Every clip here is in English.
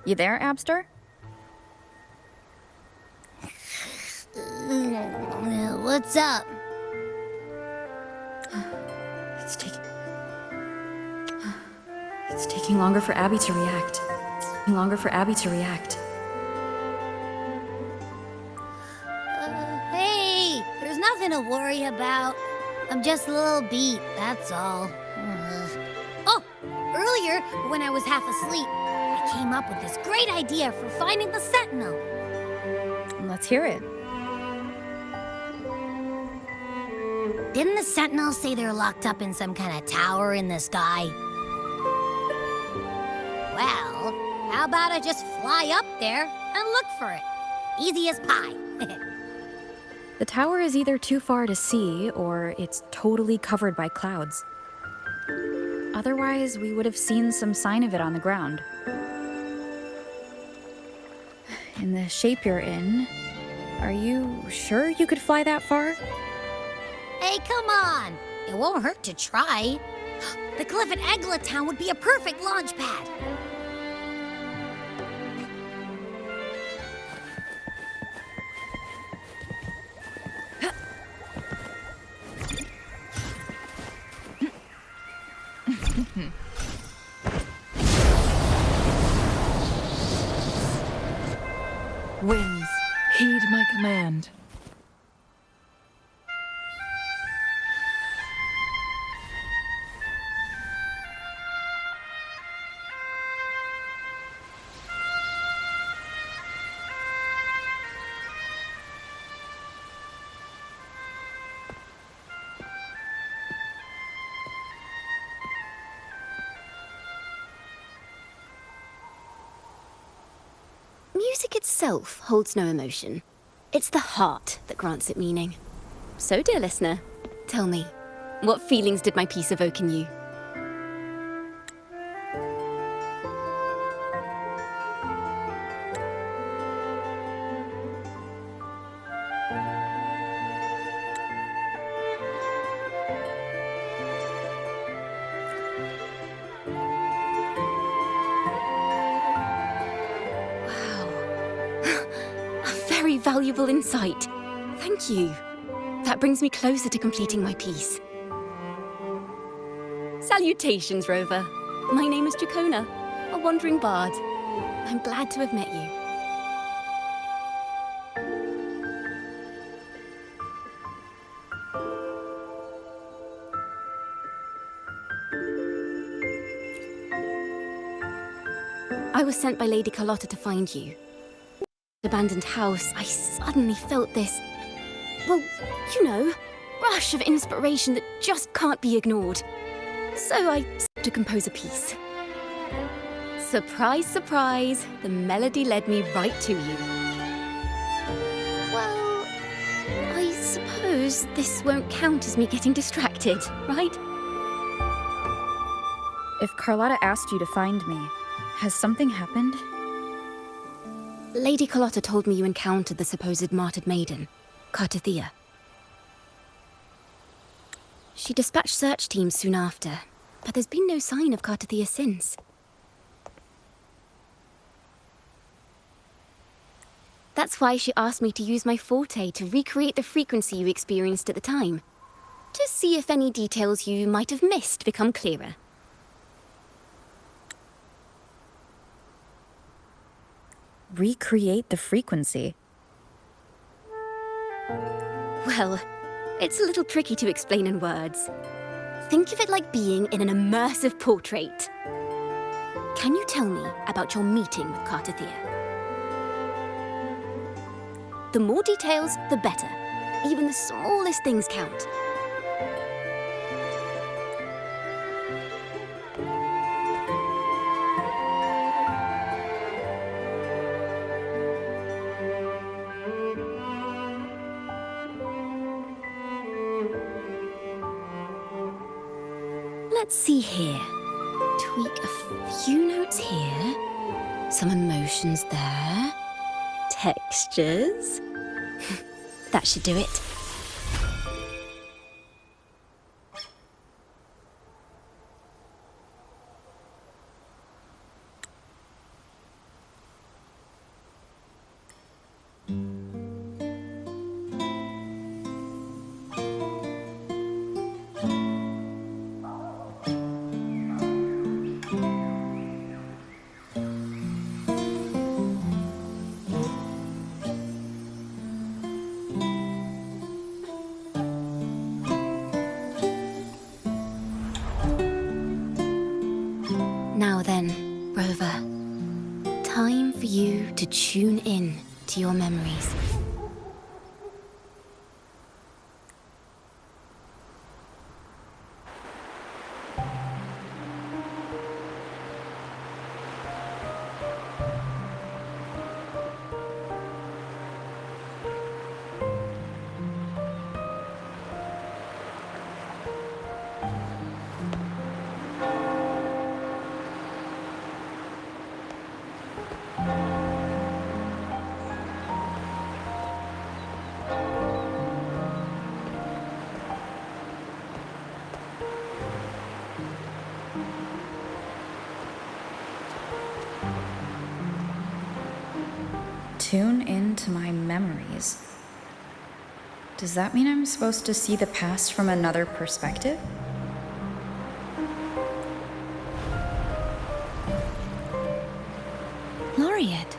You there, Abster? What's up? It's taking longer for Abby to react. Hey, there's nothing to worry about. I'm just a little beat, that's all. Oh, earlier, when I was half asleep, I came up with this great idea for finding the Sentinel. Let's hear it. Didn't the Sentinel say they're locked up in some kind of tower in the sky? Well, how about I just fly up there and look for it? Easy as pie. The tower is either too far to see, or it's totally covered by clouds. Otherwise, we would have seen some sign of it on the ground. In the shape you're in, are you sure you could fly that far? Hey, come on! It won't hurt to try. The cliff at Egla Town would be a perfect launch pad. Winds, heed my command. Music itself holds no emotion. It's the heart that grants it meaning. So, dear listener, tell me, what feelings did my piece evoke in you? Valuable insight. Thank you. That brings me closer to completing my piece. Salutations, Rover. My name is Jacona, a wandering bard. I'm glad to have met you. I was sent by Lady Carlotta to find you. Abandoned house, I suddenly felt this, well, you know, rush of inspiration that just can't be ignored. So I set to compose a piece. Surprise, surprise, the melody led me right to you. Well, I suppose this won't count as me getting distracted, right? If Carlotta asked you to find me, has something happened? Lady Carlotta told me you encountered the supposed martyred maiden, Cartethyia. She dispatched search teams soon after, but there's been no sign of Cartethyia since. That's why she asked me to use my forte to recreate the frequency you experienced at the time, to see if any details you might have missed become clearer. Recreate the frequency? Well, it's a little tricky to explain in words. Think of it like being in an immersive portrait. Can you tell me about your meeting with Cartethyia? The more details, the better. Even the smallest things count. Let's see here. Tweak a few notes here. Some emotions there. Textures. That should do it. for you to tune in to your memories. Tune into my memories. Does that mean I'm supposed to see the past from another perspective? Laureate.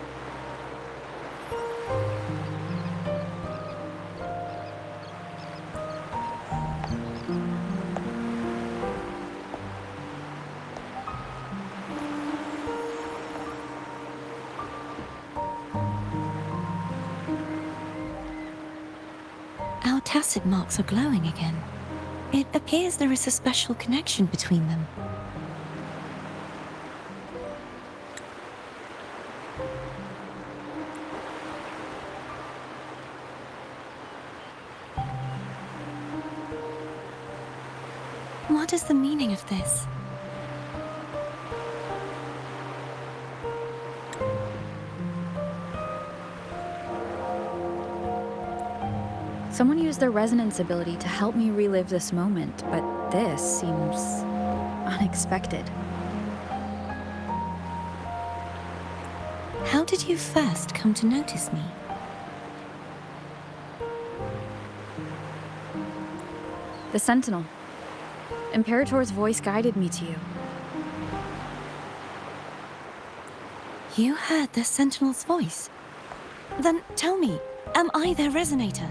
Our tacit marks are glowing again. It appears there is a special connection between them. What is the meaning of this? Someone used their resonance ability to help me relive this moment, but this seems unexpected. How did you first come to notice me? The Sentinel. Imperator's voice guided me to you. You heard the Sentinel's voice? Then tell me, am I their resonator?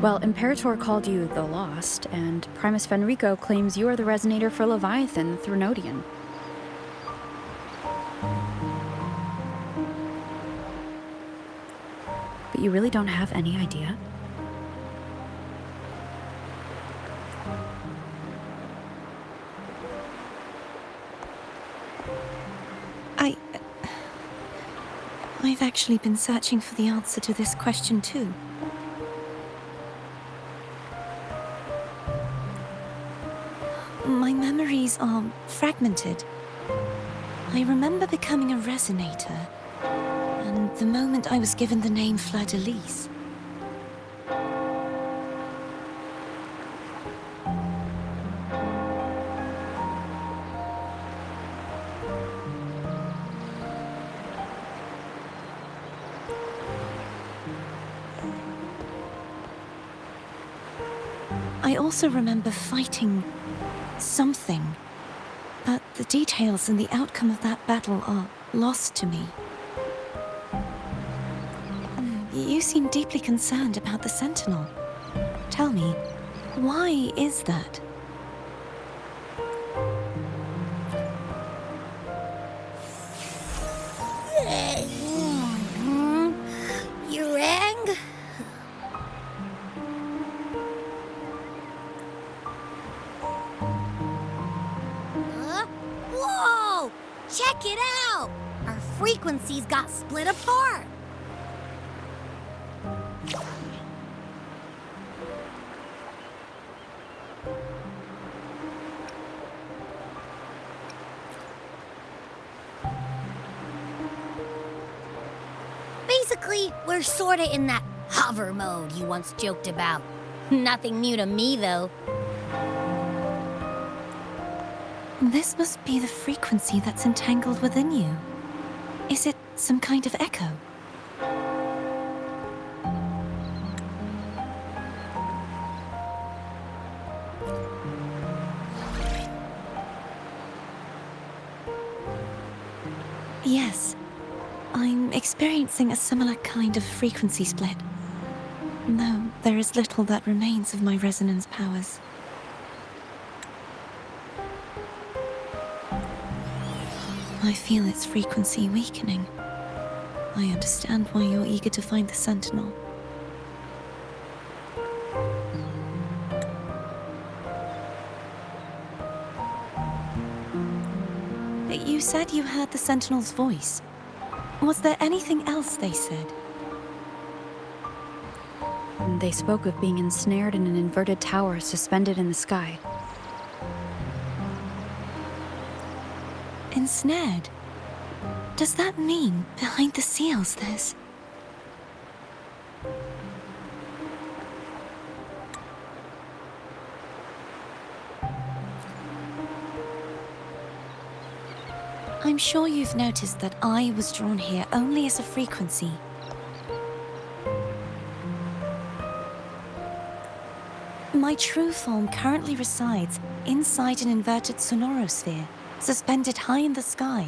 Well, Imperator called you the Lost, and Primus Fenrico claims you are the resonator for Leviathan, the Thrunodian. But you really don't have any idea? I've actually been searching for the answer to this question too. My memories are fragmented. I remember becoming a resonator, and the moment I was given the name Fleurdelys. I also remember fighting something, but the details and the outcome of that battle are lost to me. You seem deeply concerned about the Sentinel. Tell me, why is that? You rang? Whoa! Check it out! Our frequencies got split apart. Basically, we're sorta in that hover mode you once joked about. Nothing new to me, though. This must be the frequency that's entangled within you. Is it some kind of echo? Yes, I'm experiencing a similar kind of frequency split. Though there is little that remains of my resonance powers. I feel its frequency weakening. I understand why you're eager to find the Sentinel. You said you heard the Sentinel's voice. Was there anything else they said? They spoke of being ensnared in an inverted tower suspended in the sky. Ensnared? Does that mean behind the seals there's... I'm sure you've noticed that I was drawn here only as a frequency. My true form currently resides inside an inverted Sonoro sphere, suspended high in the sky.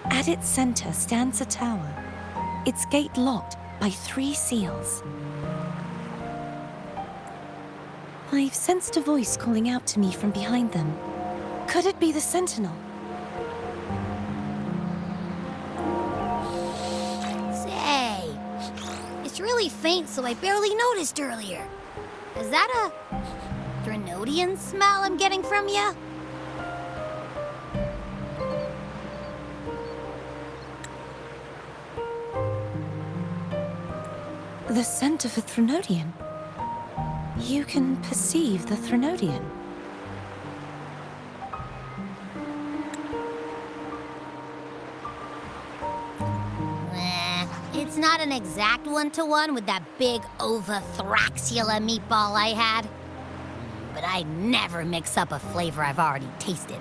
At its center stands a tower, its gate locked by 3 seals. I've sensed a voice calling out to me from behind them. Could it be the Sentinel? Say, it's really faint, so I barely noticed earlier. Is that a Threnodian smell I'm getting from you? The scent of a Threnodian. You can perceive the Threnodian. It's not an exact one-to-one with that big Ovathraxula meatball I had. But I'd never mix up a flavor I've already tasted.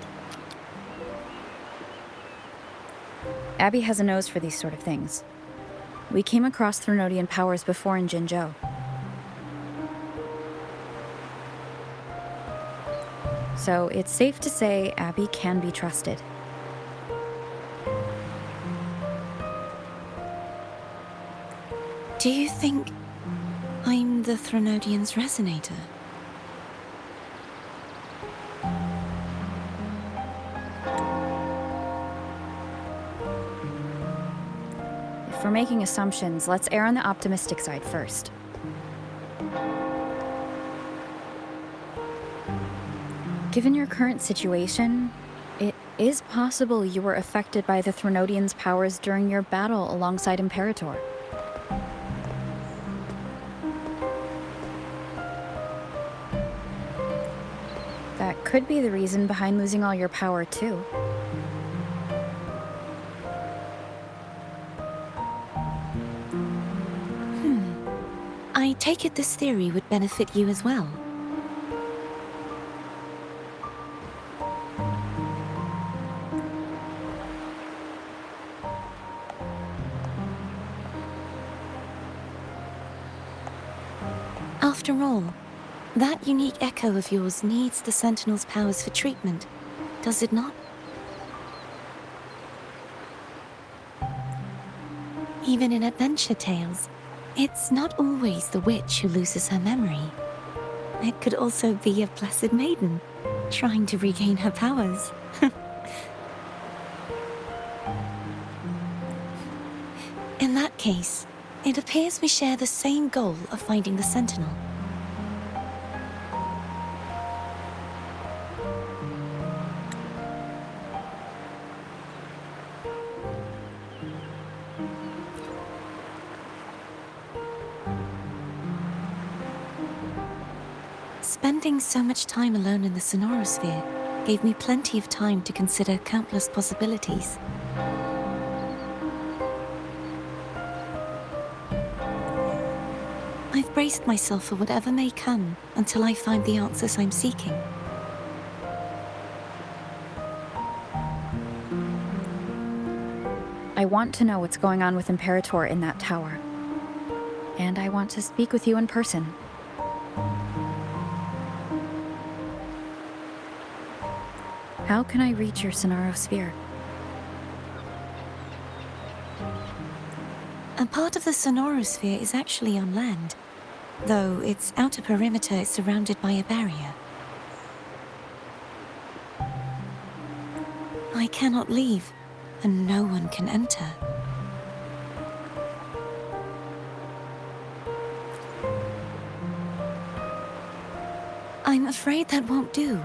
Abby has a nose for these sort of things. We came across Threnodian powers before in Jinzhou. So it's safe to say Abby can be trusted. Do you think I'm the Threnodian's resonator? If we're making assumptions, let's err on the optimistic side first. Given your current situation, it is possible you were affected by the Threnodian's powers during your battle alongside Imperator. That could be the reason behind losing all your power, too. I take it this theory would benefit you as well. After all, that unique echo of yours needs the Sentinel's powers for treatment, does it not? Even in adventure tales, it's not always the witch who loses her memory. It could also be a blessed maiden, trying to regain her powers. In that case, it appears we share the same goal of finding the Sentinel. Spending so much time alone in the Sonoro sphere gave me plenty of time to consider countless possibilities. I've braced myself for whatever may come until I find the answers I'm seeking. I want to know what's going on with Imperator in that tower. And I want to speak with you in person. How can I reach your Sonoro sphere? A part of the Sonoro sphere is actually on land, though its outer perimeter is surrounded by a barrier. I cannot leave, and no one can enter. I'm afraid that won't do.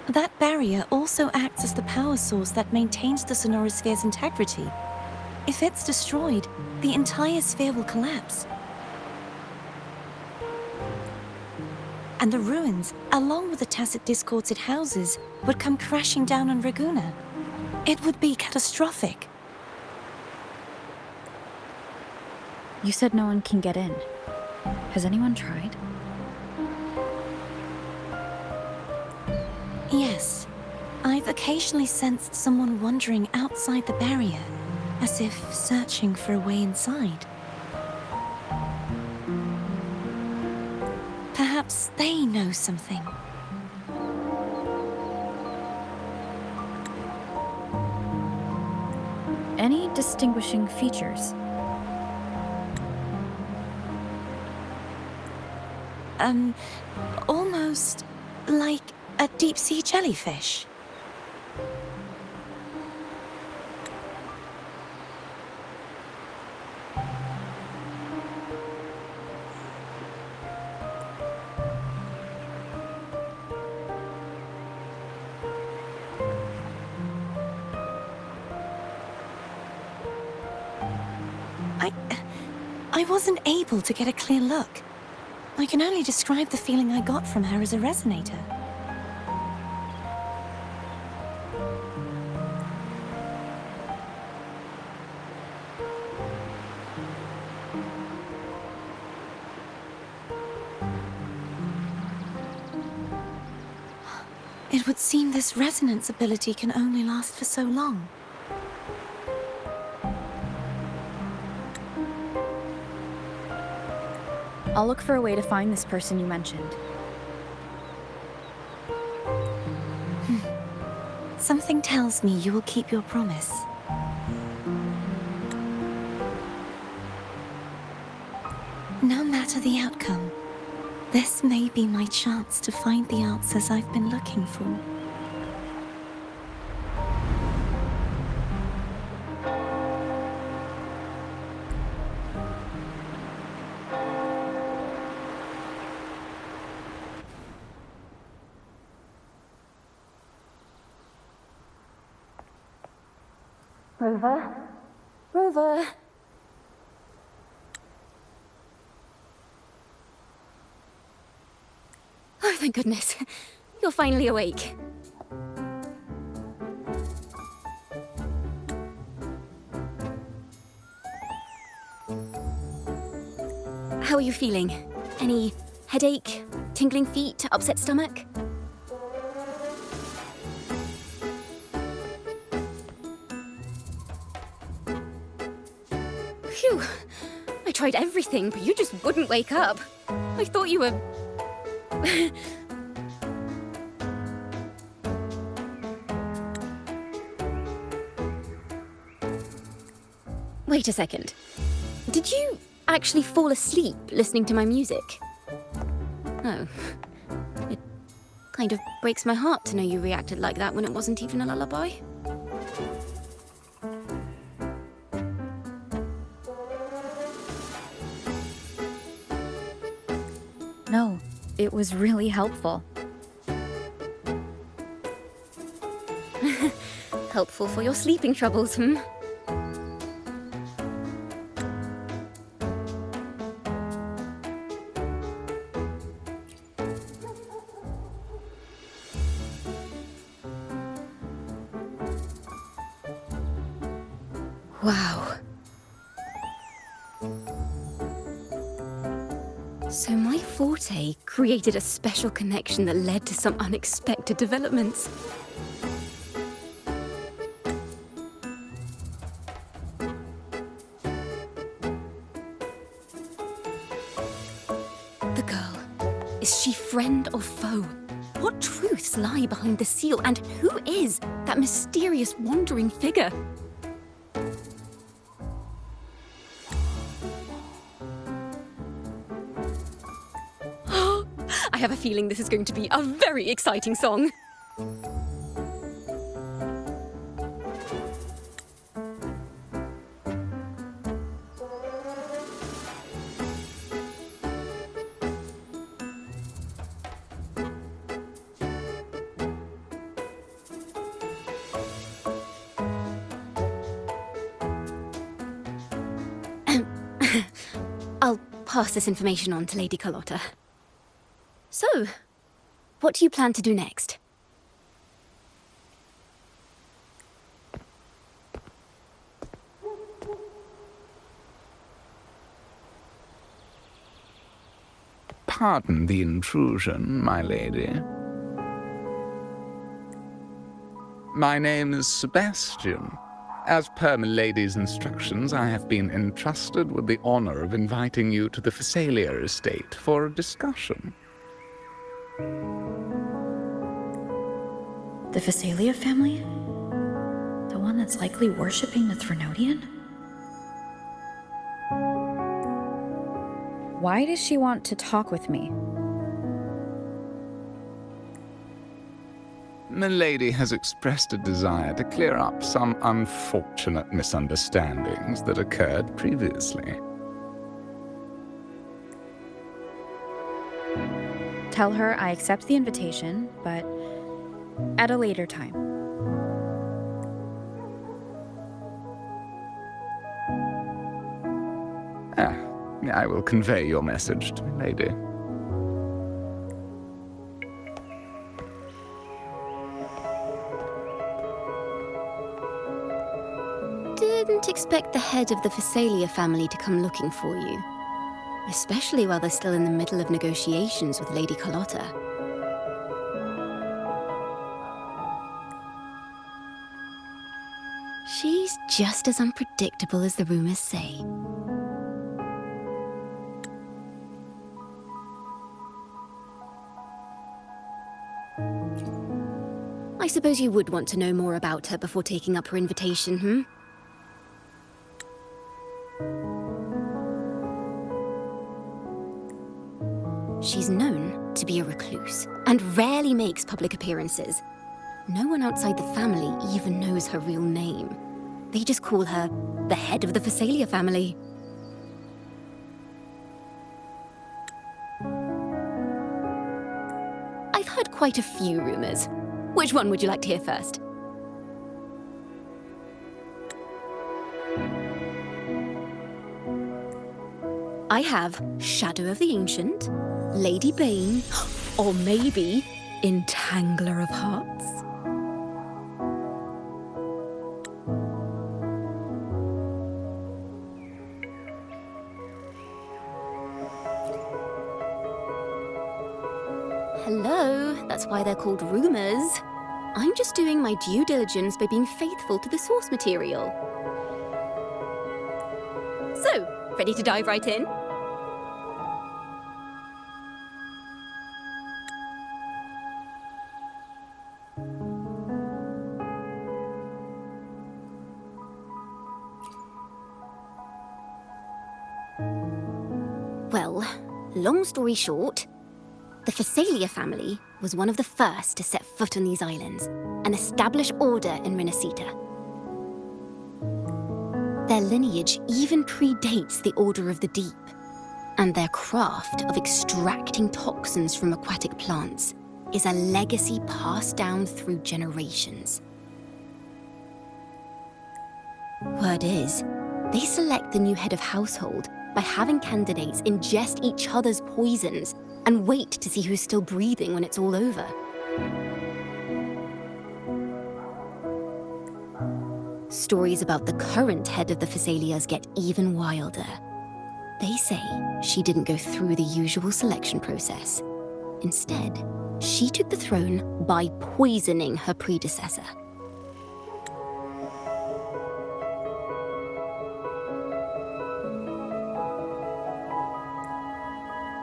That barrier also acts as the power source that maintains the Sonoro sphere's integrity. If it's destroyed, the entire sphere will collapse. And the ruins, along with the tacit discords it houses, would come crashing down on Raguna. It would be catastrophic. You said no one can get in. Has anyone tried? Yes. I've occasionally sensed someone wandering outside the barrier, as if searching for a way inside. Perhaps they know something. Any distinguishing features? Almost like a deep-sea jellyfish. I wasn't able to get a clear look. I can only describe the feeling I got from her as a resonator. It would seem this resonance ability can only last for so long. I'll look for a way to find this person you mentioned. Something tells me you will keep your promise. No matter the outcome, this may be my chance to find the answers I've been looking for. Rover? Rover? Oh, thank goodness. You're finally awake. How are you feeling? Any headache, tingling feet, upset stomach? Phew. I tried everything, but you just wouldn't wake up. I thought you were... Wait a second. Did you actually fall asleep listening to my music? Oh. It kind of breaks my heart to know you reacted like that when it wasn't even a lullaby. No, it was really helpful. Helpful for your sleeping troubles, hmm? Wow. So my forte created a special connection that led to some unexpected developments. The girl, is she friend or foe? What truths lie behind the seal, and who is that mysterious wandering figure? I have a feeling this is going to be a very exciting song. I'll pass this information on to Lady Carlotta. So, what do you plan to do next? Pardon the intrusion, my lady. My name is Sebastian. As per my lady's instructions, I have been entrusted with the honor of inviting you to the Fisalia estate for a discussion. The Fisalia family? The one that's likely worshipping the Threnodian? Why does she want to talk with me? Milady has expressed a desire to clear up some unfortunate misunderstandings that occurred previously. Tell her I accept the invitation, but at a later time. I will convey your message to Milady. Didn't expect the head of the Fisalia family to come looking for you. Especially while they're still in the middle of negotiations with Lady Carlotta. She's just as unpredictable as the rumors say. I suppose you would want to know more about her before taking up her invitation, hmm? She's known to be a recluse, and rarely makes public appearances. No one outside the family even knows her real name. They just call her the head of the Fisalia family. I've heard quite a few rumors. Which one would you like to hear first? I have Shadow of the Ancient, Lady Bane, or maybe Entangler of Hearts. Hello, that's why they're called rumors. I'm just doing my due diligence by being faithful to the source material. So, ready to dive right in? Well, long story short, the Fisalia family was one of the first to set foot on these islands and establish order in Rinascita. Their lineage even predates the Order of the Deep, and their craft of extracting toxins from aquatic plants is a legacy passed down through generations. Word is, they select the new head of household by having candidates ingest each other's poisons and wait to see who's still breathing when it's all over. Stories about the current head of the Fisalias get even wilder. They say she didn't go through the usual selection process. Instead, she took the throne by poisoning her predecessor.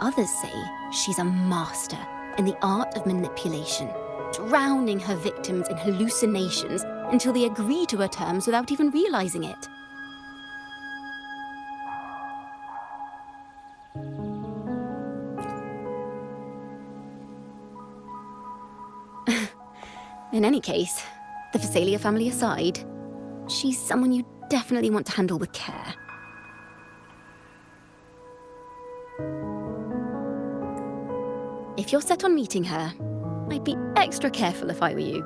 Others say she's a master in the art of manipulation, drowning her victims in hallucinations until they agree to her terms without even realizing it. In any case, the Fisalia family aside, she's someone you definitely want to handle with care. If you're set on meeting her, I'd be extra careful if I were you.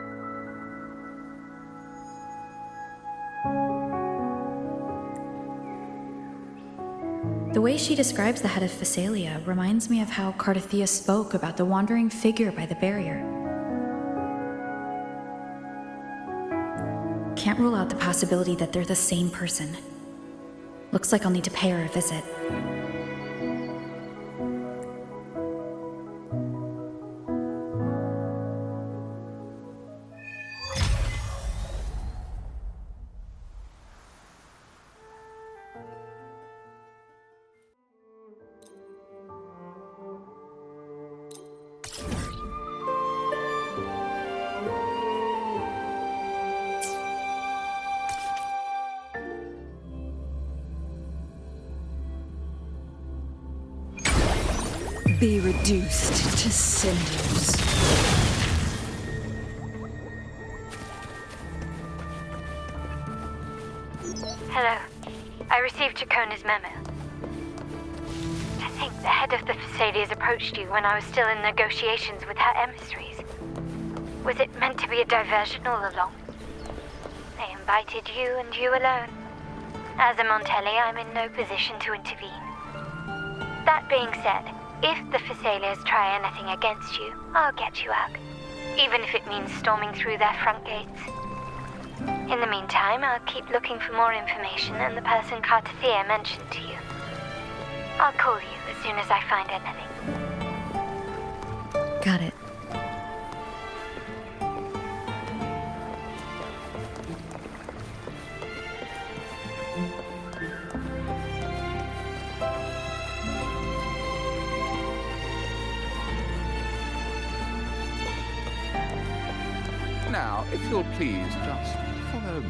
The way she describes the head of Fisalia reminds me of how Cartethyia spoke about the wandering figure by the barrier. Can't rule out the possibility that they're the same person. Looks like I'll need to pay her a visit. Be reduced to cinders. Hello. I received Chacona's memo. I think the head of the Fisalias approached you when I was still in negotiations with her emissaries. Was it meant to be a diversion all along? They invited you and you alone. As a Montelli, I'm in no position to intervene. That being said, if the Fisalias try anything against you, I'll get you out, even if it means storming through their front gates. In the meantime, I'll keep looking for more information and the person Cartethyia mentioned to you. I'll call you as soon as I find anything. Got it. Now, if you'll please just follow me.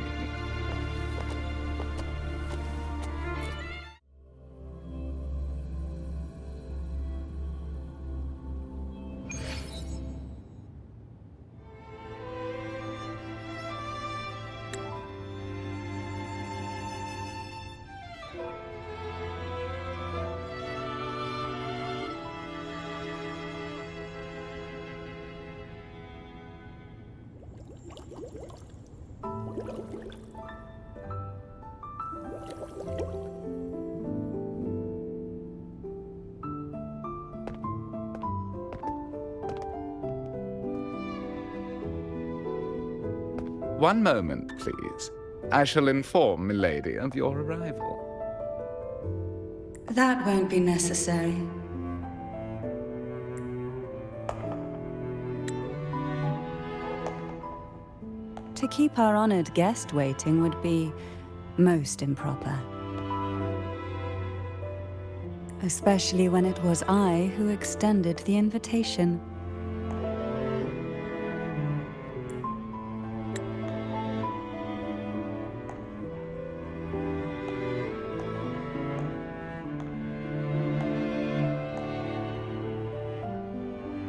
One moment, please. I shall inform Milady of your arrival. That won't be necessary. To keep our honored guest waiting would be most improper. Especially when it was I who extended the invitation.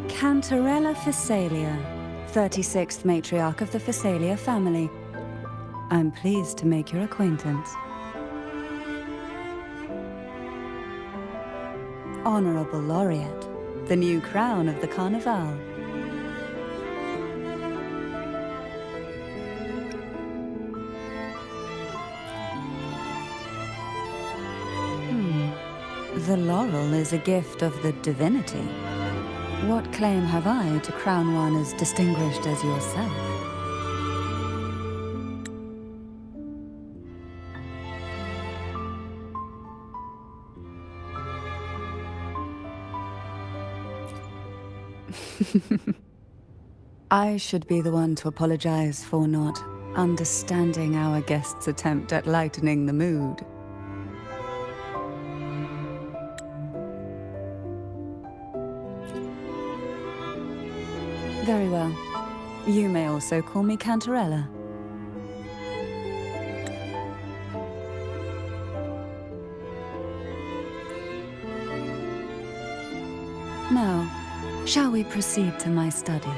Cantarella Fisalia, 36th matriarch of the Fisalia family. I'm pleased to make your acquaintance. Honorable Laureate, the new crown of the Carnival. The laurel is a gift of the divinity. What claim have I to crown one as distinguished as yourself? I should be the one to apologize for not understanding our guest's attempt at lightening the mood. Very well. You may also call me Cantarella. Now, shall we proceed to my study?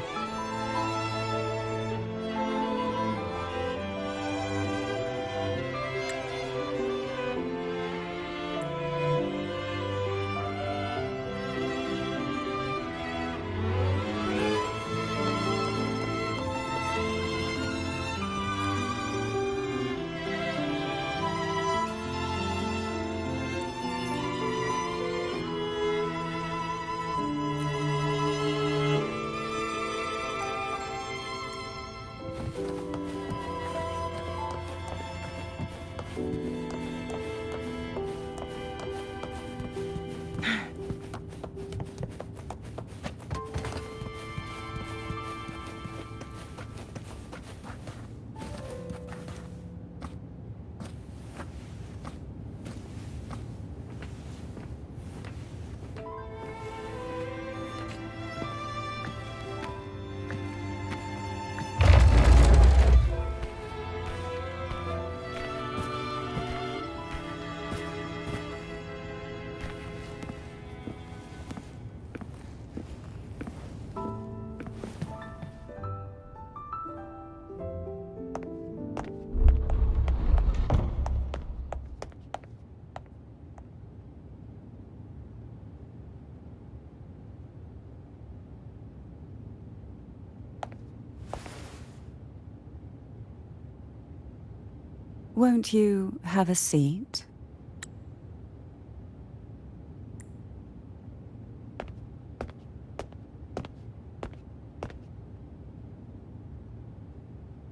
Won't you have a seat?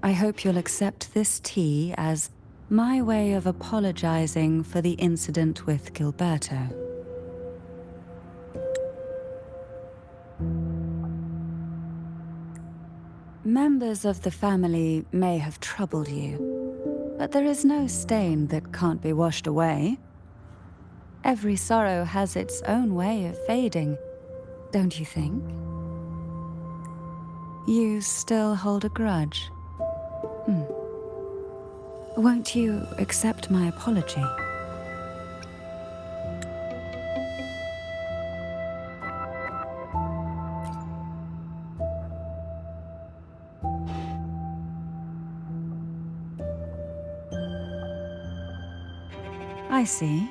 I hope you'll accept this tea as my way of apologizing for the incident with Gilberto. Members of the family may have troubled you, but there is no stain that can't be washed away. Every sorrow has its own way of fading, don't you think? You still hold a grudge? Won't you accept my apology? I see.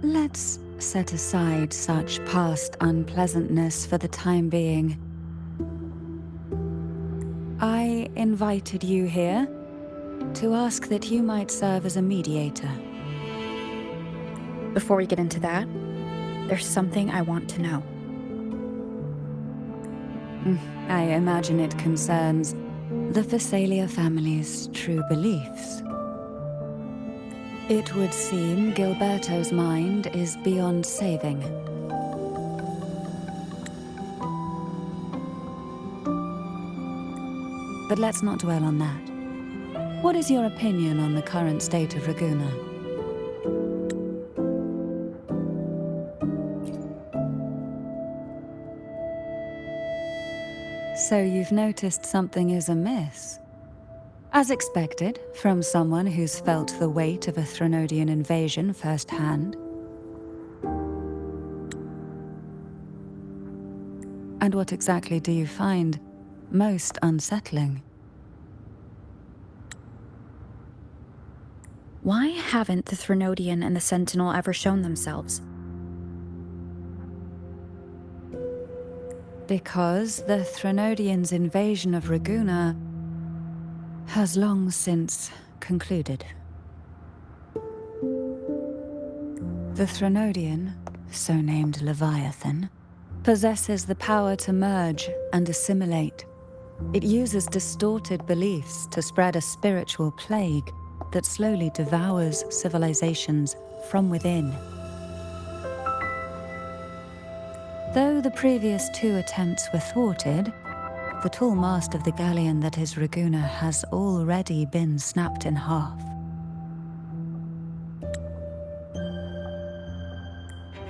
Let's set aside such past unpleasantness for the time being. I invited you here to ask that you might serve as a mediator. Before we get into that, there's something I want to know. I imagine it concerns the Fisalia family's true beliefs. It would seem Gilberto's mind is beyond saving. But let's not dwell on that. What is your opinion on the current state of Raguna? So you've noticed something is amiss? As expected, from someone who's felt the weight of a Threnodian invasion firsthand. And what exactly do you find most unsettling? Why haven't the Threnodian and the Sentinel ever shown themselves? Because the Threnodians' invasion of Raguna has long since concluded. The Threnodian, so named Leviathan, possesses the power to merge and assimilate. It uses distorted beliefs to spread a spiritual plague that slowly devours civilizations from within. Though the previous two attempts were thwarted, the tall mast of the galleon that is Raguna has already been snapped in half.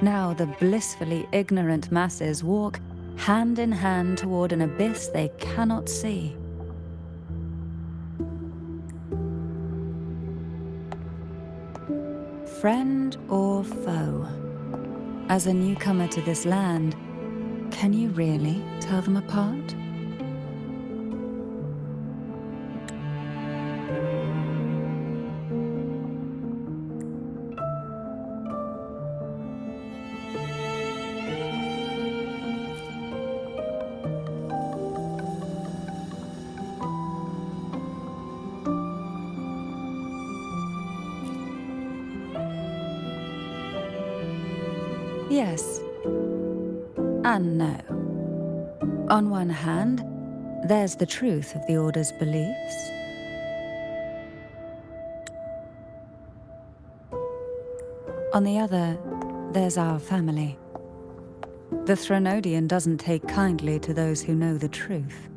Now the blissfully ignorant masses walk hand in hand toward an abyss they cannot see. Friend or foe? As a newcomer to this land, can you really tell them apart? Yes, and no. On one hand, there's the truth of the Order's beliefs. On the other, there's our family. The Thronodian doesn't take kindly to those who know the truth.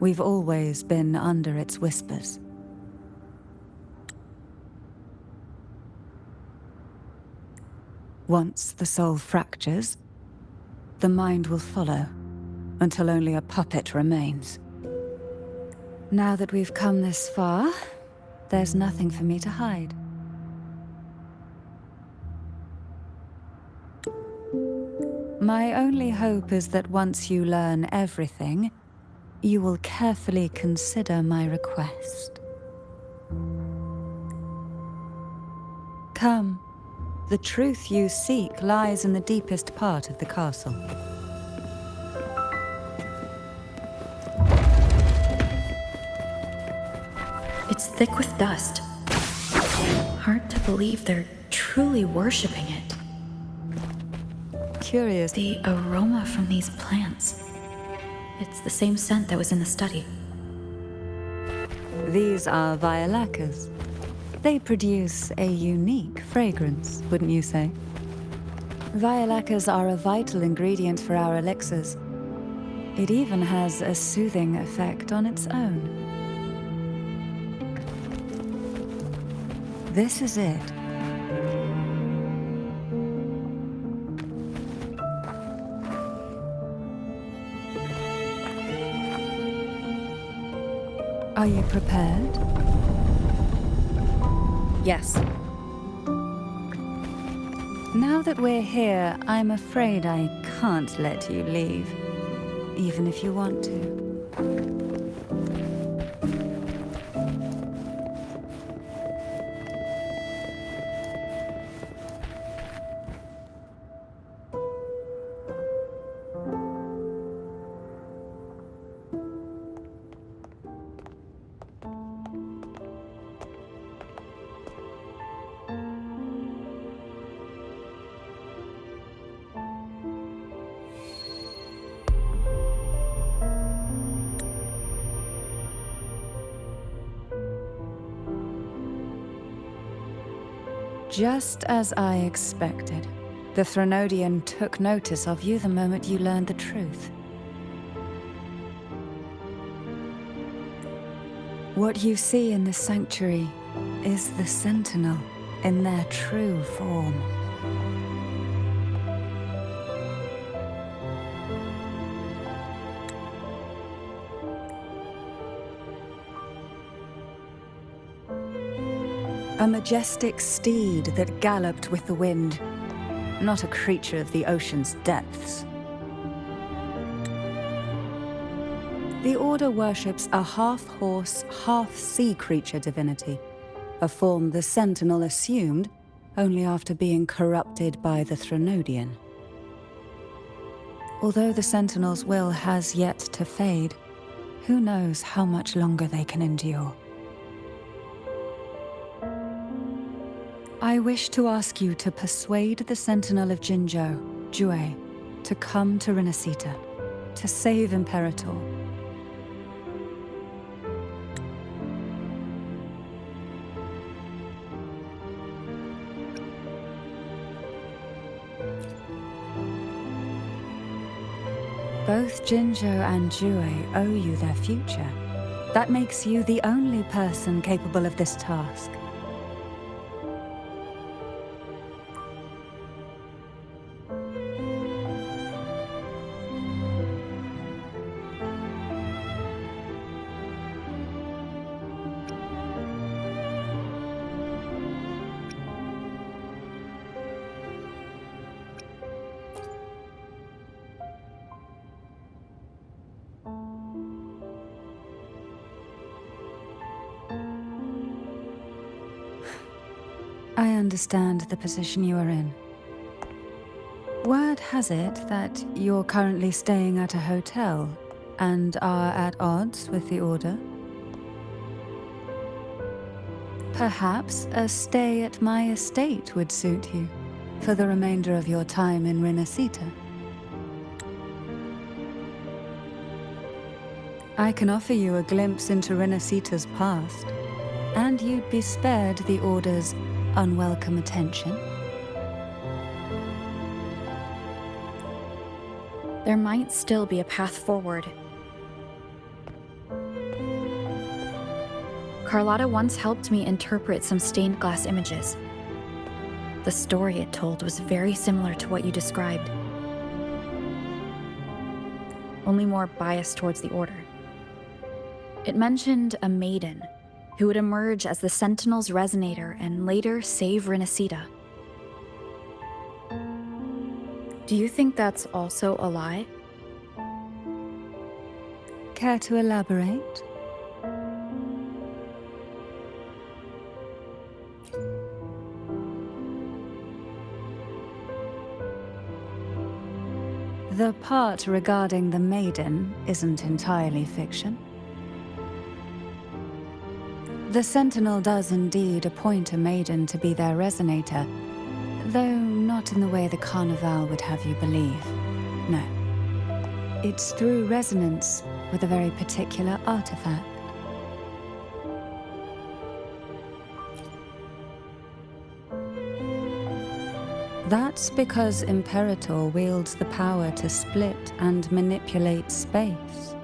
We've always been under its whispers. Once the soul fractures, the mind will follow, until only a puppet remains. Now that we've come this far, there's nothing for me to hide. My only hope is that once you learn everything, you will carefully consider my request. Come. The truth you seek lies in the deepest part of the castle. It's thick with dust. Hard to believe they're truly worshipping it. Curious. The aroma from these plants. It's the same scent that was in the study. These are violacas. They produce a unique fragrance, wouldn't you say? Violacas are a vital ingredient for our elixirs. It even has a soothing effect on its own. This is it. Are you prepared? Yes. Now that we're here, I'm afraid I can't let you leave, even if you want to. Just as I expected, the Thronodian took notice of you the moment you learned the truth. What you see in the sanctuary is the Sentinel in their true form. A majestic steed that galloped with the wind, not a creature of the ocean's depths. The Order worships a half-horse, half-sea creature divinity, a form the Sentinel assumed only after being corrupted by the Thronodian. Although the Sentinel's will has yet to fade, who knows how much longer they can endure. I wish to ask you to persuade the Sentinel of Jinzhou, Jue, to come to Rinascita, to save Imperator. Both Jinzhou and Jue owe you their future. That makes you the only person capable of this task. I understand the position you are in. Word has it that you're currently staying at a hotel and are at odds with the Order. Perhaps a stay at my estate would suit you for the remainder of your time in Rinascita. I can offer you a glimpse into Rinascita's past, and you'd be spared the Order's unwelcome attention. There might still be a path forward. Carlotta once helped me interpret some stained glass images. The story it told was very similar to what you described, only more biased towards the Order. It mentioned a maiden who would emerge as the Sentinel's resonator and later save Rinascita. Do you think that's also a lie? Care to elaborate? The part regarding the Maiden isn't entirely fiction. The Sentinel does indeed appoint a Maiden to be their resonator, though not in the way the Carnival would have you believe. No. It's through resonance with a very particular artifact. That's because Imperator wields the power to split and manipulate space.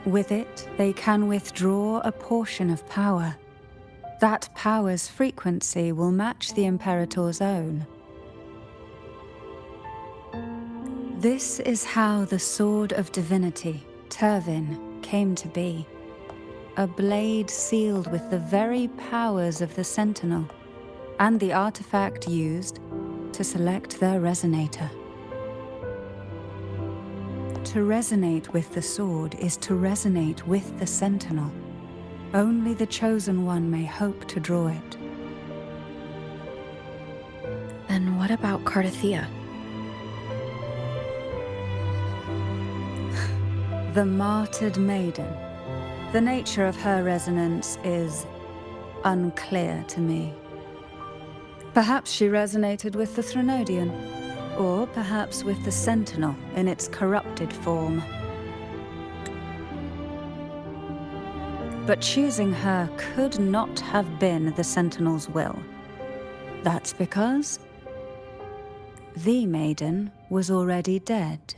With it, they can withdraw a portion of power. That power's frequency will match the Imperator's own. This is how the Sword of Divinity, Turvin, came to be. A blade sealed with the very powers of the Sentinel, and the artifact used to select their resonator. To resonate with the sword is to resonate with the Sentinel. Only the Chosen One may hope to draw it. Then what about Cartethyia? The martyred maiden. The nature of her resonance is unclear to me. Perhaps she resonated with the Threnodian, or perhaps with the Sentinel in its corrupted form. But choosing her could not have been the Sentinel's will. That's because the Maiden was already dead.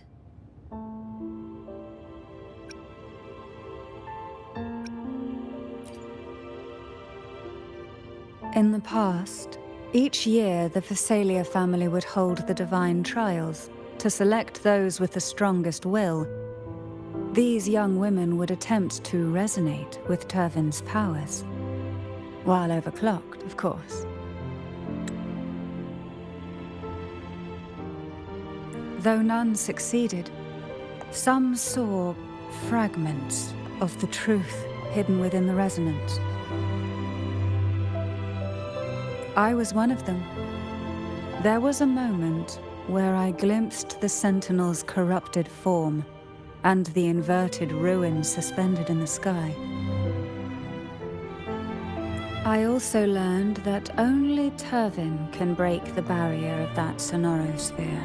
In the past, each year the Fisalia family would hold the divine trials to select those with the strongest will. These young women would attempt to resonate with Turvin's powers, while overclocked, of course. Though none succeeded, some saw fragments of the truth hidden within the resonance. I was one of them. There was a moment where I glimpsed the Sentinel's corrupted form and the inverted ruin suspended in the sky. I also learned that only Turvin can break the barrier of that Sonoro sphere.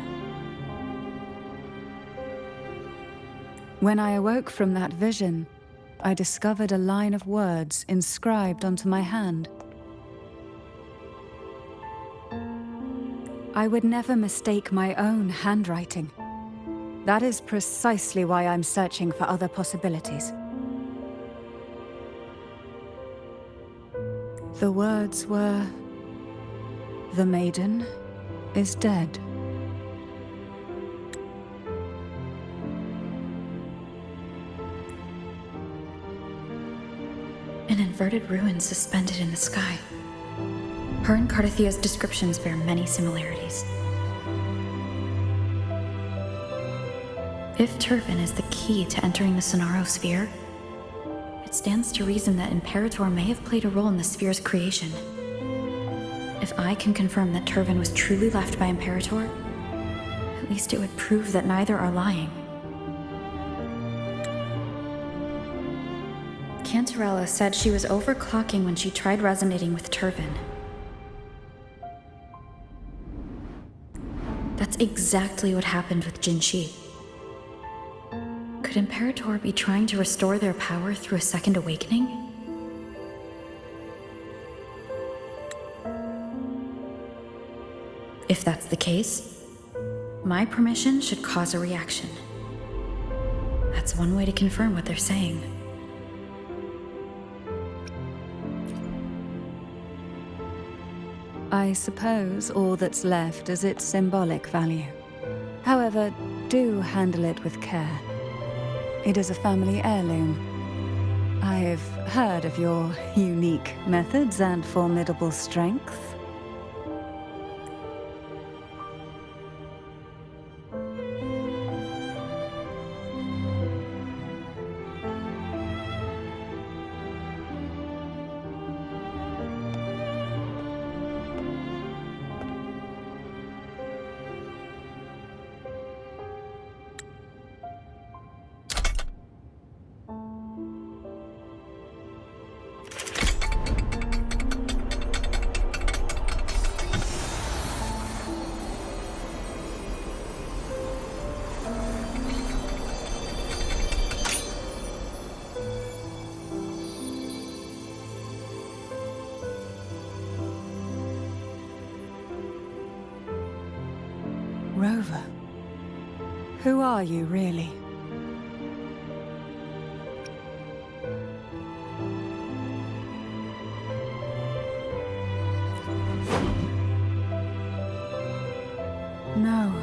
When I awoke from that vision, I discovered a line of words inscribed onto my hand. I would never mistake my own handwriting. That is precisely why I'm searching for other possibilities. The words were, "The Maiden is dead." An inverted ruin suspended in the sky. Her and Cartethyia's descriptions bear many similarities. If Turvin is the key to entering the Sonoro sphere, it it stands to reason that Imperator may have played a role in the sphere's creation. If I can confirm that Turvin was truly left by Imperator, at least it would prove that neither are lying. Cantarella said she was overclocking when she tried resonating with Turvin. That's exactly what happened with Jinshi. Could Imperator be trying to restore their power through a second awakening? If that's the case, my permission should cause a reaction. That's one way to confirm what they're saying. I suppose all that's left is its symbolic value. However, do handle it with care. It is a family heirloom. I've heard of your unique methods and formidable strength. Rover, who are you really? No,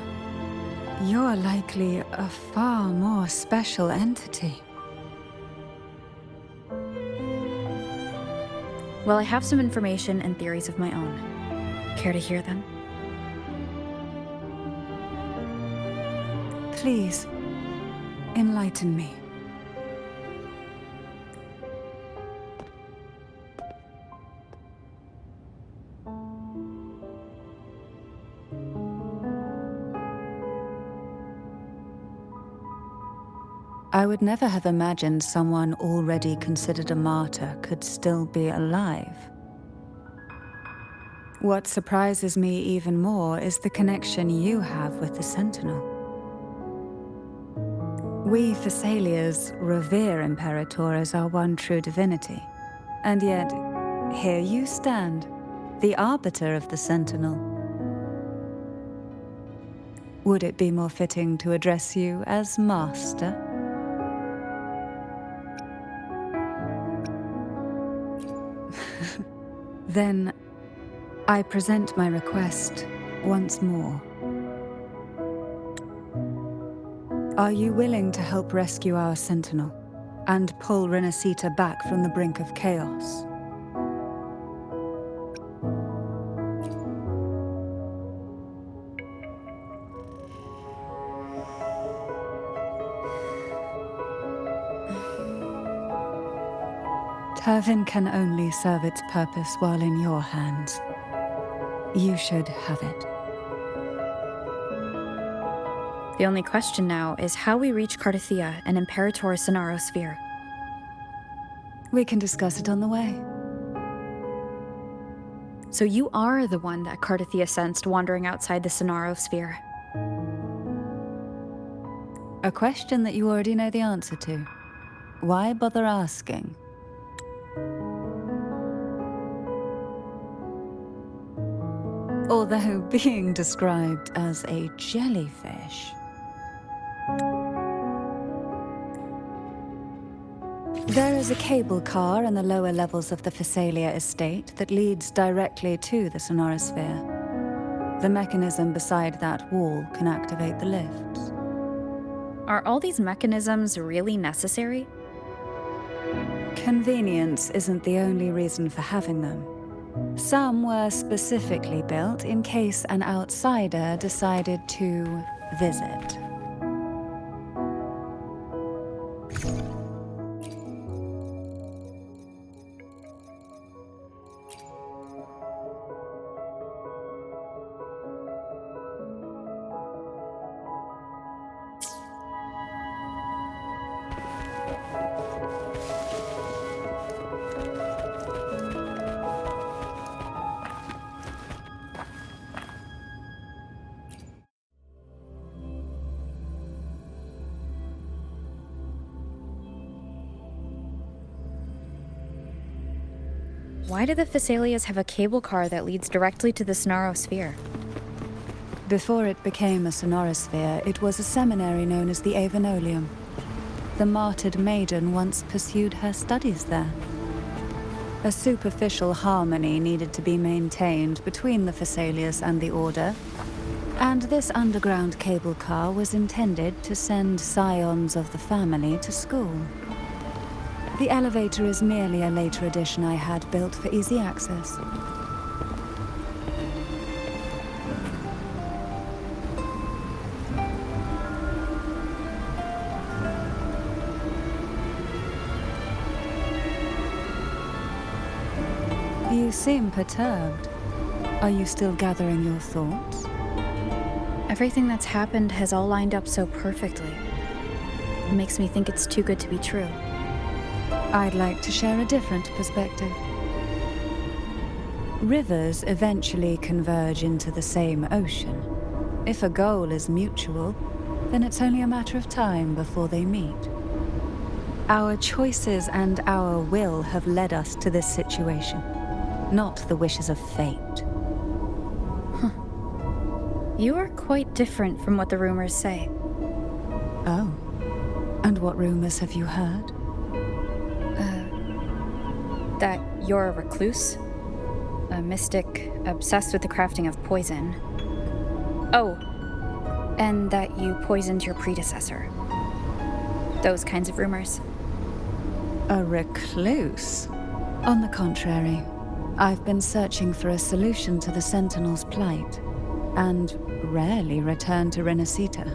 you're likely a far more special entity. Well, I have some information and theories of my own. Care to hear them? Please, enlighten me. I would never have imagined someone already considered a martyr could still be alive. What surprises me even more is the connection you have with the Sentinel. We Fisalias revere Imperator as our one true divinity, and yet here you stand, the arbiter of the Sentinel. Would it be more fitting to address you as Master? Then I present my request once more. Are you willing to help rescue our Sentinel and pull Rinascita back from the brink of chaos? Turvin can only serve its purpose while in your hands. You should have it. The only question now is how we reach Cartethyia and Imperator's Sonoro sphere. We can discuss it on the way. So you are the one that Cartethyia sensed wandering outside the Sonoro sphere. A question that you already know the answer to. Why bother asking? Although being described as a jellyfish. There is a cable car in the lower levels of the Fisalia estate that leads directly to the Sonorosphere. The mechanism beside that wall can activate the lifts. Are all these mechanisms really necessary? Convenience isn't the only reason for having them. Some were specifically built in case an outsider decided to visit. Why do the Fisalias have a cable car that leads directly to the Sonoro sphere? Before it became a sonorosphere, it was a seminary known as the Avenolium. The martyred Maiden once pursued her studies there. A superficial harmony needed to be maintained between the Fisalias and the Order, and this underground cable car was intended to send scions of the family to school. The elevator is merely a later addition I had built for easy access. You seem perturbed. Are you still gathering your thoughts? Everything that's happened has all lined up so perfectly. It makes me think it's too good to be true. I'd like to share a different perspective. Rivers eventually converge into the same ocean. If a goal is mutual, then it's only a matter of time before they meet. Our choices and our will have led us to this situation, not the wishes of fate. You are quite different from what the rumors say. Oh. And what rumors have you heard? That you're a recluse, a mystic obsessed with the crafting of poison. Oh, and that you poisoned your predecessor. Those kinds of rumors. A recluse? On the contrary, I've been searching for a solution to the Sentinel's plight, and rarely return to Rinascita.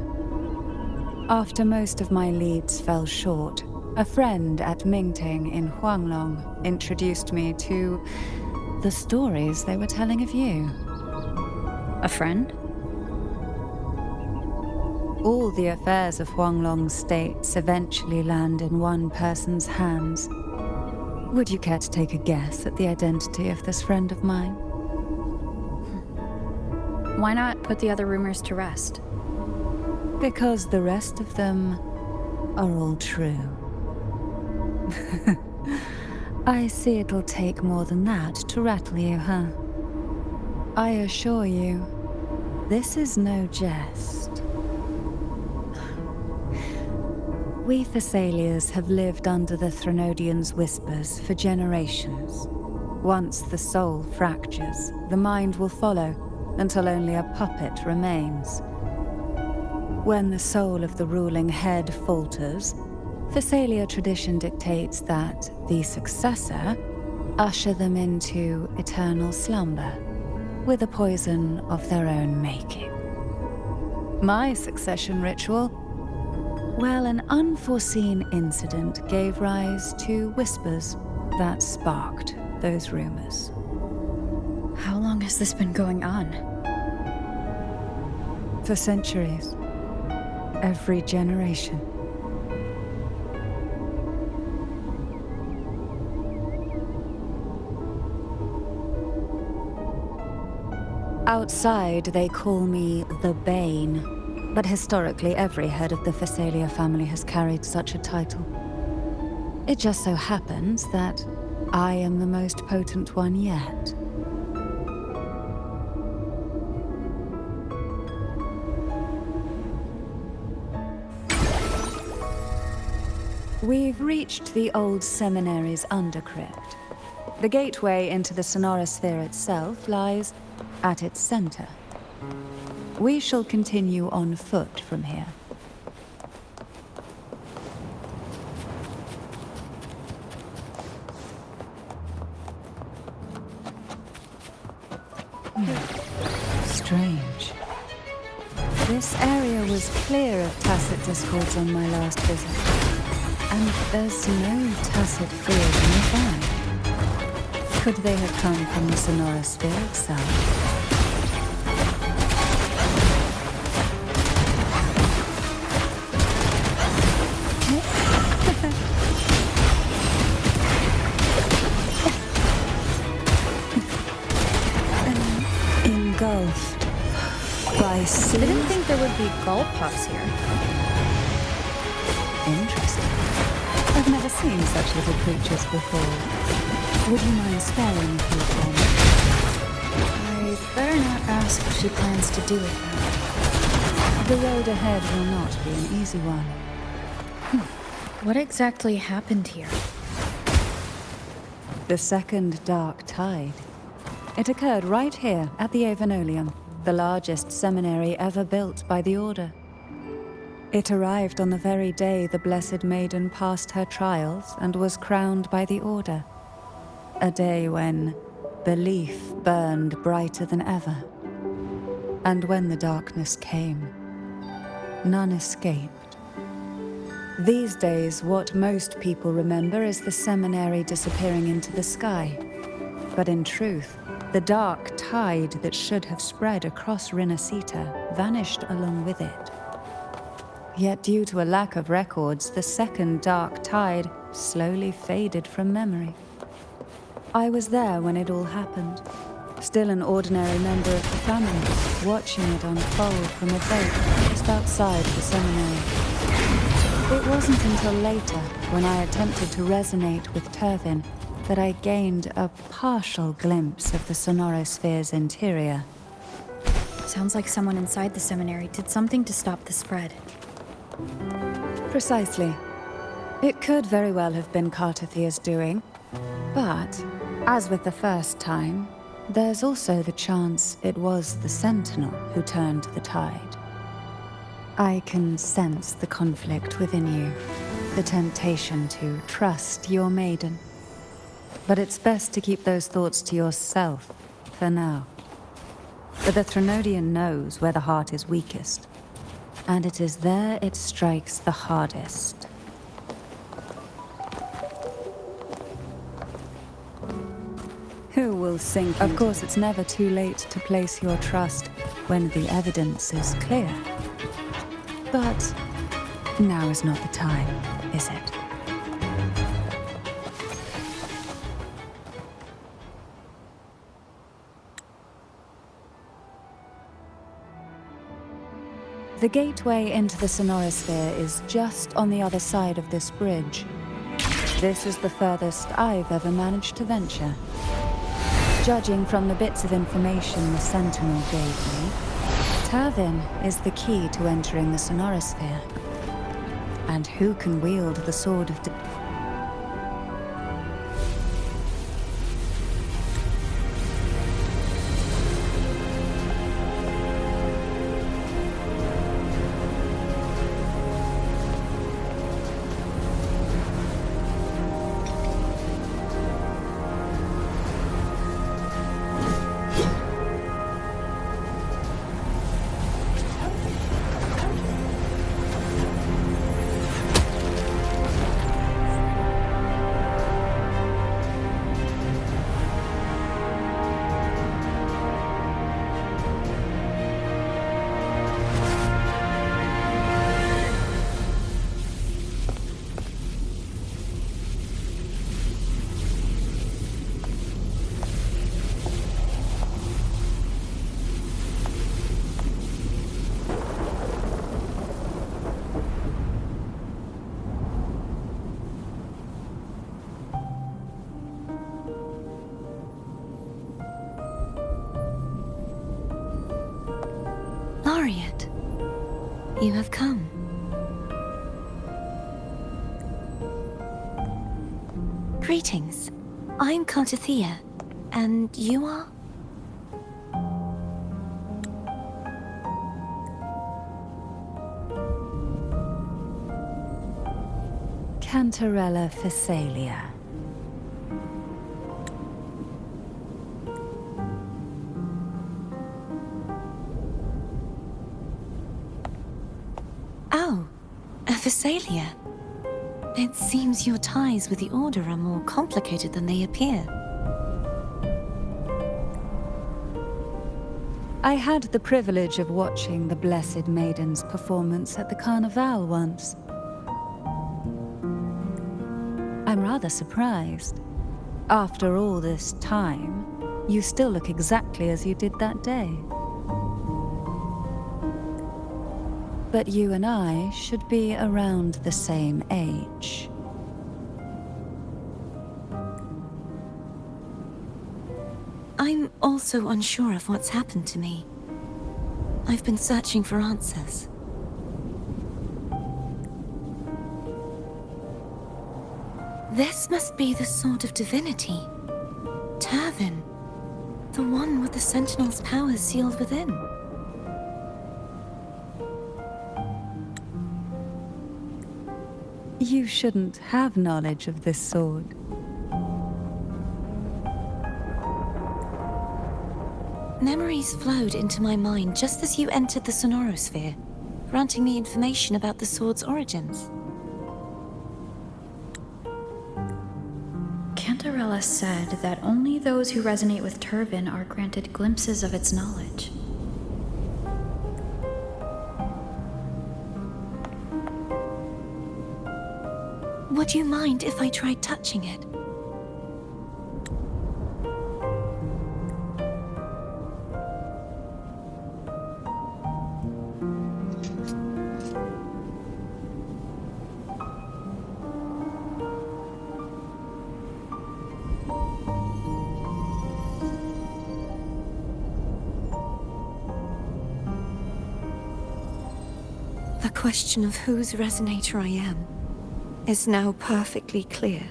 After most of my leads fell short, a friend at Mingting in Huanglong introduced me to the stories they were telling of you. A friend? All the affairs of Huanglong's states eventually land in one person's hands. Would you care to take a guess at the identity of this friend of mine? Why not put the other rumors to rest? Because the rest of them are all true. I see it'll take more than that to rattle you, huh? I assure you, this is no jest. We Fisalias have lived under the Threnodians' whispers for generations. Once the soul fractures, the mind will follow, until only a puppet remains. When the soul of the ruling head falters, Fisalia tradition dictates that the successor usher them into eternal slumber, with a poison of their own making. My succession ritual? Well, an unforeseen incident gave rise to whispers that sparked those rumors. How long has this been going on? For centuries. Every generation. Outside, they call me the Bane, but historically every head of the Fisalia family has carried such a title. It just so happens that I am the most potent one yet. We've reached the old seminary's undercrypt. The gateway into the sonorosphere itself lies at its center. We shall continue on foot from here. Strange. This area was clear of tacit discords on my last visit. And there's no tacit field nearby. Could they have come from the sonorosphere itself? Engulfed by sea. I didn't think there would be gull pups here. Interesting. I've never seen such little creatures before. Would you mind sparing a few for me? I'd better not ask what she plans to do with them. The road ahead will not be an easy one. What exactly happened here? The second dark tide. It occurred right here at the Avenolium, the largest seminary ever built by the Order. It arrived on the very day the Blessed Maiden passed her trials and was crowned by the Order. A day when belief burned brighter than ever. And when the darkness came, none escaped. These days, what most people remember is the seminary disappearing into the sky. But in truth, the dark tide that should have spread across Rinascita vanished along with it. Yet due to a lack of records, the second dark tide slowly faded from memory. I was there when it all happened, still an ordinary member of the family, watching it unfold from a boat just outside the seminary. It wasn't until later, when I attempted to resonate with Turvin, that I gained a partial glimpse of the Sonoro sphere's interior. Sounds like someone inside the seminary did something to stop the spread. Precisely. It could very well have been Cartethyia's doing, but, as with the first time, there's also the chance it was the Sentinel who turned the tide. I can sense the conflict within you, the temptation to trust your maiden. But it's best to keep those thoughts to yourself, for now. For the Threnodian knows where the heart is weakest, and it is there it strikes the hardest. Who will sink? Of course, it's never too late to place your trust when the evidence is clear. But now is not the time, is it? The gateway into the Sonorosphere is just on the other side of this bridge. This is the furthest I've ever managed to venture. Judging from the bits of information the Sentinel gave me, Turvin is the key to entering the Sonorosphere. And who can wield the Sword of Laureate, you have come. Greetings. I'm Cartethyia, and you are? Cantarella Fisalia. Oh, a Fisalia. It seems your ties with the Order are more complicated than they appear. I had the privilege of watching the Blessed Maiden's performance at the Carnival once. I'm rather surprised. After all this time, you still look exactly as you did that day. But you and I should be around the same age. I'm also unsure of what's happened to me. I've been searching for answers. This must be the Sword of Divinity. Tervin. The one with the Sentinel's powers sealed within. You shouldn't have knowledge of this sword. Memories flowed into my mind just as you entered the Sonoro sphere, granting me information about the sword's origins. Cantarella said that only those who resonate with Tervin are granted glimpses of its knowledge. Would you mind if I tried touching it? The question of whose resonator I am is now perfectly clear.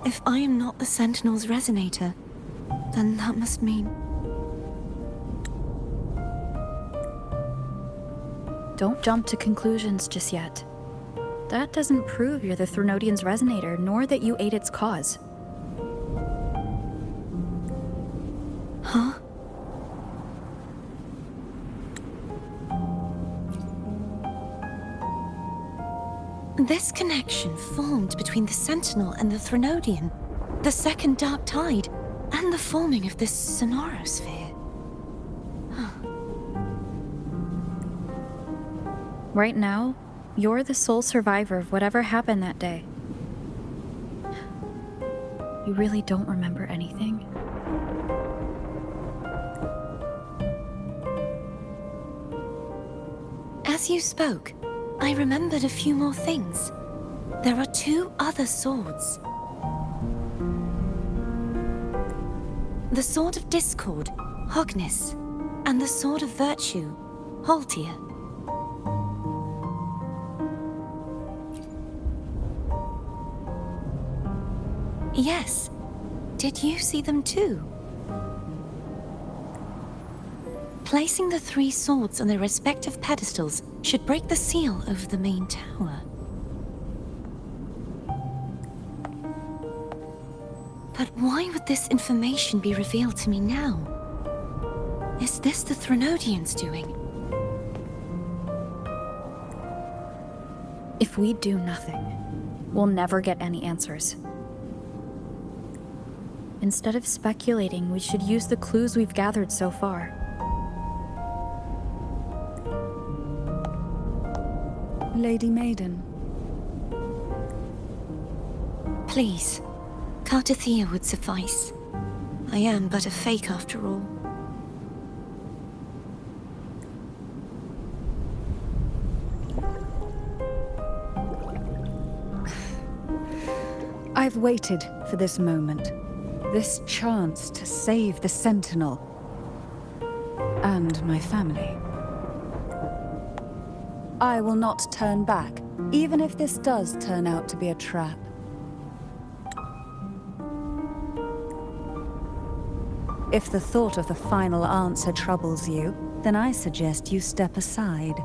If I am not the Sentinel's resonator, then that must mean... Don't jump to conclusions just yet. That doesn't prove you're the Threnodian's resonator, nor that you ate its cause. Huh? This connection formed between the Sentinel and the Threnodian, the second Dark Tide, and the forming of this Sonoro sphere. Right now, you're the sole survivor of whatever happened that day. You really don't remember anything? As you spoke, I remembered a few more things. There are 2 other swords. The Sword of Discord, Hognes, and the Sword of Virtue, Haltia. Yes. Did you see them too? Placing the 3 swords on their respective pedestals should break the seal over the main tower. But why would this information be revealed to me now? Is this the Threnodian's doing? If we do nothing, we'll never get any answers. Instead of speculating, we should use the clues we've gathered so far. Lady Maiden. Please, Cartethyia would suffice. I am but a fake after all. I've waited for this moment. This chance to save the Sentinel. And my family. I will not turn back, even if this does turn out to be a trap. If the thought of the final answer troubles you, then I suggest you step aside.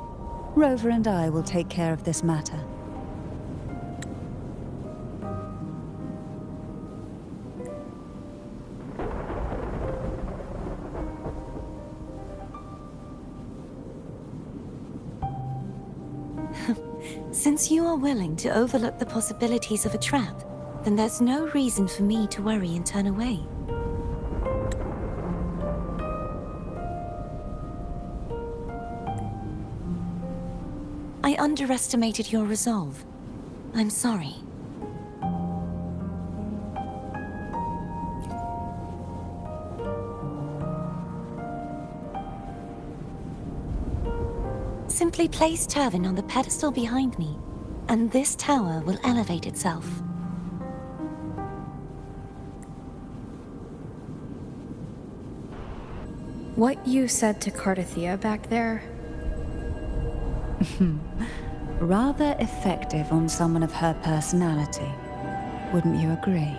Rover and I will take care of this matter. Since you are willing to overlook the possibilities of a trap, then there's no reason for me to worry and turn away. I underestimated your resolve. I'm sorry. Simply place Tervin on the pedestal behind me, and this tower will elevate itself. What you said to Cartethyia back there? Rather effective on someone of her personality. Wouldn't you agree?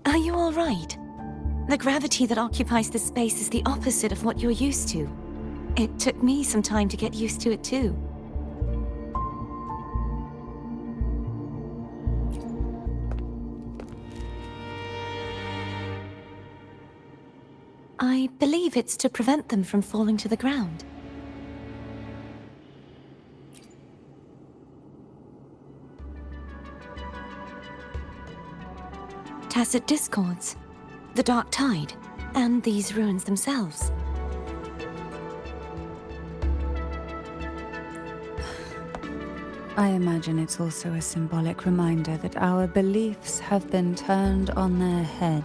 Are you all right? The gravity that occupies this space is the opposite of what you're used to. It took me some time to get used to it too. I believe it's to prevent them from falling to the ground. Tacit discords, the dark tide, and these ruins themselves. I imagine it's also a symbolic reminder that our beliefs have been turned on their head.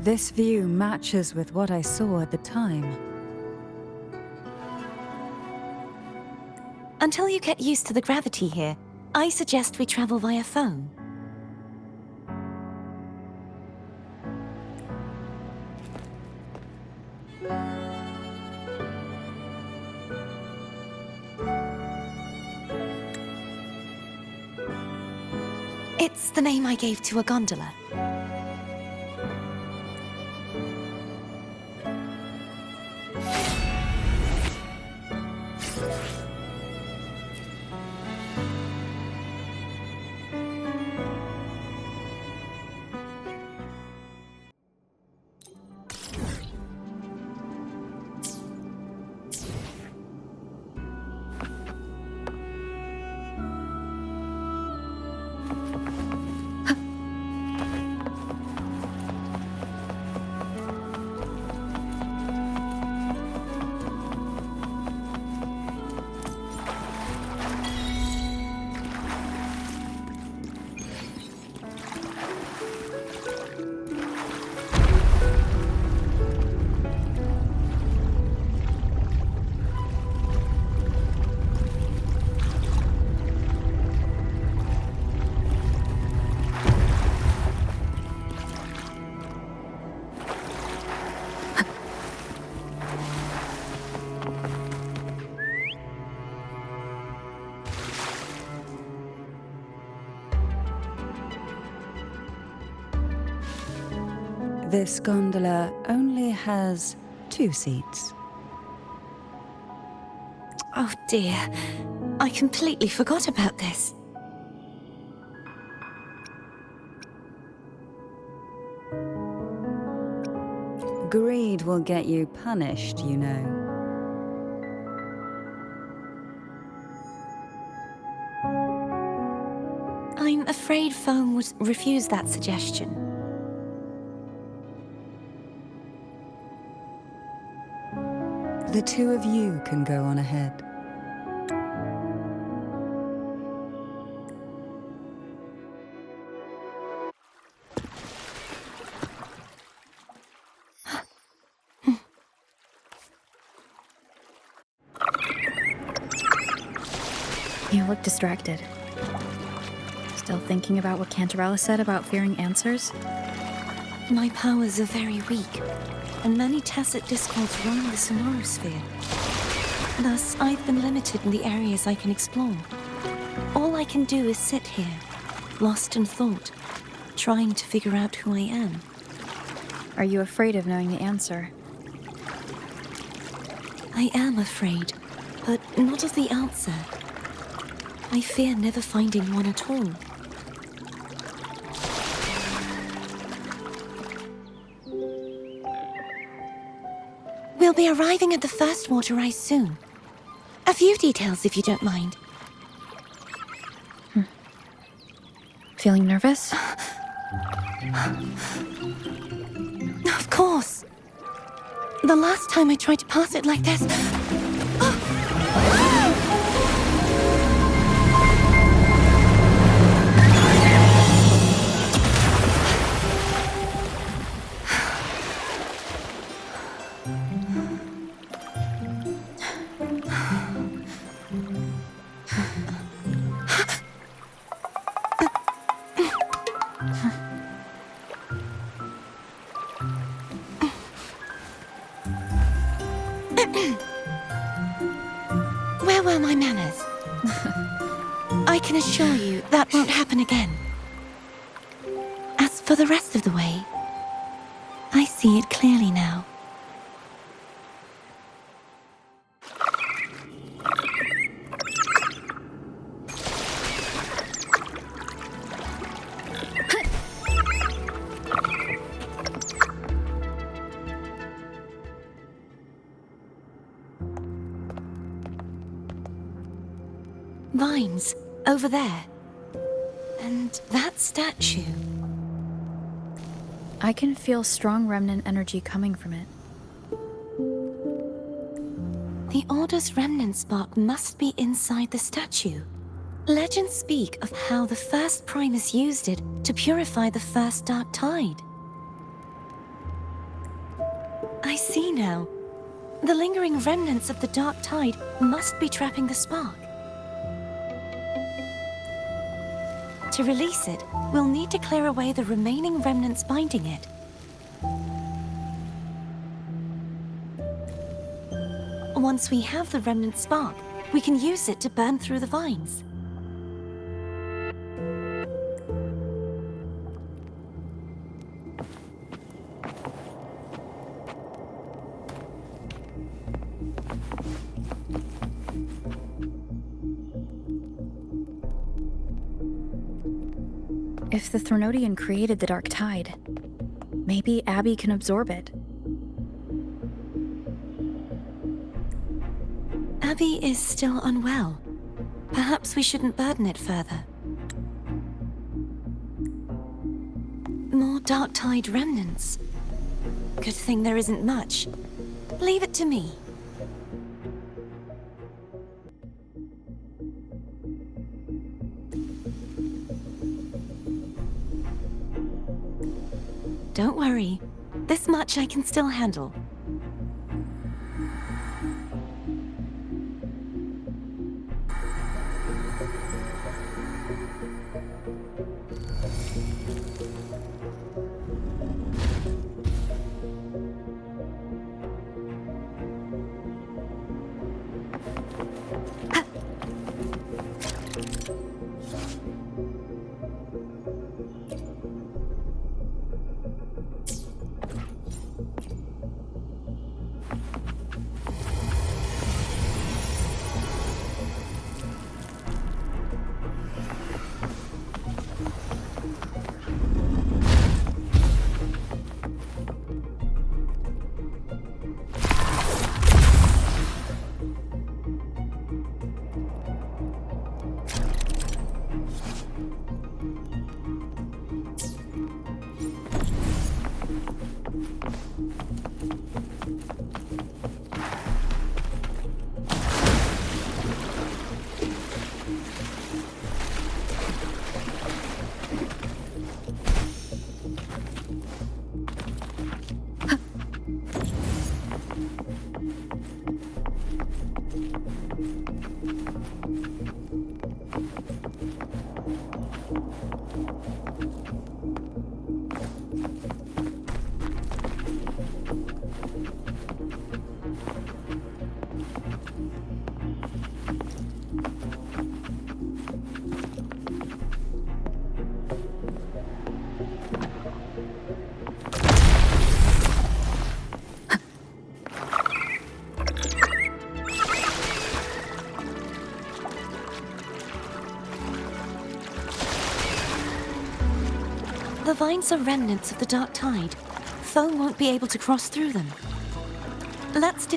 This view matches with what I saw at the time. Until you get used to the gravity here, I suggest we travel via phone. It's the name I gave to a gondola. This gondola only has 2 seats. Oh dear, I completely forgot about this. Greed will get you punished, you know. I'm afraid Foam would refuse that suggestion. The 2 of you can go on ahead. You look distracted. Still thinking about what Cantarella said about fearing answers? My powers are very weak, and many tacit discords roam the Sonoro sphere. Thus, I've been limited in the areas I can explore. All I can do is sit here, lost in thought, trying to figure out who I am. Are you afraid of knowing the answer? I am afraid, but not of the answer. I fear never finding one at all. We'll be arriving at the first waterway soon. A few details, if you don't mind. Feeling nervous? Of course. The last time I tried to pass it like this... Where were my manners? I can assure you that won't happen again. As for the rest of the way, I see it clearly now. Vines, over there. And that statue. I can feel strong remnant energy coming from it. The Order's remnant spark must be inside the statue. Legends speak of how the first Primus used it to purify the first Dark Tide. I see now. The lingering remnants of the Dark Tide must be trapping the spark. To release it, we'll need to clear away the remaining remnants binding it. Once we have the remnant spark, we can use it to burn through the vines. If the Threnodian created the Dark Tide, maybe Abby can absorb it. Abby is still unwell. Perhaps we shouldn't burden it further. More Dark Tide remnants. Good thing there isn't much. Leave it to me. Don't worry. This much I can still handle. vines are remnants of the dark tide. Foe won't be able to cross through them. Let's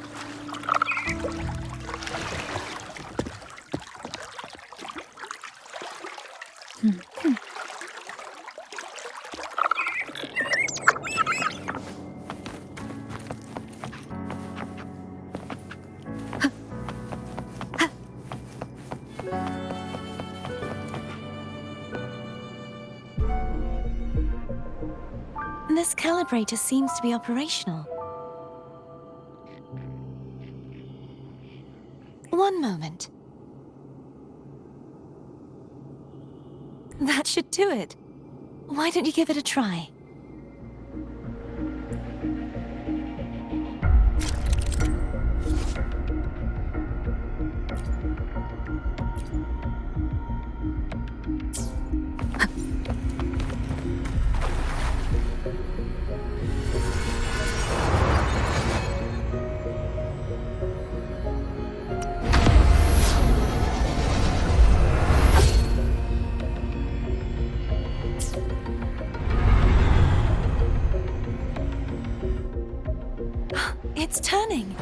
This calibrator seems to be operational. One moment. That should do it. Why don't you give it a try? It's turning.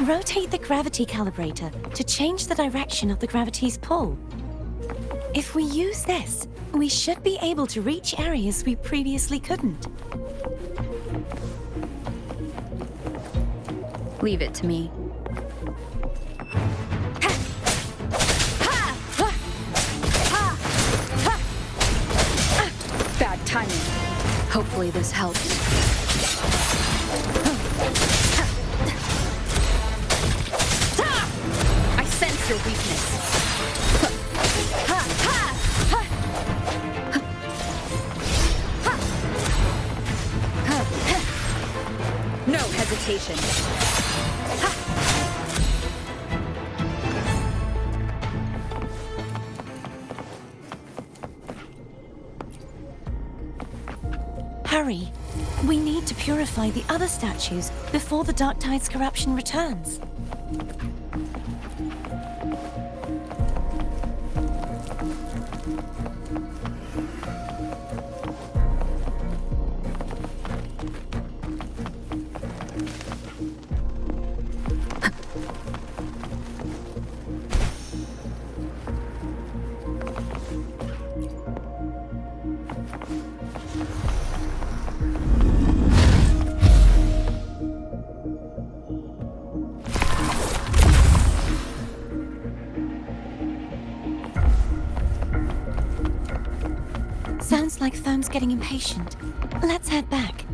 Rotate the gravity calibrator to change the direction of the gravity's pull. If we use this, we should be able to reach areas we previously couldn't. Leave it to me. Bad timing. Hopefully this helps. I sense your weakness. No hesitation. Hurry. We need to purify the other statues before the Dark Tide's corruption returns. Sounds like Foam's getting impatient. Let's head back.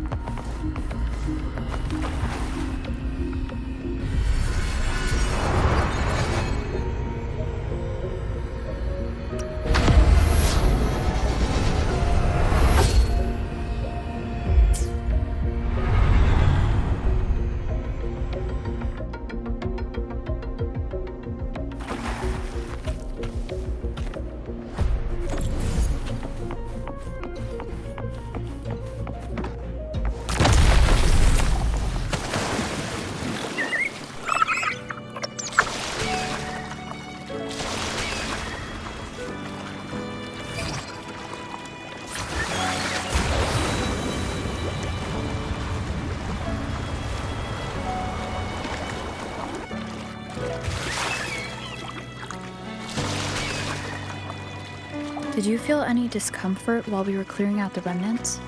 Did you feel any discomfort while we were clearing out the remnants?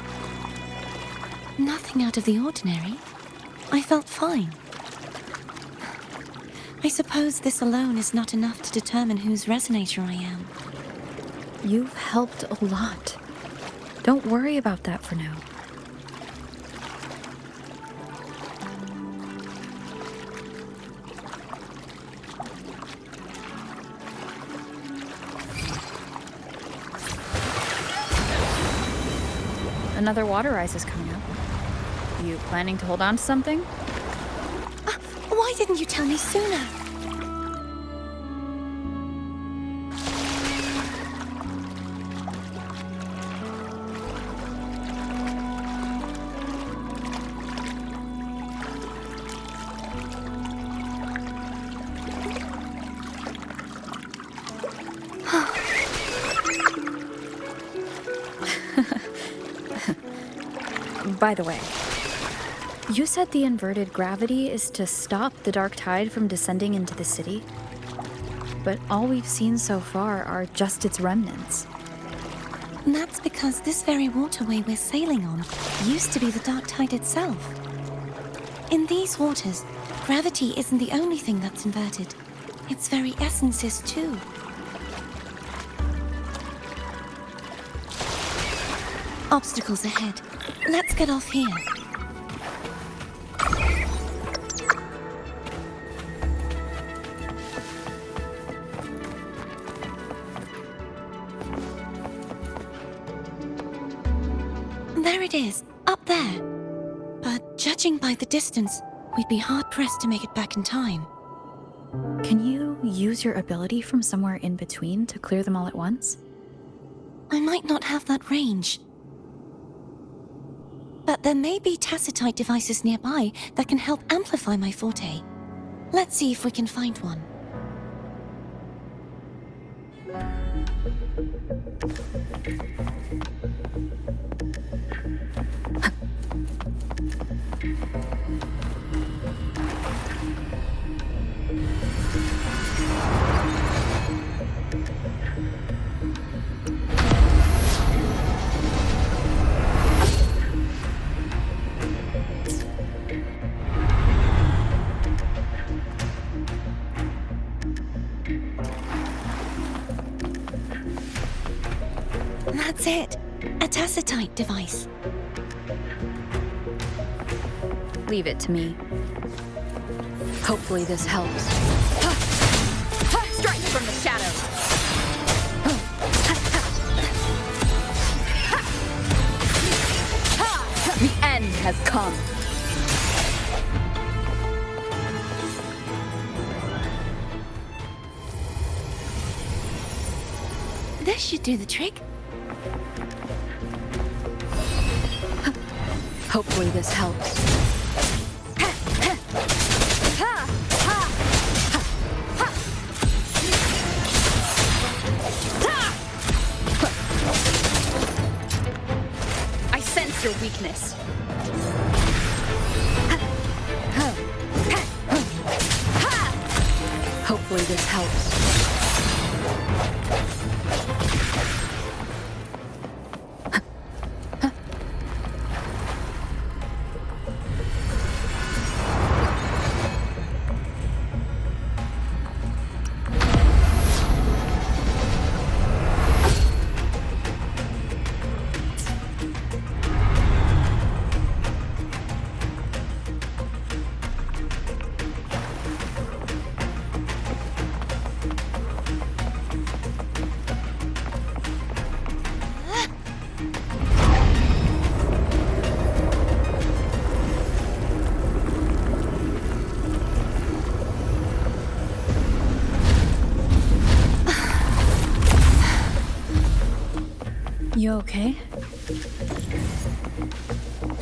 Nothing out of the ordinary. I felt fine. I suppose this alone is not enough to determine whose resonator I am. You've helped a lot. Don't worry about that for now. Another water rise is coming up. You planning to hold on to something? Why didn't you tell me sooner? By the way, you said the inverted gravity is to stop the dark tide from descending into the city? But all we've seen so far are just its remnants. And that's because this very waterway we're sailing on used to be the dark tide itself. In these waters, gravity isn't the only thing that's inverted. Its very essence is too. Obstacles ahead. Let's get off here. There it is, up there. But judging by the distance, we'd be hard-pressed to make it back in time. Can you use your ability from somewhere in between to clear them all at once? I might not have that range. But there may be tacitite devices nearby that can help amplify my forte. Let's see if we can find one. That's it. A tacitite device. Leave it to me. Hopefully this helps. Strike from the shadows! The end has come. This should do the trick. Hopefully this helps. I sense your weakness. Hopefully this helps. You okay?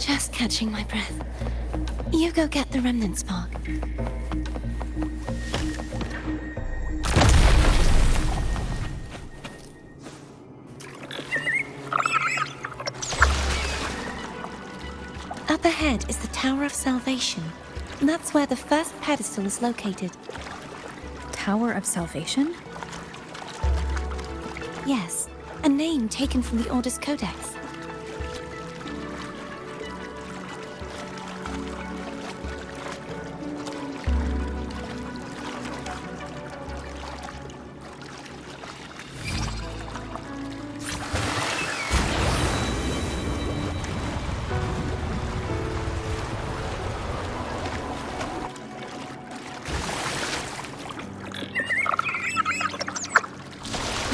Just catching my breath. You go get the remnant spark. Up ahead is the Tower of Salvation. That's where the first pedestal is located. Tower of Salvation? Yes, a name taken from the Order's Codex.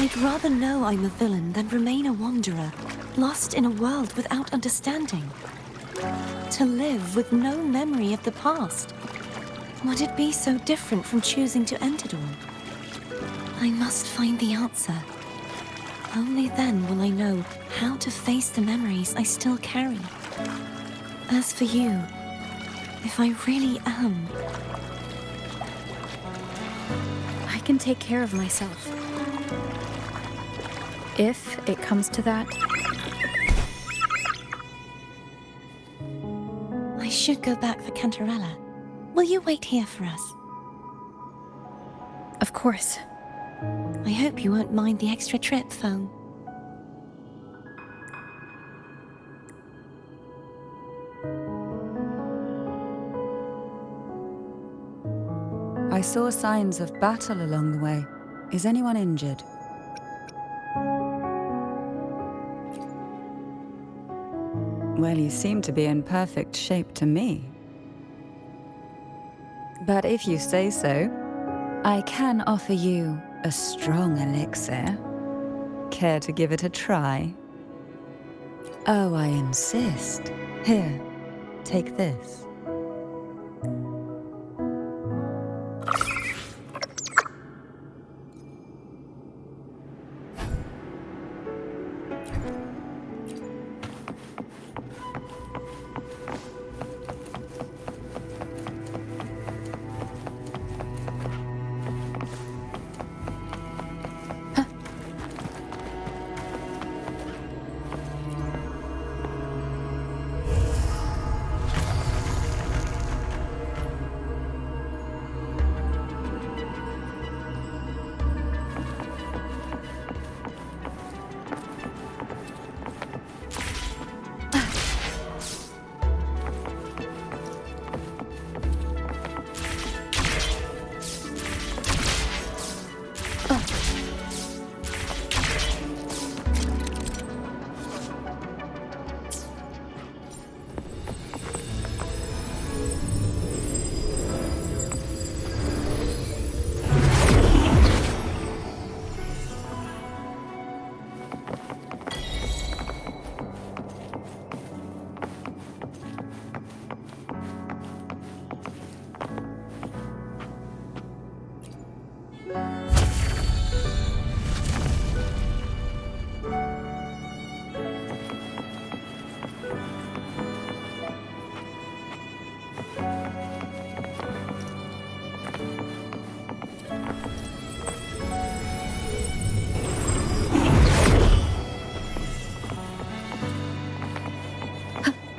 I'd rather know I'm a villain than remain a wanderer, lost in a world without understanding. To live with no memory of the past. Would it be so different from choosing to end it all? I must find the answer. Only then will I know how to face the memories I still carry. As for you, if I really am... I can take care of myself. If it comes to that. I should go back for Cantarella. Will you wait here for us? Of course. I hope you won't mind the extra trip, Foam. I saw signs of battle along the way. Is anyone injured? Well, you seem to be in perfect shape to me. But if you say so, I can offer you a strong elixir. Care to give it a try? Oh, I insist. Here, take this.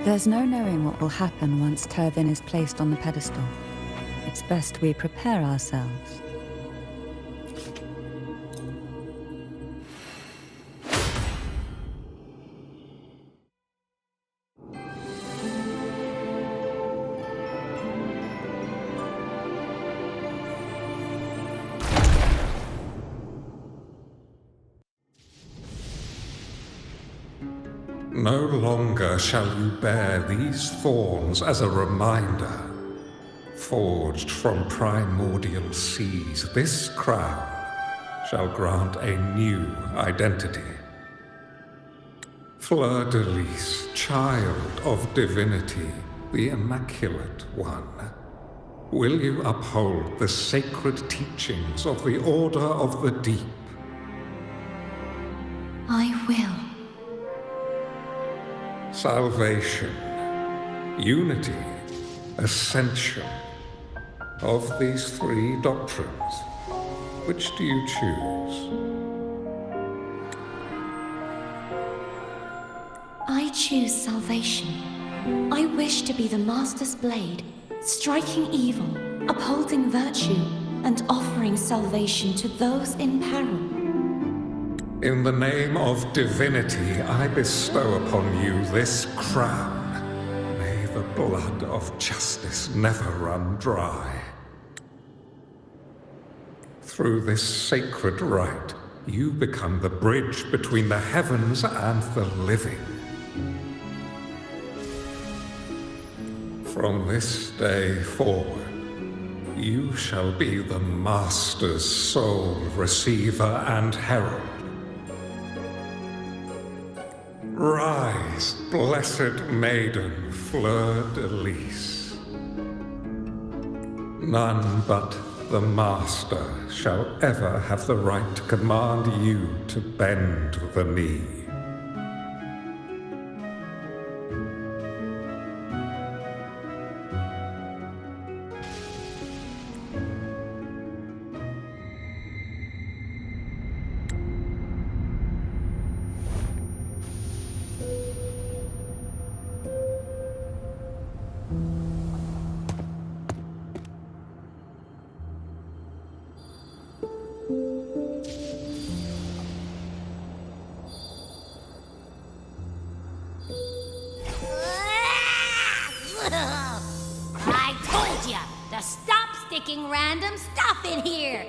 There's no knowing what will happen once Tervin is placed on the pedestal. It's best we prepare ourselves. No longer shall you bear these thorns as a reminder. Forged from primordial seas, this crown shall grant a new identity. Fleurdelys, child of divinity, the Immaculate One, will you uphold the sacred teachings of the Order of the Deep? I will. Salvation, unity, ascension. Of these three doctrines, which do you choose? I choose salvation. I wish to be the Master's blade, striking evil, upholding virtue, and offering salvation to those in peril. In the name of divinity, I bestow upon you this crown. May the blood of justice never run dry. Through this sacred rite, you become the bridge between the heavens and the living. From this day forward, you shall be the Master's sole receiver and herald. Rise, blessed maiden Fleurdelys. None but the Master shall ever have the right to command you to bend the knee. I told ya to stop sticking random stuff in here!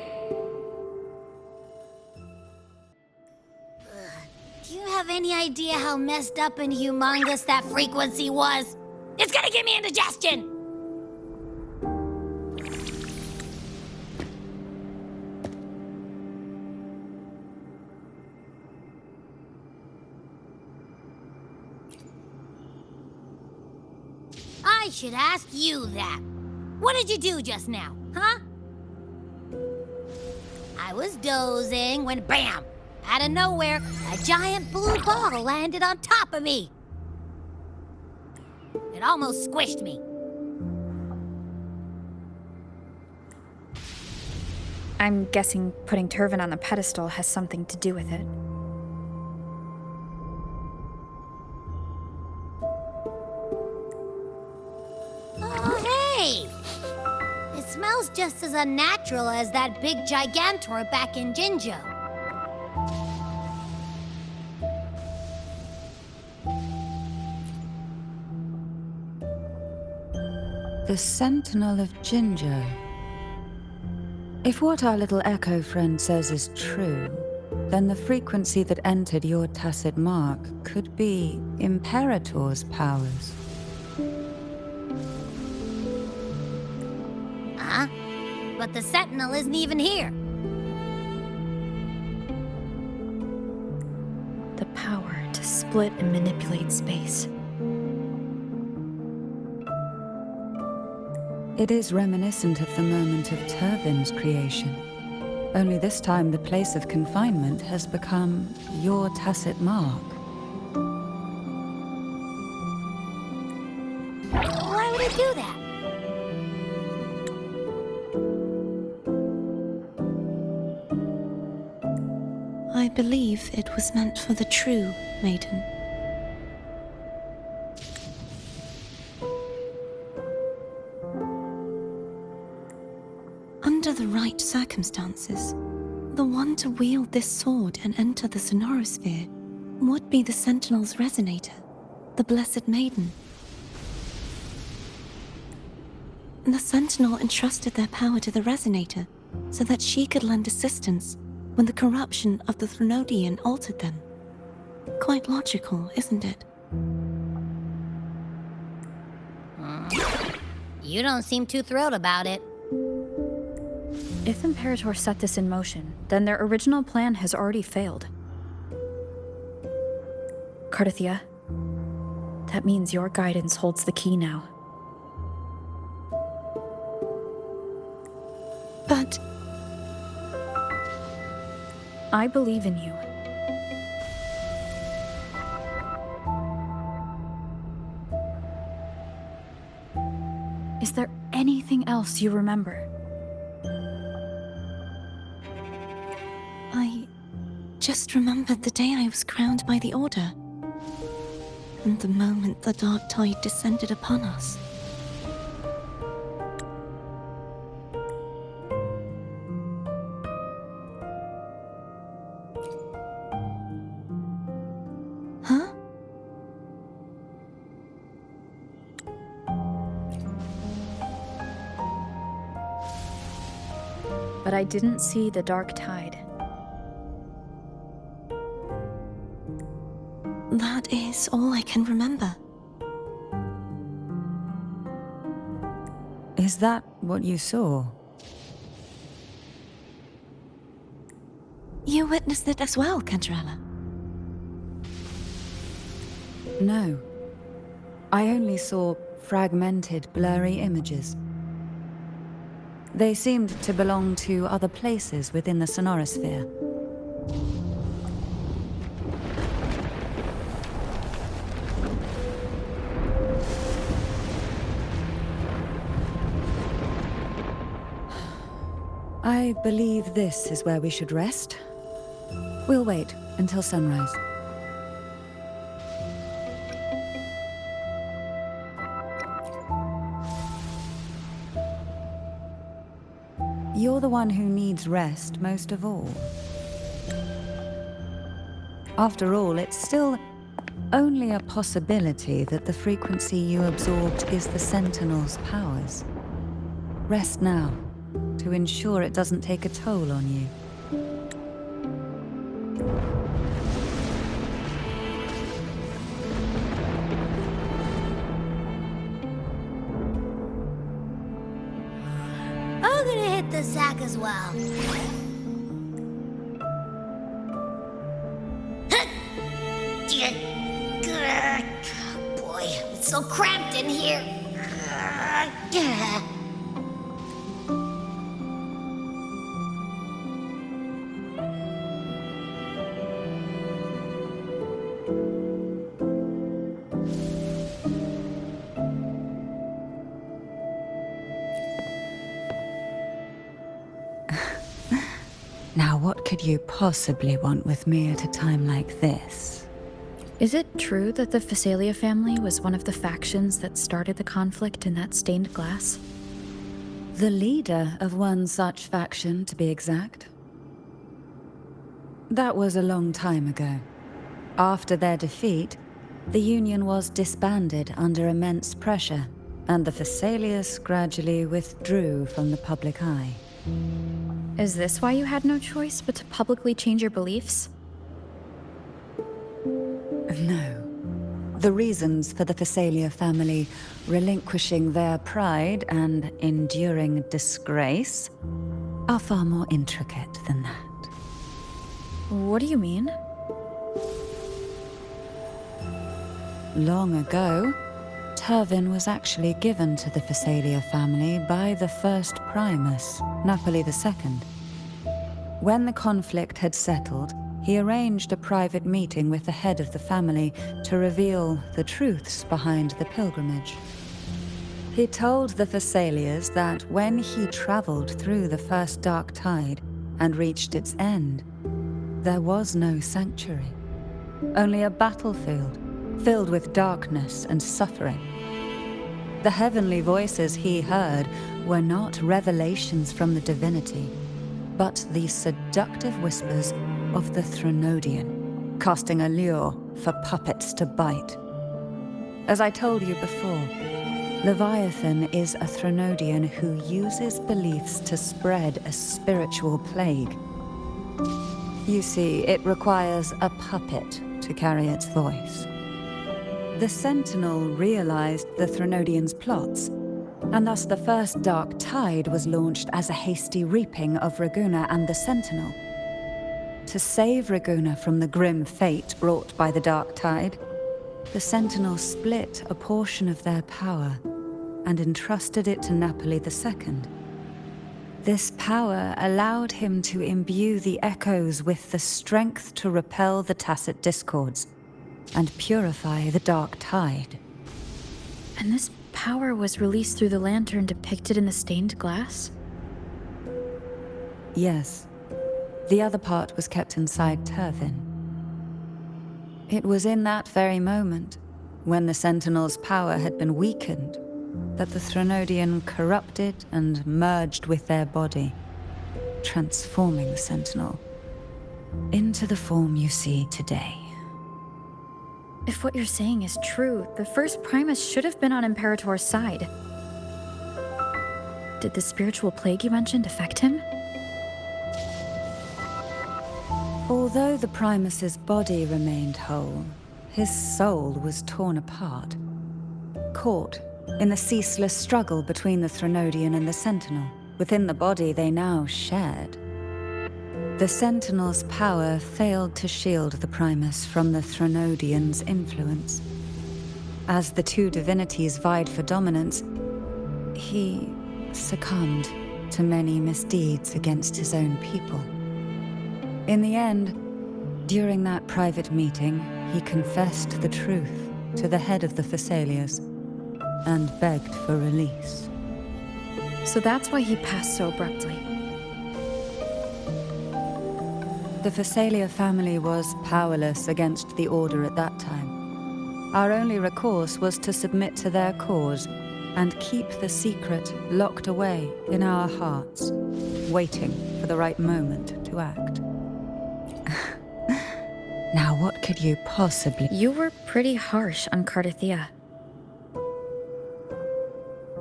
Do you have any idea how messed up and humongous that frequency was? It's gonna give me indigestion! I should ask you that. What did you do just now, huh? I was dozing when bam! Out of nowhere, a giant blue ball landed on top of me. It almost squished me. I'm guessing putting Turvin on the pedestal has something to do with it. Oh, hey! It smells just as unnatural as that big gigantor back in Jinjo. The Sentinel of Jinjo. If what our little echo friend says is true, then the frequency that entered your tacit mark could be Imperator's powers. Huh? But the Sentinel isn't even here. The power to split and manipulate space. It is reminiscent of the moment of Turvin's creation. Only this time the place of confinement has become your tacit mark. Why would it do that? I believe it was meant for the true Maiden. Under the right circumstances, the one to wield this sword and enter the Sonoro sphere would be the Sentinel's resonator, the Blessed Maiden. The Sentinel entrusted their power to the resonator so that she could lend assistance when the corruption of the Threnodian altered them. Quite logical, isn't it? You don't seem too thrilled about it. If Imperator set this in motion, then their original plan has already failed. Cartethyia, that means your guidance holds the key now. But I believe in you. Is there anything else you remember? I just remembered the day I was crowned by the Order, and the moment the dark tide descended upon us. Huh? But I didn't see the dark tide. That is all I can remember. Is that what you saw? You witnessed it as well, Cantarella. No. I only saw fragmented, blurry images. They seemed to belong to other places within the Sonoro sphere. I believe this is where we should rest. We'll wait until sunrise. You're the one who needs rest most of all. After all, it's still only a possibility that the frequency you absorbed is the Sentinel's powers. Rest now, to ensure it doesn't take a toll on you. I'm gonna hit the sack as well. Boy, it's so cramped in here. Now, what could you possibly want with me at a time like this? Is it true that the Fisalia family was one of the factions that started the conflict in that stained glass? The leader of one such faction, to be exact. That was a long time ago. After their defeat, the Union was disbanded under immense pressure, and the Fisalias gradually withdrew from the public eye. Is this why you had no choice but to publicly change your beliefs? No. The reasons for the Fisalia family relinquishing their pride and enduring disgrace are far more intricate than that. What do you mean? Long ago, Turvin was actually given to the Fisalia family by the first Primus, Napoli II. When the conflict had settled, he arranged a private meeting with the head of the family to reveal the truths behind the pilgrimage. He told the Fisalias that when he traveled through the first dark tide and reached its end, there was no sanctuary, only a battlefield filled with darkness and suffering. The heavenly voices he heard were not revelations from the divinity, but the seductive whispers of the Threnodian, casting a lure for puppets to bite. As I told you before, Leviathan is a Threnodian who uses beliefs to spread a spiritual plague. You see, it requires a puppet to carry its voice. The Sentinel realized the Threnodian's plots, and thus the first Dark Tide was launched as a hasty reaping of Raguna and the Sentinel. To save Raguna from the grim fate brought by the Dark Tide, the Sentinel split a portion of their power and entrusted it to Napoli II. This power allowed him to imbue the echoes with the strength to repel the tacit discords and purify the Dark Tide. And this power was released through the lantern depicted in the stained glass? Yes. The other part was kept inside Turvin. It was in that very moment, when the Sentinel's power had been weakened, that the Threnodian corrupted and merged with their body, transforming the Sentinel into the form you see today. If what you're saying is true, the first Primus should have been on Imperator's side. Did the spiritual plague you mentioned affect him? Although the Primus's body remained whole, his soul was torn apart, caught in the ceaseless struggle between the Threnodian and the Sentinel. Within the body they now shared. The Sentinel's power failed to shield the Primus from the Threnodian's influence. As the two divinities vied for dominance, he succumbed to many misdeeds against his own people. In the end, during that private meeting, he confessed the truth to the head of the Fisalias and begged for release. So that's why he passed so abruptly. The Fisalia family was powerless against the Order at that time. Our only recourse was to submit to their cause and keep the secret locked away in our hearts, waiting for the right moment to act. Now what could you possibly... You were pretty harsh on Cartethyia.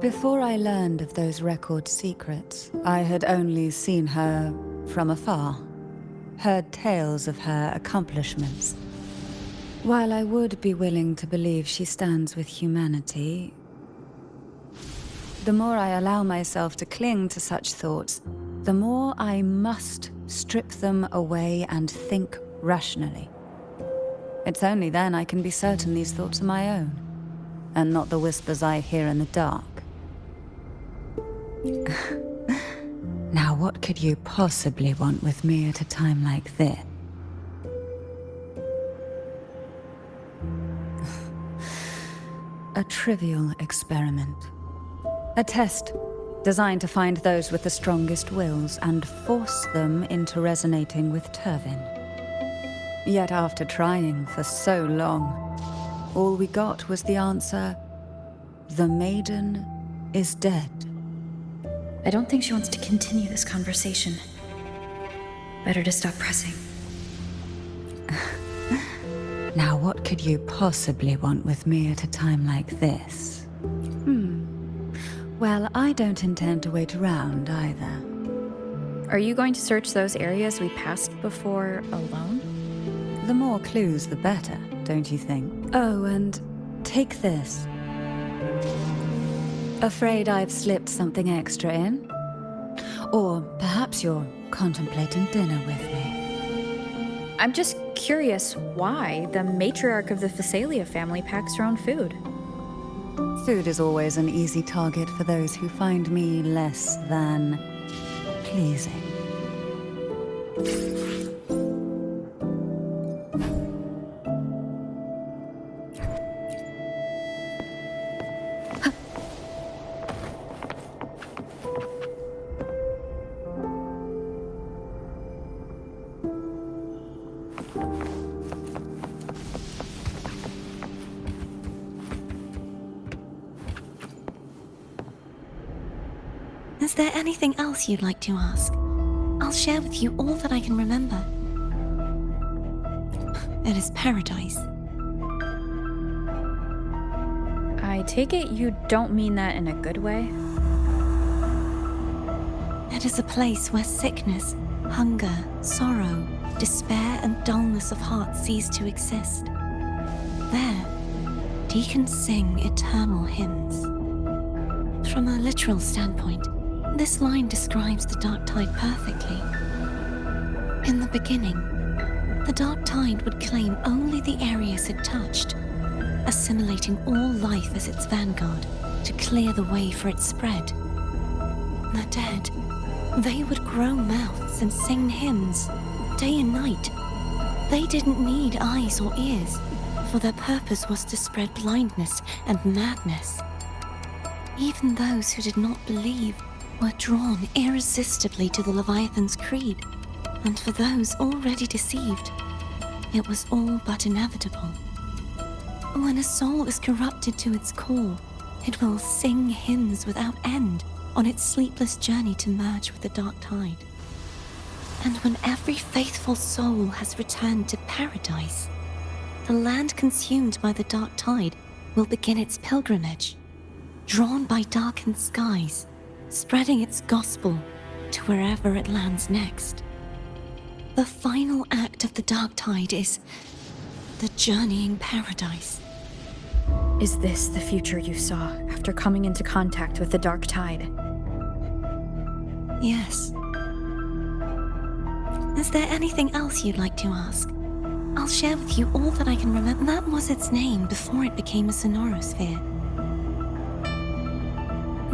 Before I learned of those record secrets, I had only seen her from afar, heard tales of her accomplishments. While I would be willing to believe she stands with humanity, the more I allow myself to cling to such thoughts, the more I must strip them away and think rationally. It's only then I can be certain these thoughts are my own, and not the whispers I hear in the dark. Now what could you possibly want with me at a time like this? A trivial experiment. A test designed to find those with the strongest wills and force them into resonating with Tervin. Yet after trying for so long, all we got was the answer, "The Maiden is dead." I don't think she wants to continue this conversation. Better to stop pressing. Now what could you possibly want with me at a time like this? Well, I don't intend to wait around either. Are you going to search those areas we passed before alone? The more clues, the better, don't you think? Oh, and take this. Afraid I've slipped something extra in? Or perhaps you're contemplating dinner with me. I'm just curious why the matriarch of the Fisalia family packs her own food. Food is always an easy target for those who find me less than pleasing. Is there anything else you'd like to ask? I'll share with you all that I can remember. It is paradise. I take it you don't mean that in a good way? It is a place where sickness, hunger, sorrow, despair, and dullness of heart cease to exist. There, deacons sing eternal hymns. From a literal standpoint, this line describes the dark tide perfectly. In the beginning, the dark tide would claim only the areas it touched, assimilating all life as its vanguard to clear the way for its spread. The dead, they would grow mouths and sing hymns, day and night. They didn't need eyes or ears, for their purpose was to spread blindness and madness. Even those who did not believe were drawn irresistibly to the Leviathan's creed, and for those already deceived, it was all but inevitable. When a soul is corrupted to its core, it will sing hymns without end on its sleepless journey to merge with the dark tide. And when every faithful soul has returned to paradise, the land consumed by the dark tide will begin its pilgrimage, drawn by darkened skies, spreading its gospel to wherever it lands next. The final act of the dark tide is the journeying paradise. Is this the future you saw after coming into contact with the dark tide? Yes. Is there anything else you'd like to ask? I'll share with you all that I can remember. That was its name before it became a Sonoro sphere.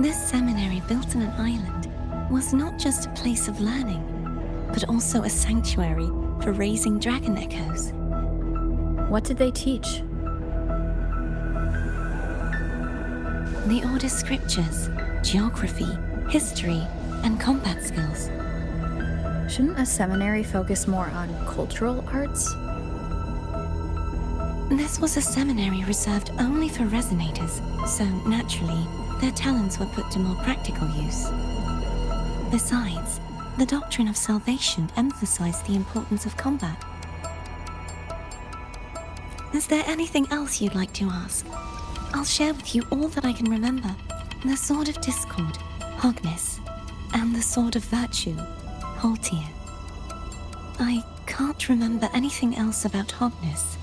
This seminary, built on an island, was not just a place of learning, but also a sanctuary for raising dragon echoes. What did they teach? The Order's scriptures, geography, history, and combat skills. Shouldn't a seminary focus more on cultural arts? This was a seminary reserved only for resonators, so naturally, their talents were put to more practical use. Besides, the doctrine of salvation emphasized the importance of combat. Is there anything else you'd like to ask? I'll share with you all that I can remember. The Sword of Discord, Hognes, and the Sword of Virtue, Holtier. I can't remember anything else about Hognes.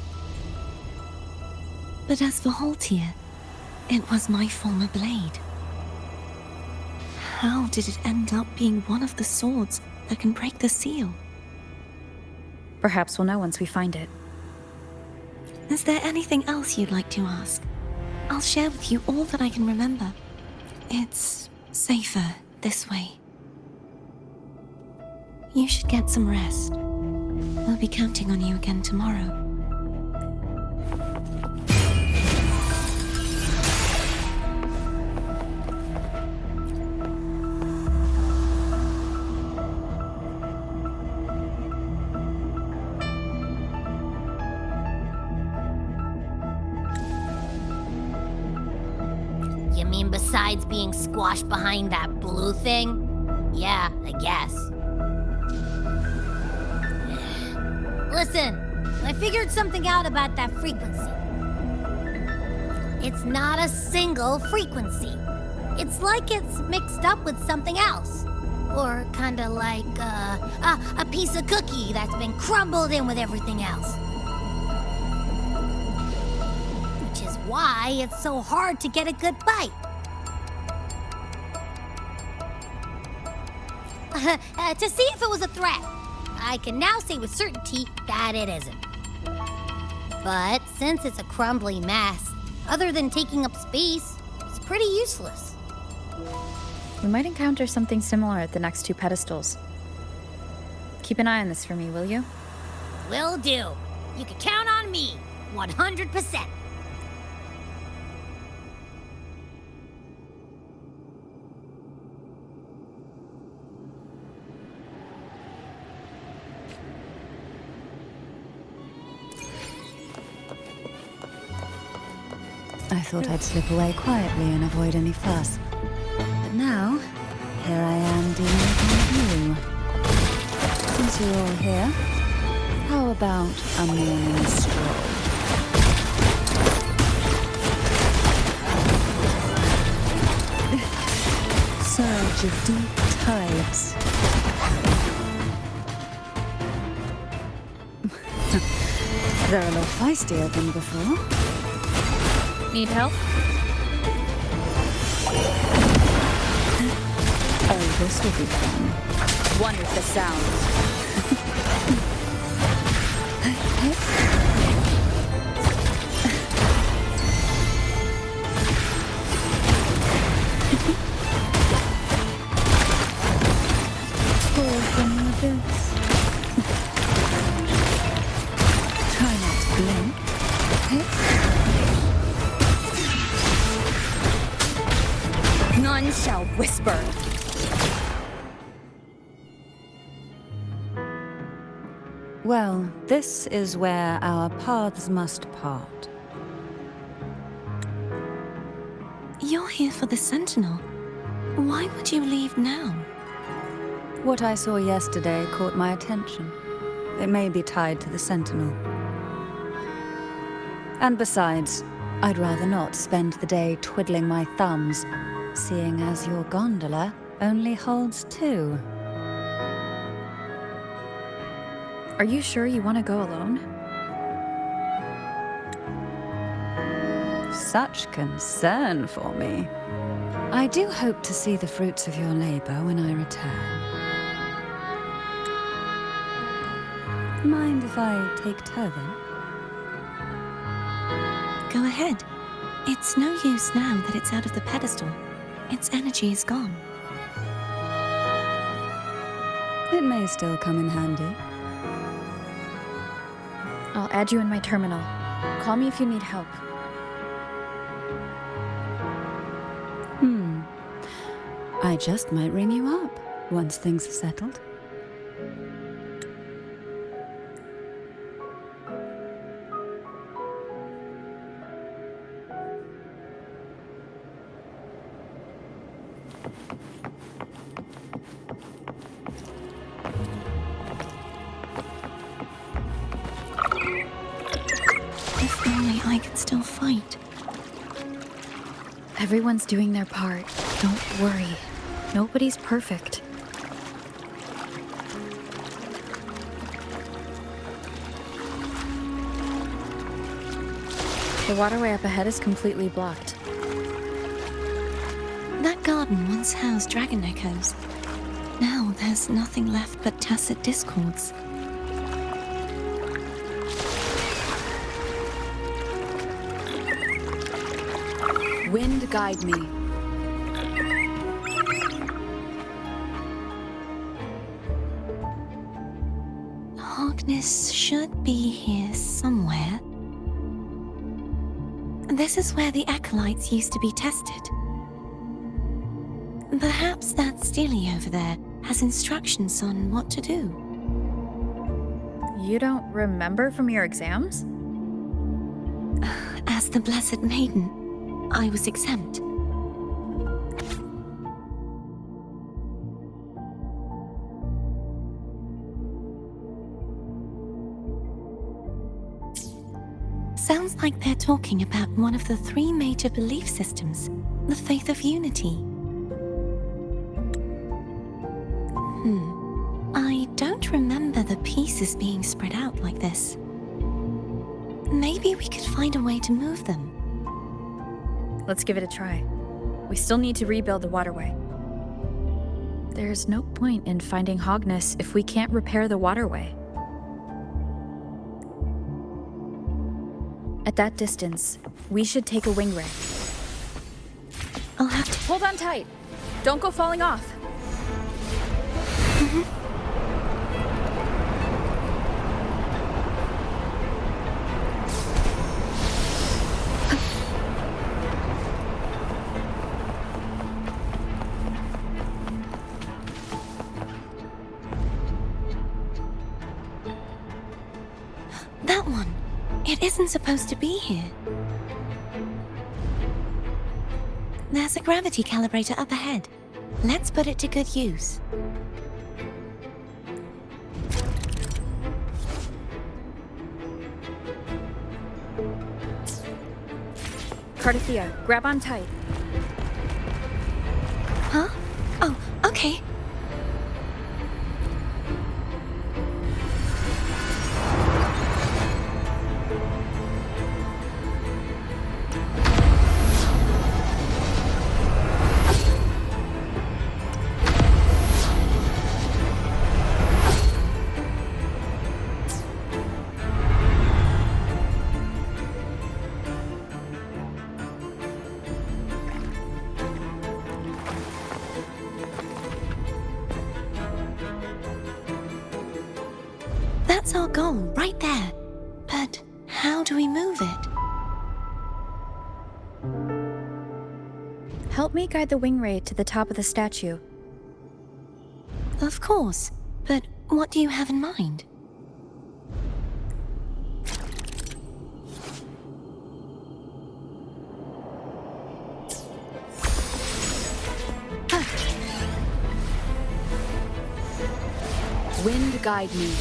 But as for Holtier, it was my former blade. How did it end up being one of the swords that can break the seal? Perhaps we'll know once we find it. Is there anything else you'd like to ask? I'll share with you all that I can remember. It's safer this way. You should get some rest. We'll be counting on you again tomorrow. You mean besides being squashed behind that blue thing? Yeah, I guess. Listen, I figured something out about that frequency. It's not a single frequency. It's like it's mixed up with something else. Or kinda like a piece of cookie that's been crumbled in with everything else. Which is why it's so hard to get a good bite. To see if it was a threat. I can now say with certainty that it isn't. But since it's a crumbly mess, other than taking up space, it's pretty useless. We might encounter something similar at the next two pedestals. Keep an eye on this for me, will you? Will do. You can count on me, 100%. I thought I'd slip away quietly and avoid any fuss. But now, here I am dealing with you. Since you're all here, how about a morning stroll? Surge of deep tides. They're a lot feistier than before. Need help? Oh, this will be fun. One with the sounds. Pour from the abyss. Try not to blink. None shall whisper. Well, this is where our paths must part. You're here for the Sentinel. Why would you leave now? What I saw yesterday caught my attention. It may be tied to the Sentinel. And besides, I'd rather not spend the day twiddling my thumbs, seeing as your gondola only holds 2. Are you sure you want to go alone? Such concern for me. I do hope to see the fruits of your labor when I return. Mind if I take Turvin? Go ahead. It's no use now that it's out of the pedestal. Its energy is gone. It may still come in handy. I'll add you in my terminal. Call me if you need help. I just might ring you up once things are settled. If still fight. Everyone's doing their part. Don't worry. Nobody's perfect. The waterway up ahead is completely blocked. That garden once housed dragon echoes. Now there's nothing left but tacit discords. Wind guide me. Hognes should be here somewhere. This is where the acolytes used to be tested. Perhaps that Steely over there has instructions on what to do. You don't remember from your exams? As the Blessed Maiden, I was exempt. Sounds like they're talking about one of the 3 major belief systems, the faith of unity. I don't remember the pieces being spread out like this. Maybe we could find a way to move them. Let's give it a try. We still need to rebuild the waterway. There's no point in finding Hognes if we can't repair the waterway. At that distance, we should take a wing ray. I'll have to... Hold on tight! Don't go falling off! That one! It isn't supposed to be here. There's a gravity calibrator up ahead. Let's put it to good use. Cartethyia, grab on tight. Huh? Oh, okay. That's our goal, right there. But how do we move it? Help me guide the wing ray to the top of the statue. Of course, but what do you have in mind? Wind guide me.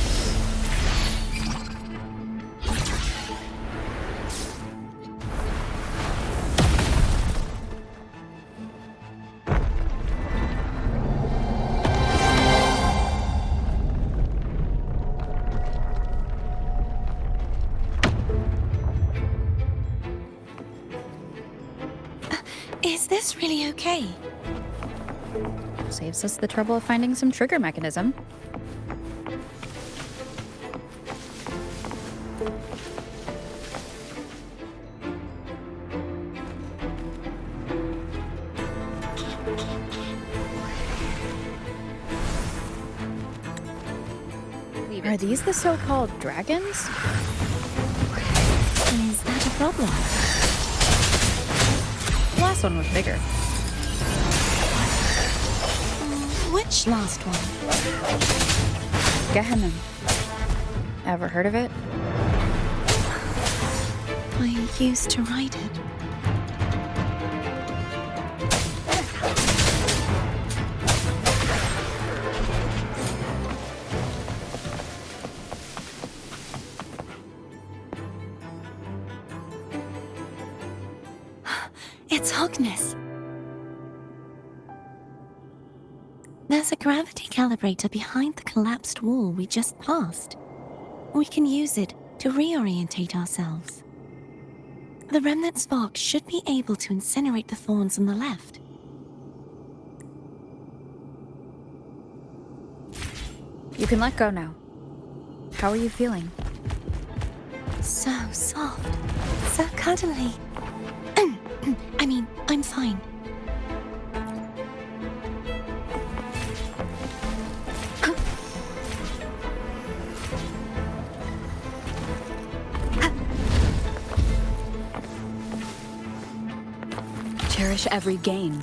Is this really okay? Saves us the trouble of finding some trigger mechanism. Are these the so-called dragons? Is that a problem? The last one was bigger. Which last one? Gehenna. Ever heard of it? I used to ride it. It's Hognes. There's a gravity calibrator behind the collapsed wall we just passed. We can use it to reorientate ourselves. The remnant spark should be able to incinerate the thorns on the left. You can let go now. How are you feeling? So soft. So cuddly. I mean, I'm fine. Cherish every gain.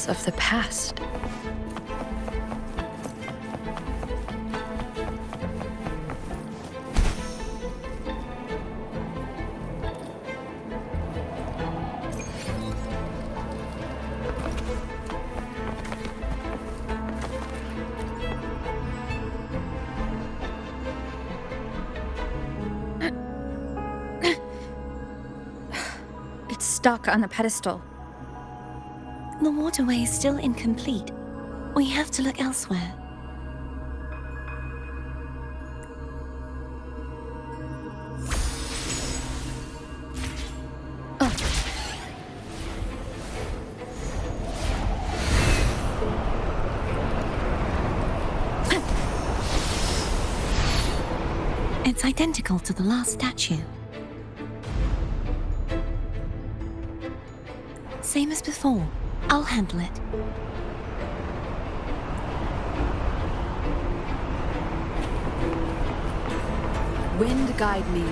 Of the past. It's stuck on the pedestal. The waterway is still incomplete. We have to look elsewhere. It's identical to the last statue. Same as before. I'll handle it. Wind guide me.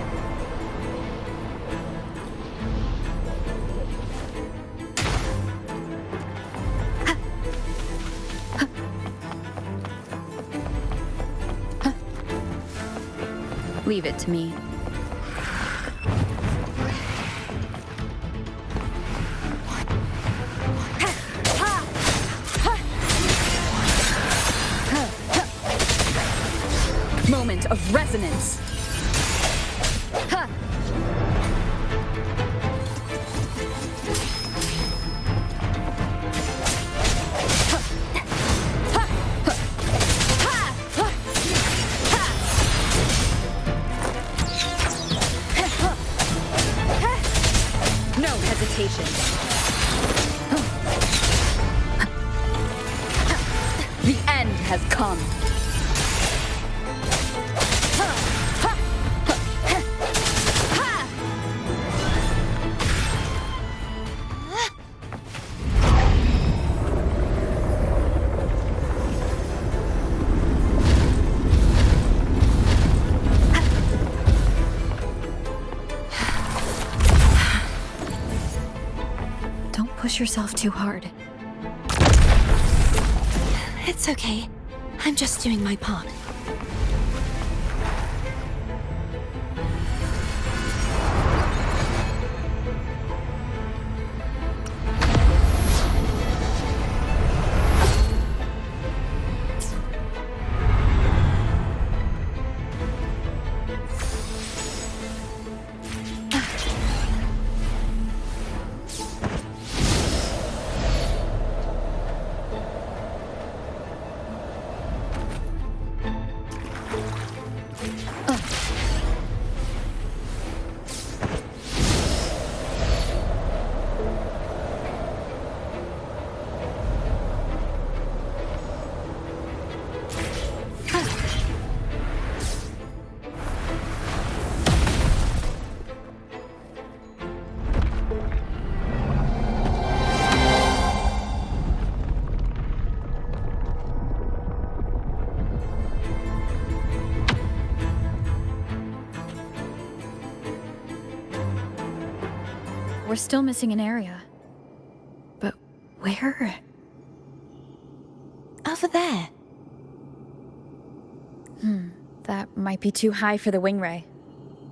Leave it to me. Moment of resonance. No hesitation. The end has come. Push yourself too hard. It's okay. I'm just doing my part. we're still missing an area. But where? Over there. That might be too high for the wing ray.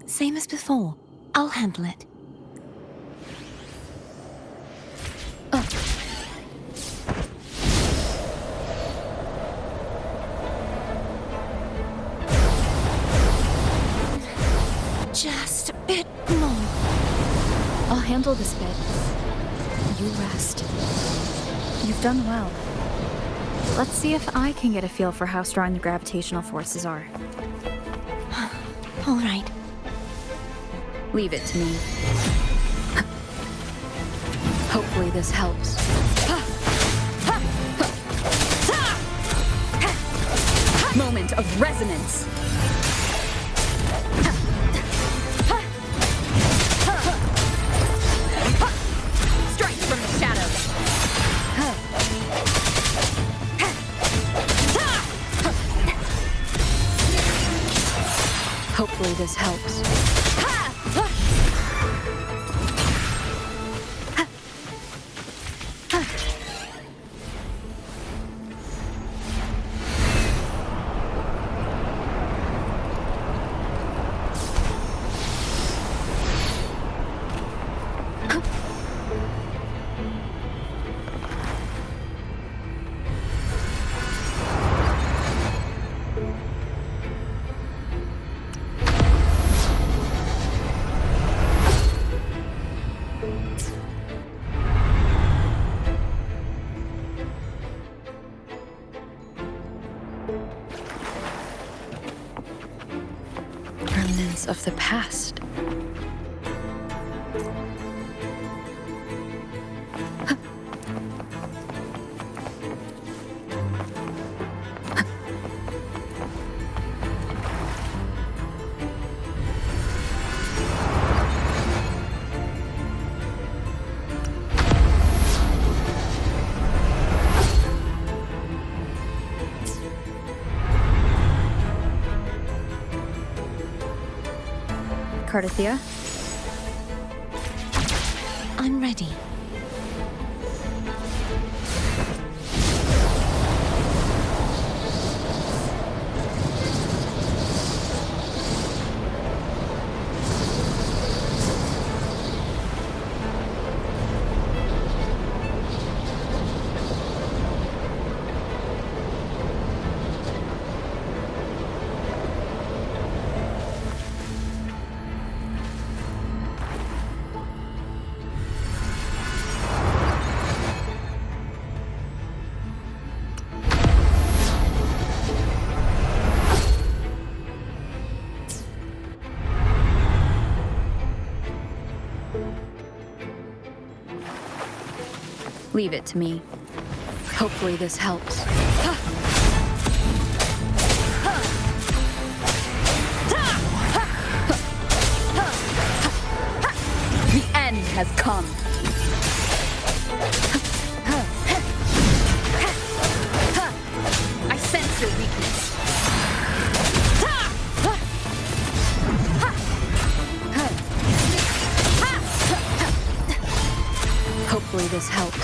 Same as before. I'll handle it. Just a bit more. I'll handle this bit. You rest. You've done well. Let's see if I can get a feel for how strong the gravitational forces are. All right. Leave it to me. Hopefully this helps. Moment of resonance. Strike from the shadows. Hopefully this helps. Remnants of the past. Cartethyia? I'm ready. Leave it to me. Hopefully this helps. The end has come. I sense your weakness. Hopefully this helps.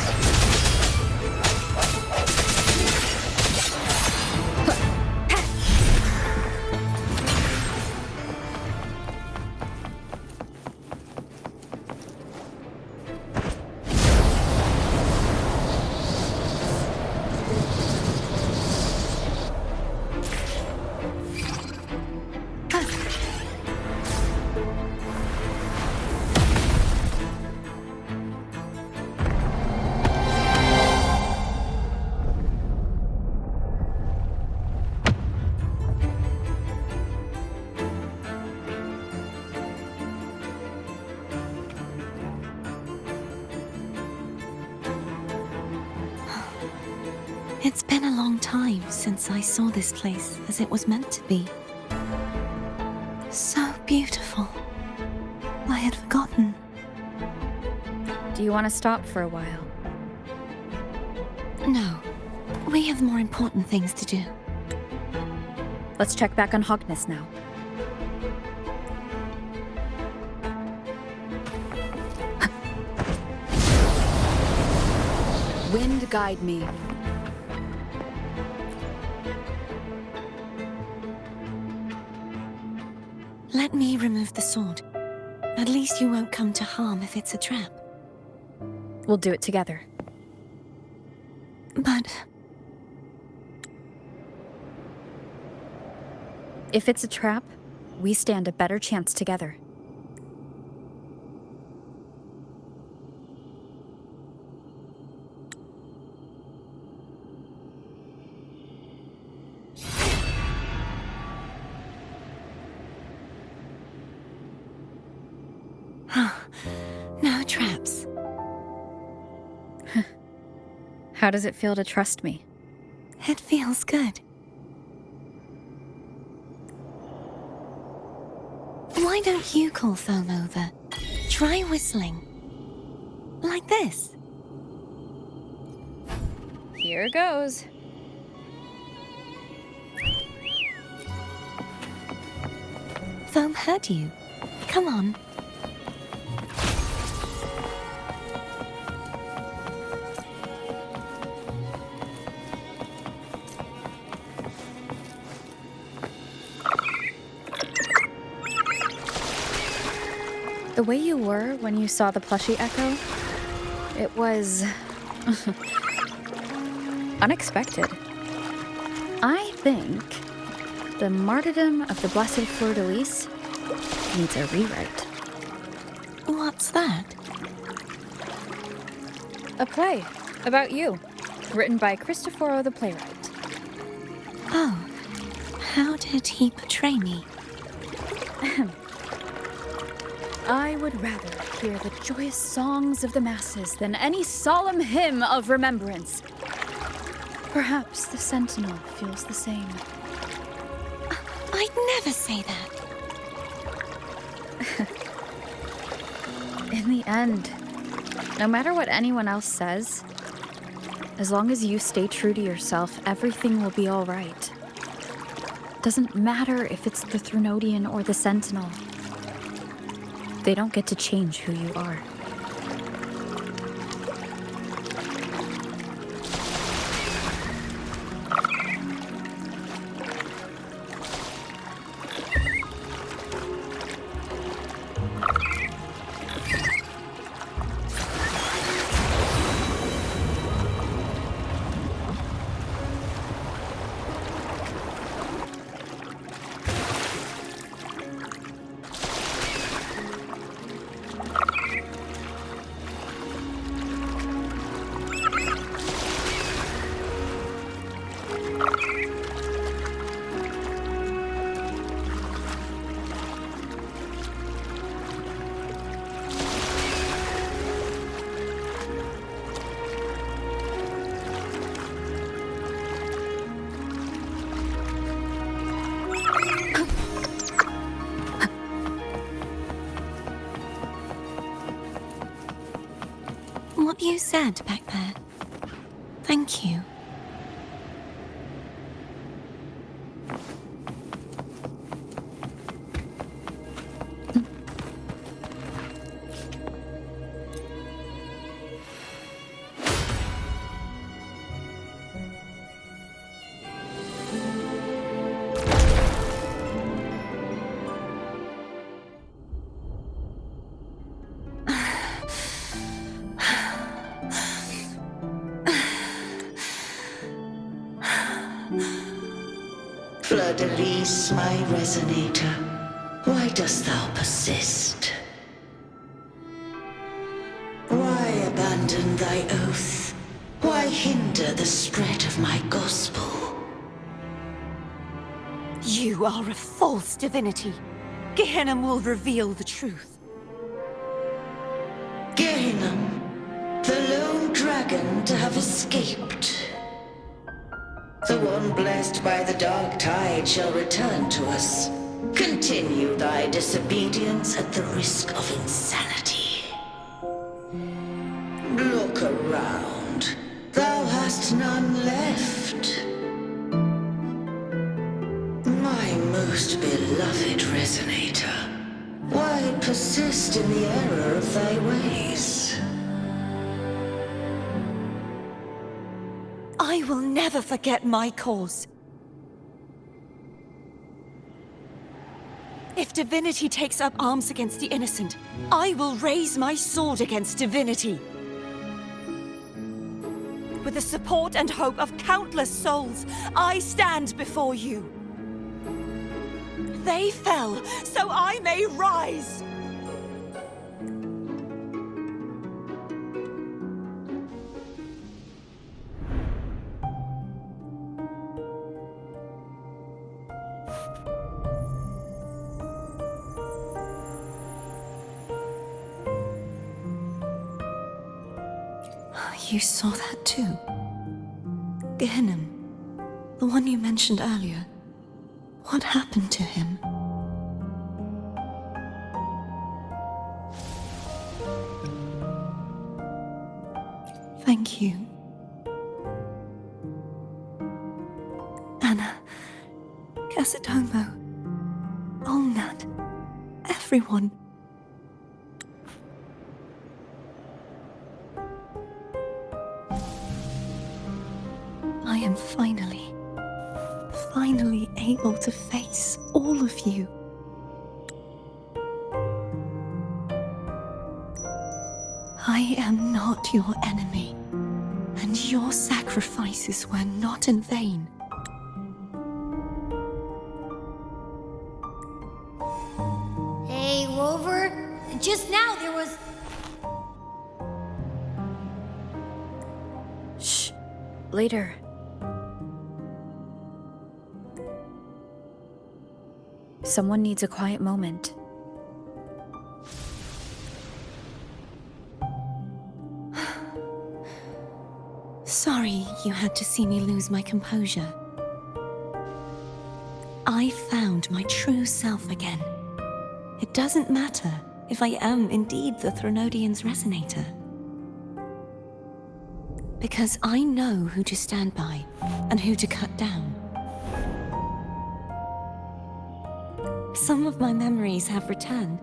It's been a long time since I saw this place as it was meant to be. So beautiful. I had forgotten. Do you want to stop for a while? No. We have more important things to do. Let's check back on Hognes now. Wind guide me. Let me remove the sword. At least you won't come to harm if it's a trap. We'll do it together. But if it's a trap, we stand a better chance together. no traps. How does it feel to trust me? It feels good. Why don't you call Foam over? Try whistling. Like this. Here goes. Foam heard you. Come on. The way you were when you saw the plushie echo, it was unexpected. I think the martyrdom of the blessed Fleurdelys needs a rewrite. What's that? A play about you, written by Cristoforo the playwright. Oh, how did he portray me? I would rather hear the joyous songs of the masses than any solemn hymn of remembrance. Perhaps the Sentinel feels the same. I'd never say that. In the end, no matter what anyone else says, as long as you stay true to yourself, everything will be all right. Doesn't matter if it's the Threnodian or the Sentinel. They don't get to change who you are. What you said back there. Thank you. Fleurdelys, my resonator, why dost thou persist? Why abandon thy oath? Why hinder the spread of my gospel? You are a false divinity. Gehenna will reveal the truth. Gehenna, the lone dragon to have escaped. The one blessed by the dark tide shall return to us. Continue thy disobedience at the risk of insanity. Look around. Thou hast none left. My most beloved resonator, why persist in the error of thy ways? I will never forget my cause. If divinity takes up arms against the innocent, I will raise my sword against divinity. With the support and hope of countless souls, I stand before you. They fell, so I may rise! You saw that too? Gehenna, the one you mentioned earlier. What happened to him? Thank you. Anna, Casitomo, Olnat, everyone. I am finally able to face all of you. I am not your enemy, and your sacrifices were not in vain. Hey, Rover, just now there was... Shh. Later. Someone needs a quiet moment. Sorry you had to see me lose my composure. I found my true self again. It doesn't matter if I am indeed the Threnodian's resonator. Because I know who to stand by and who to cut down. Some of my memories have returned,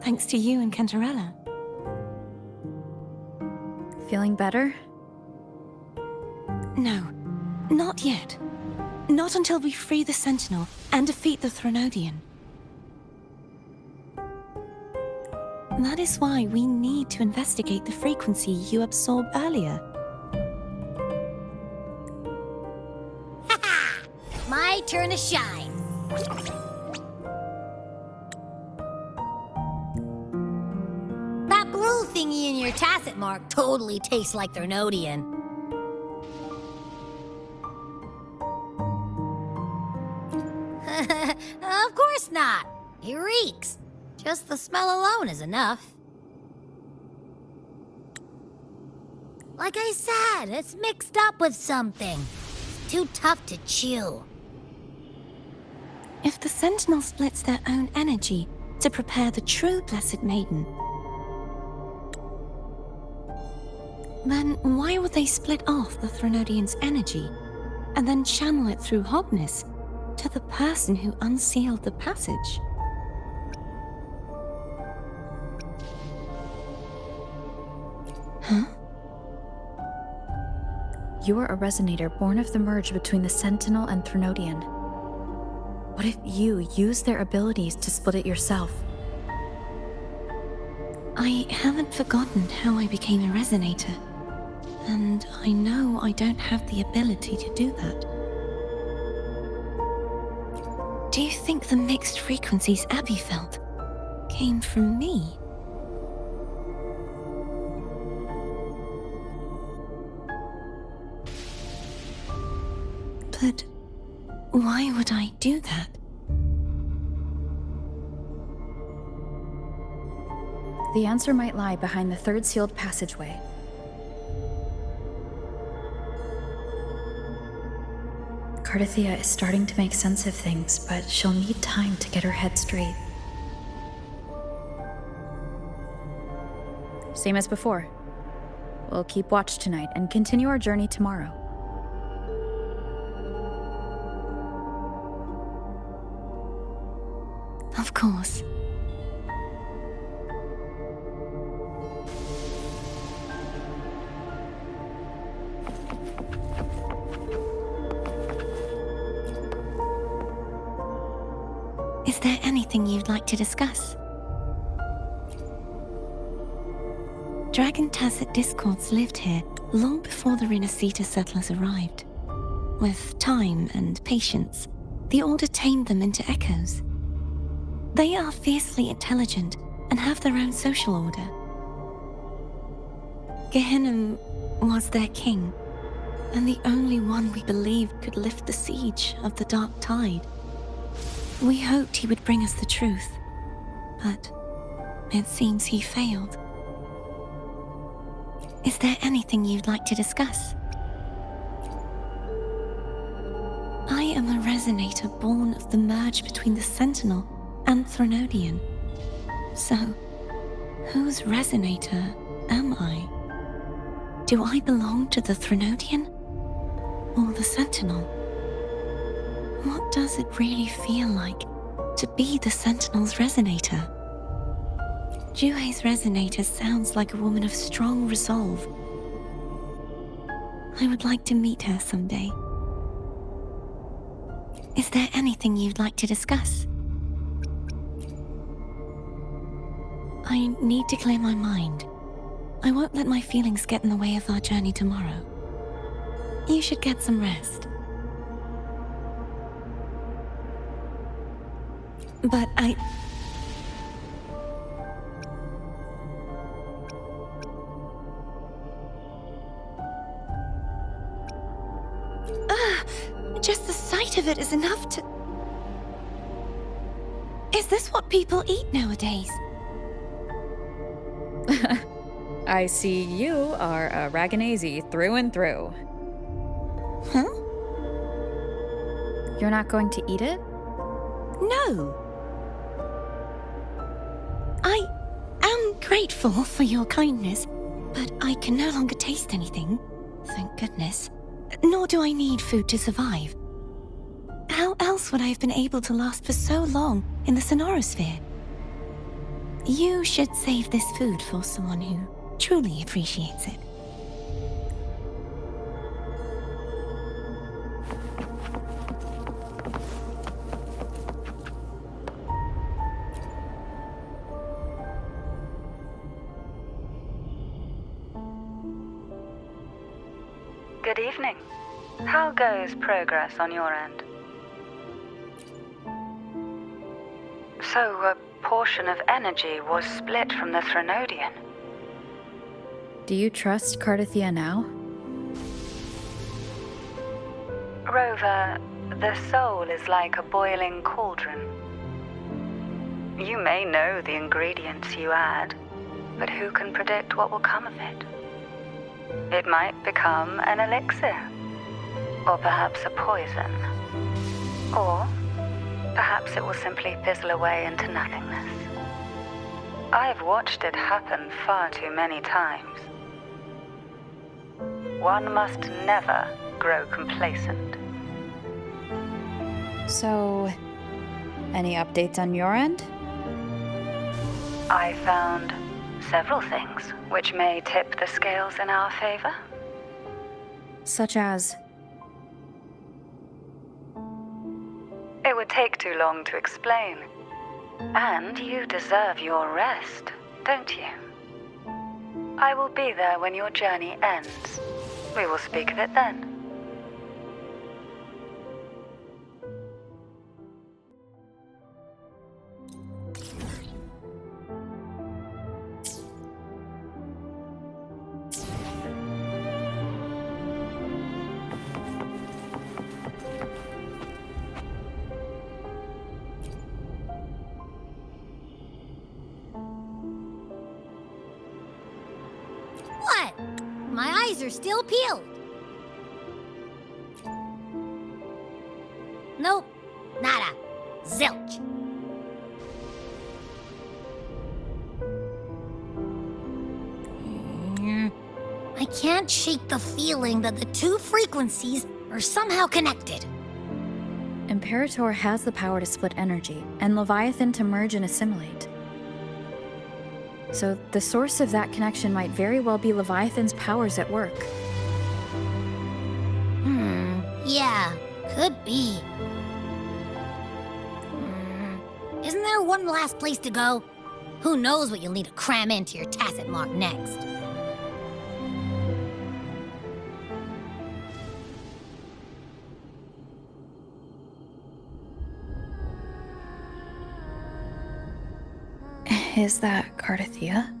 thanks to you and Cantarella. Feeling better? No, not yet. Not until we free the Sentinel and defeat the Threnodian. That is why we need to investigate the frequency you absorbed earlier. My turn to shine. That blue thingy in your tacit mark totally tastes like Threnodian. Of course not. He reeks. Just the smell alone is enough. Like I said, it's mixed up with something. It's too tough to chew. If the Sentinel splits their own energy to prepare the true Blessed Maiden, then why would they split off the Threnodian's energy and then channel it through Hognes to the person who unsealed the passage? Huh? You are a resonator born of the merge between the Sentinel and Threnodian. What if you use their abilities to split it yourself? I haven't forgotten how I became a resonator, and I know I don't have the ability to do that. Do you think the mixed frequencies Abby felt came from me? But why would I do that? The answer might lie behind the third sealed passageway. Cartethyia is starting to make sense of things, but she'll need time to get her head straight. Same as before. We'll keep watch tonight and continue our journey tomorrow. Of course. there anything you'd like to discuss? Dragon Tacet discords lived here long before the Rinascita settlers arrived. With time and patience, the Order tamed them into echoes. They are fiercely intelligent and have their own social order. Gehinnom was their king, and the only one we believed could lift the siege of the Dark Tide. We hoped he would bring us the truth, but it seems he failed. Is there anything you'd like to discuss? I am a resonator born of the merge between the Sentinel and Threnodian. So, whose resonator am I? Do I belong to the Threnodian or the Sentinel? What does it really feel like to be the Sentinel's resonator? Juhe's resonator sounds like a woman of strong resolve. I would like to meet her someday. Is there anything you'd like to discuss? I need to clear my mind. I won't let my feelings get in the way of our journey tomorrow. You should get some rest. But just the sight of it is enough to... Is this what people eat nowadays? I see you are a Raganese through and through. Huh? You're not going to eat it? No. I am grateful for your kindness, but I can no longer taste anything, thank goodness. Nor do I need food to survive. How else would I have been able to last for so long in the Sonoro sphere? You should save this food for someone who truly appreciates it. Good evening. How goes progress on your end? So, a portion of energy was split from the Threnodian. Do you trust Cartethyia now? Rover, the soul is like a boiling cauldron. You may know the ingredients you add, but who can predict what will come of it? It might become an elixir, or perhaps a poison, or perhaps it will simply fizzle away into nothingness. I've watched it happen far too many times. One must never grow complacent. So, any updates on your end? I found several things which may tip the scales in our favor. Such as? It would take too long to explain. And you deserve your rest, don't you? I will be there when your journey ends. We will speak of it then. What? My eyes are still peeled. Nope. Nada. Zilch. I can't shake the feeling that the two frequencies are somehow connected. Imperator has the power to split energy, and Leviathan to merge and assimilate. So the source of that connection might very well be Leviathan's powers at work. Yeah, could be. Isn't there one last place to go? Who knows what you'll need to cram into your tacit mark next? Is that Cartethyia?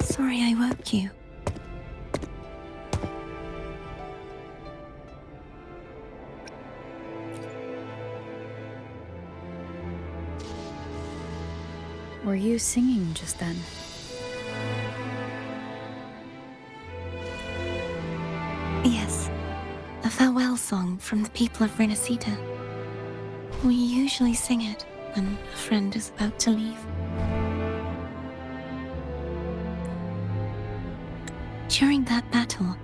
Sorry I woke you. Were you singing just then? Yes, a farewell song from the people of Rinascita. We usually sing it when a friend is about to leave. During that battle,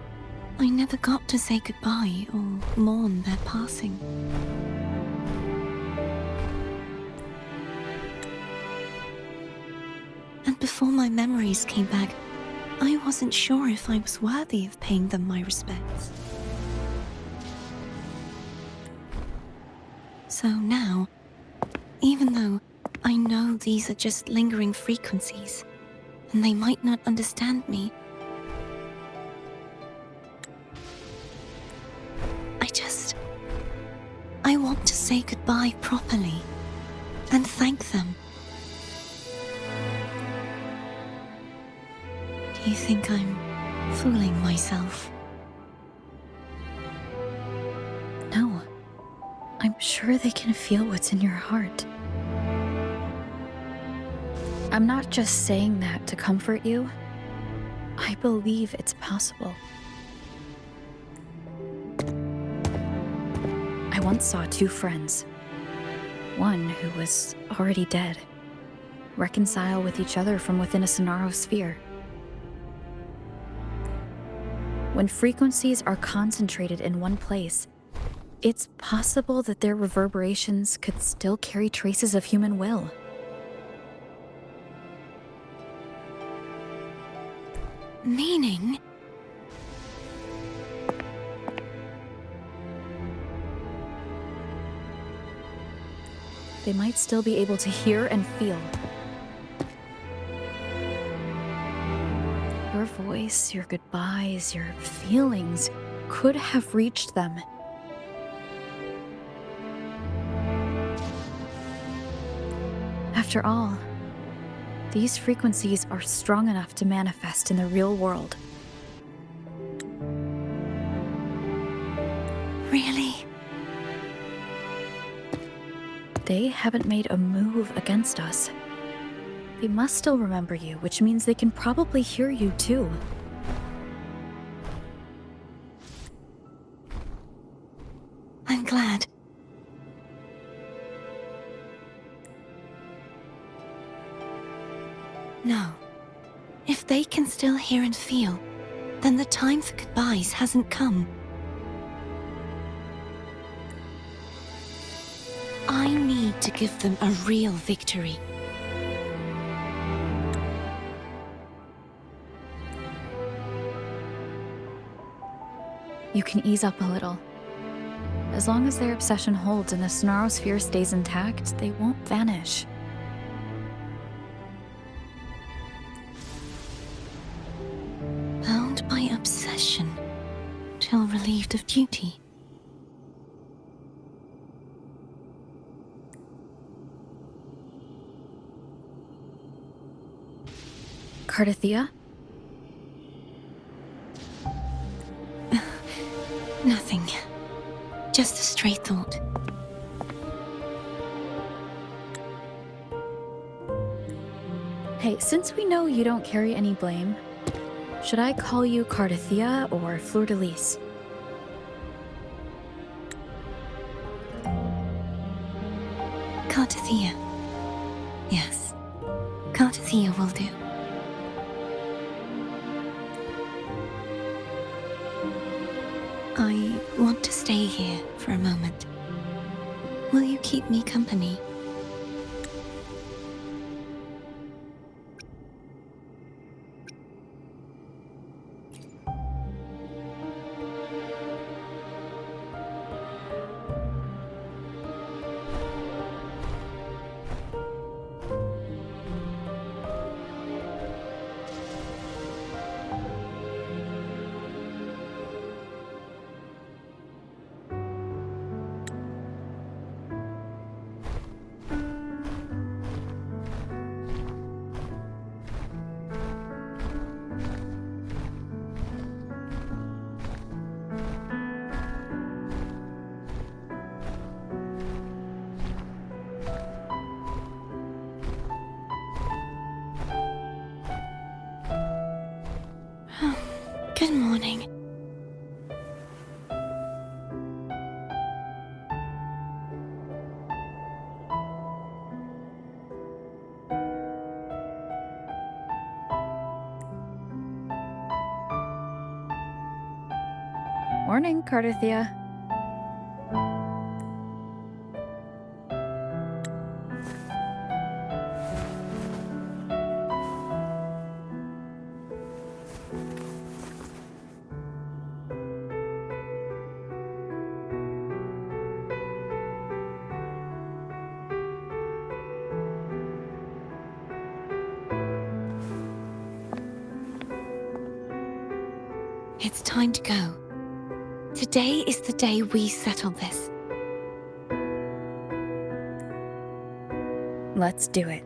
I never got to say goodbye or mourn their passing. And before my memories came back, I wasn't sure if I was worthy of paying them my respects. So now, even though I know these are just lingering frequencies, and they might not understand me, I want to say goodbye properly and thank them. Do you think I'm fooling myself? No. I'm sure they can feel what's in your heart. I'm not just saying that to comfort you. I believe it's possible. I once saw two friends. One who was already dead, reconcile with each other from within a Sonoro sphere. When frequencies are concentrated in one place, it's possible that their reverberations could still carry traces of human will. Meaning? They might still be able to hear and feel. Your voice, your goodbyes, your feelings could have reached them. After all, these frequencies are strong enough to manifest in the real world. Really? They haven't made a move against us. They must still remember you, which means they can probably hear you too. I'm glad. No. If they can still hear and feel, then the time for goodbyes hasn't come. I need to give them a real victory. You can ease up a little. As long as their obsession holds and the Sonoro sphere stays intact, they won't vanish. Bound by obsession, till relieved of duty. Cartethyia? Nothing. Just a stray thought. Hey, since we know you don't carry any blame, should I call you Cartethyia or Fleurdelys? Cartethyia. Yes. Cartethyia will do. I want to stay here for a moment. Will you keep me company? Good morning. Morning, Cartethyia. It's time to go. Today is the day we settle this. Let's do it.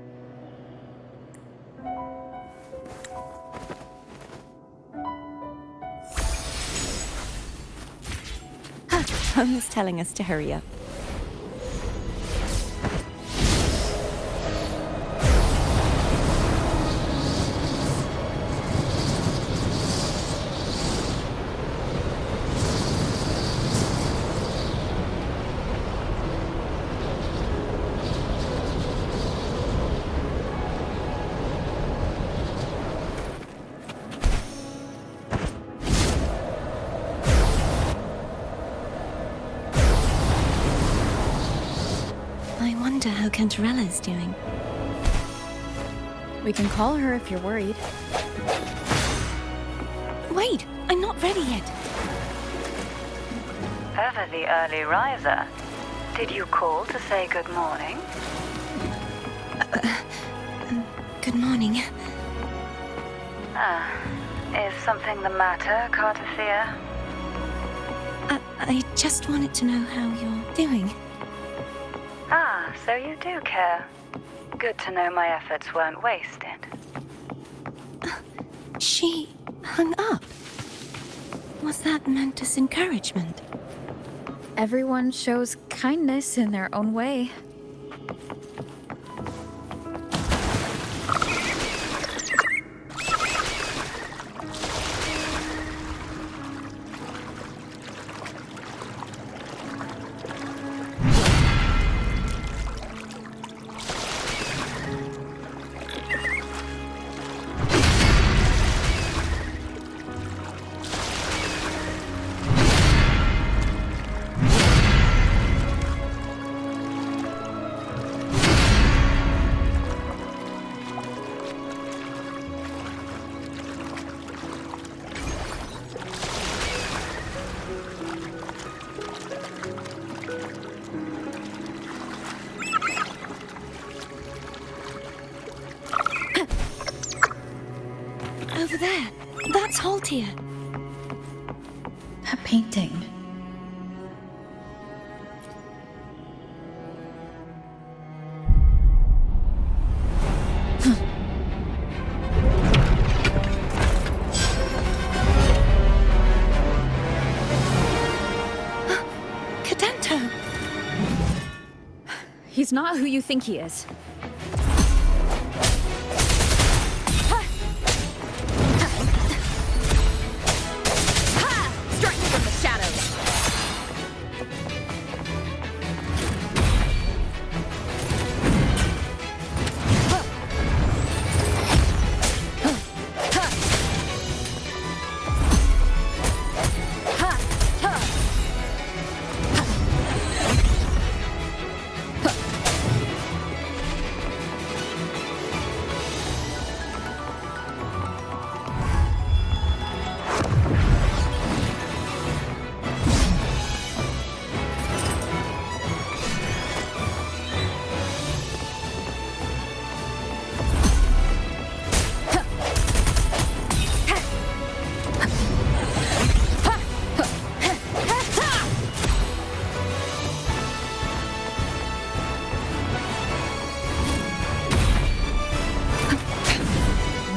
Home is telling us to hurry up. How Cantarella is doing. We can call her if you're worried. Wait, I'm not ready yet. Ever the early riser. Did you call to say good morning? Good morning. Is something the matter, Cartethyia? I just wanted to know how you're doing. So you do care. Good to know my efforts weren't wasted. She hung up. Was that meant as encouragement? Everyone shows kindness in their own way. Cartethyia. That painting. Kadento! He's not who you think he is. Strike from the shadows!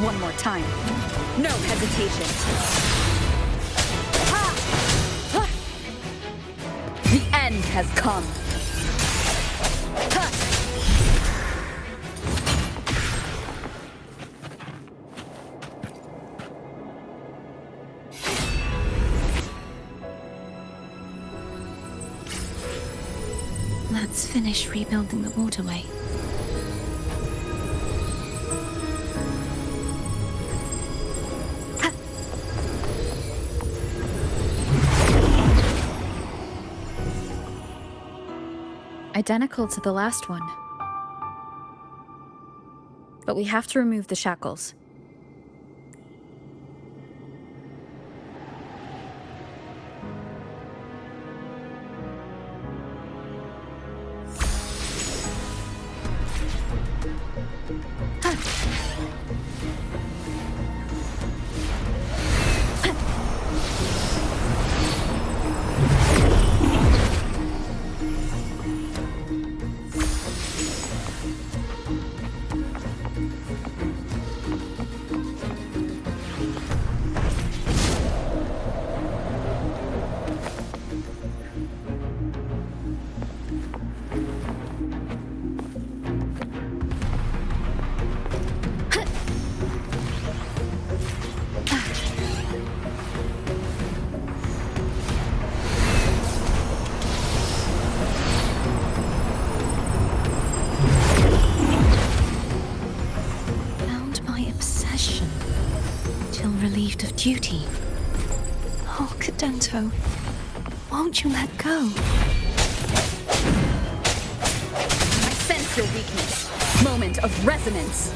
One more time. No hesitation. The end has come. Let's finish rebuilding the waterway. Identical to the last one. But we have to remove the shackles. Relieved of duty. Oh, Kadento, won't you let go? I sense your weakness. Moment of resonance.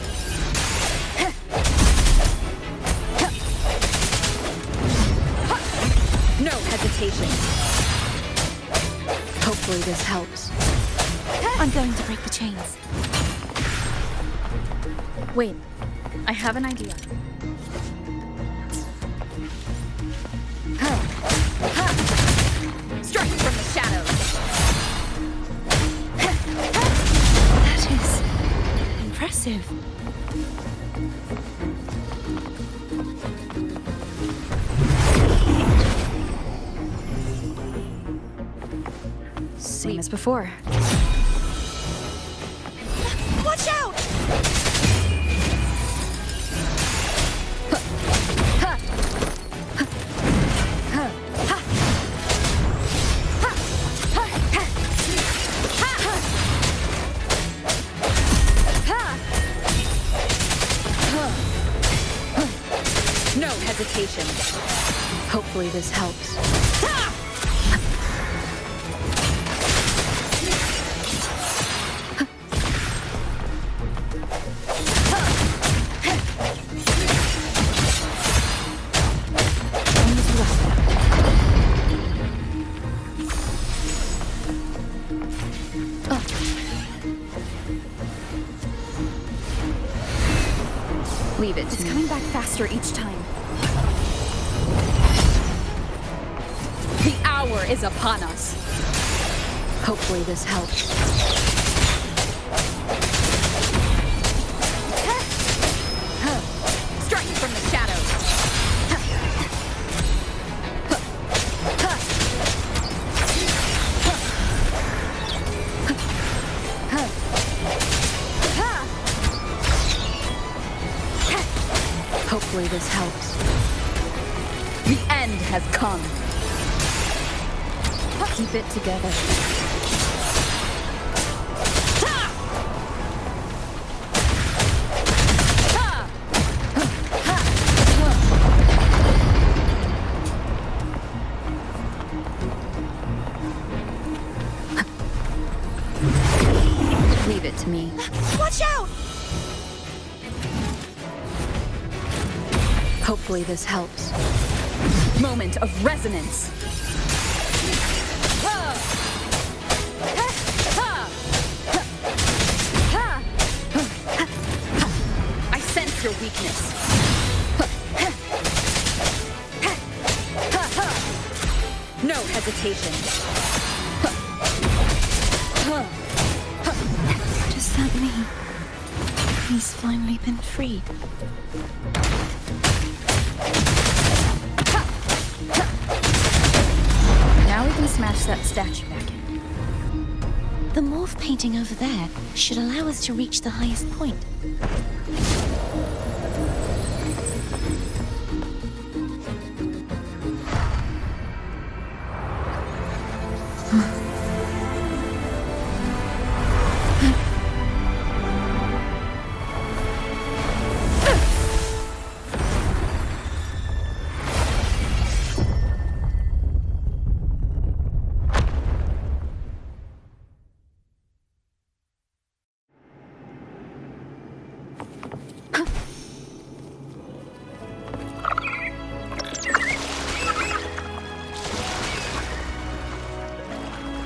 No hesitation. Hopefully this helps. I'm going to break the chains. Wait, I have an idea. Strike from the shadows! That is impressive. Same as before. Watch out! No hesitation. Hopefully this helps. Leave it. It's coming back faster each time. is upon us. Hopefully this helps. Strike from the shadows. Hopefully this helps. The end has come. Keep it together. Leave it to me. Watch out! Hopefully this helps. Moment of resonance. I sense your weakness. No hesitation. Does that mean he's finally been freed? Now we can smash that statue back in. The morph painting over there should allow us to reach the highest point.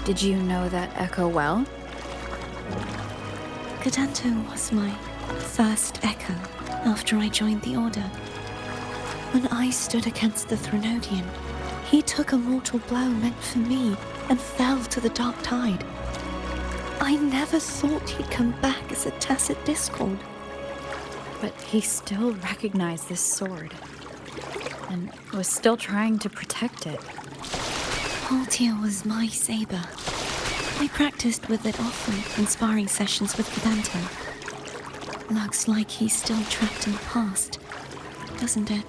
Did you know that echo well? Kadento was my first echo after I joined the Order. When I stood against the Threnodian, he took a mortal blow meant for me and fell to the dark tide. I never thought he'd come back as a tacit discord. But he still recognized this sword, and was still trying to protect it. Altia was my saber. I practiced with it often in sparring sessions with Kadento. Looks like he's still trapped in the past, doesn't it?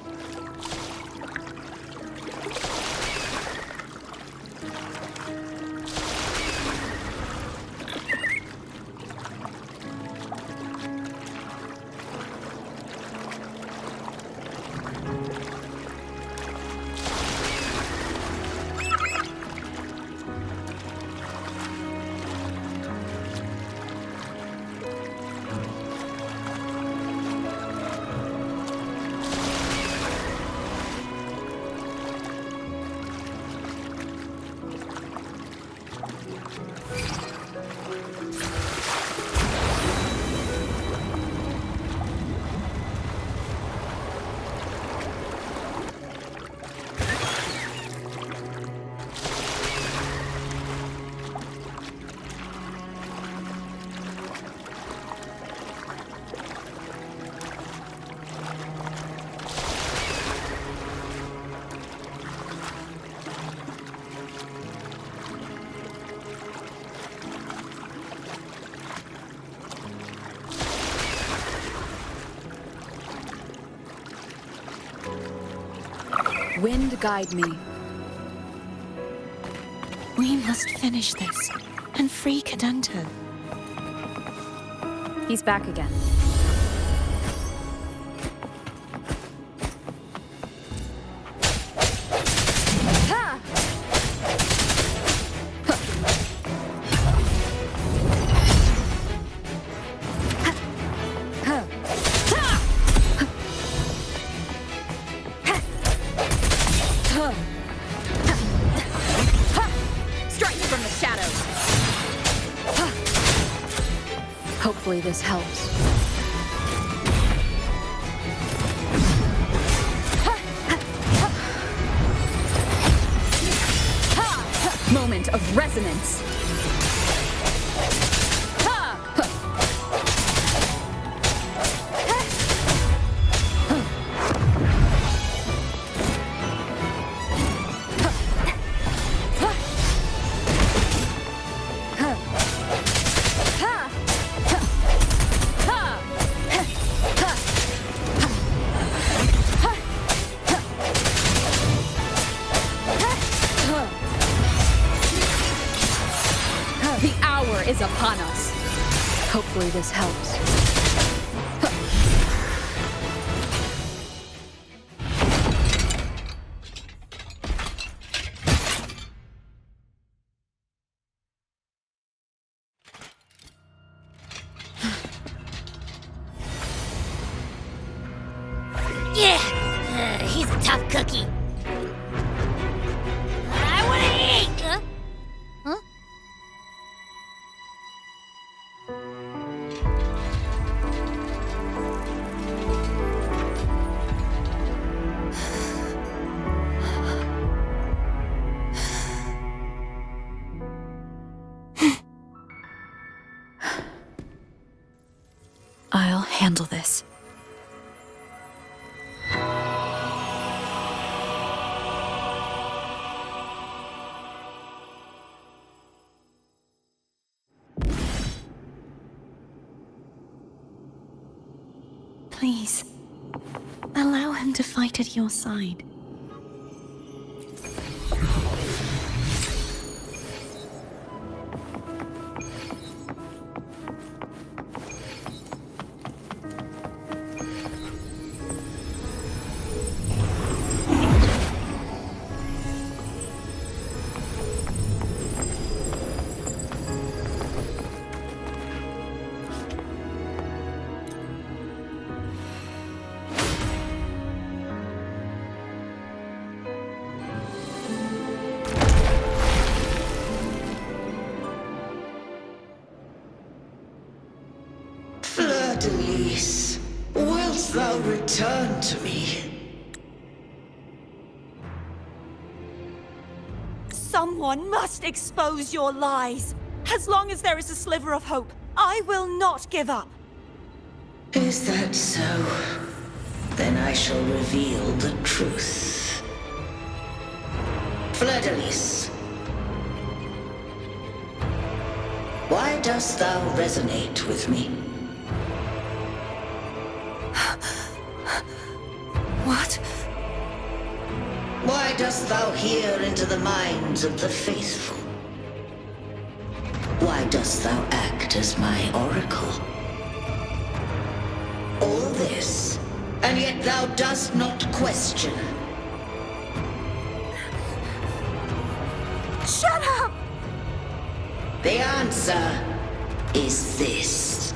Wind guide me. We must finish this and free Kadento. He's back again. Hopefully this helps. embodiment of resonance. Is upon us. Hopefully this helps. Yeah, he's a tough cookie. I wanna eat. Huh? I'll handle this. Please, allow him to fight at your side. Fleurdelys, wilt thou return to me? Someone must expose your lies. As long as there is a sliver of hope, I will not give up. Is that so? Then I shall reveal the truth. Fleurdelys, why dost thou resonate with me? What? Why dost thou hear into the minds of the faithful? Why dost thou act as my oracle? All this, and yet thou dost not question. Shut up! The answer is this.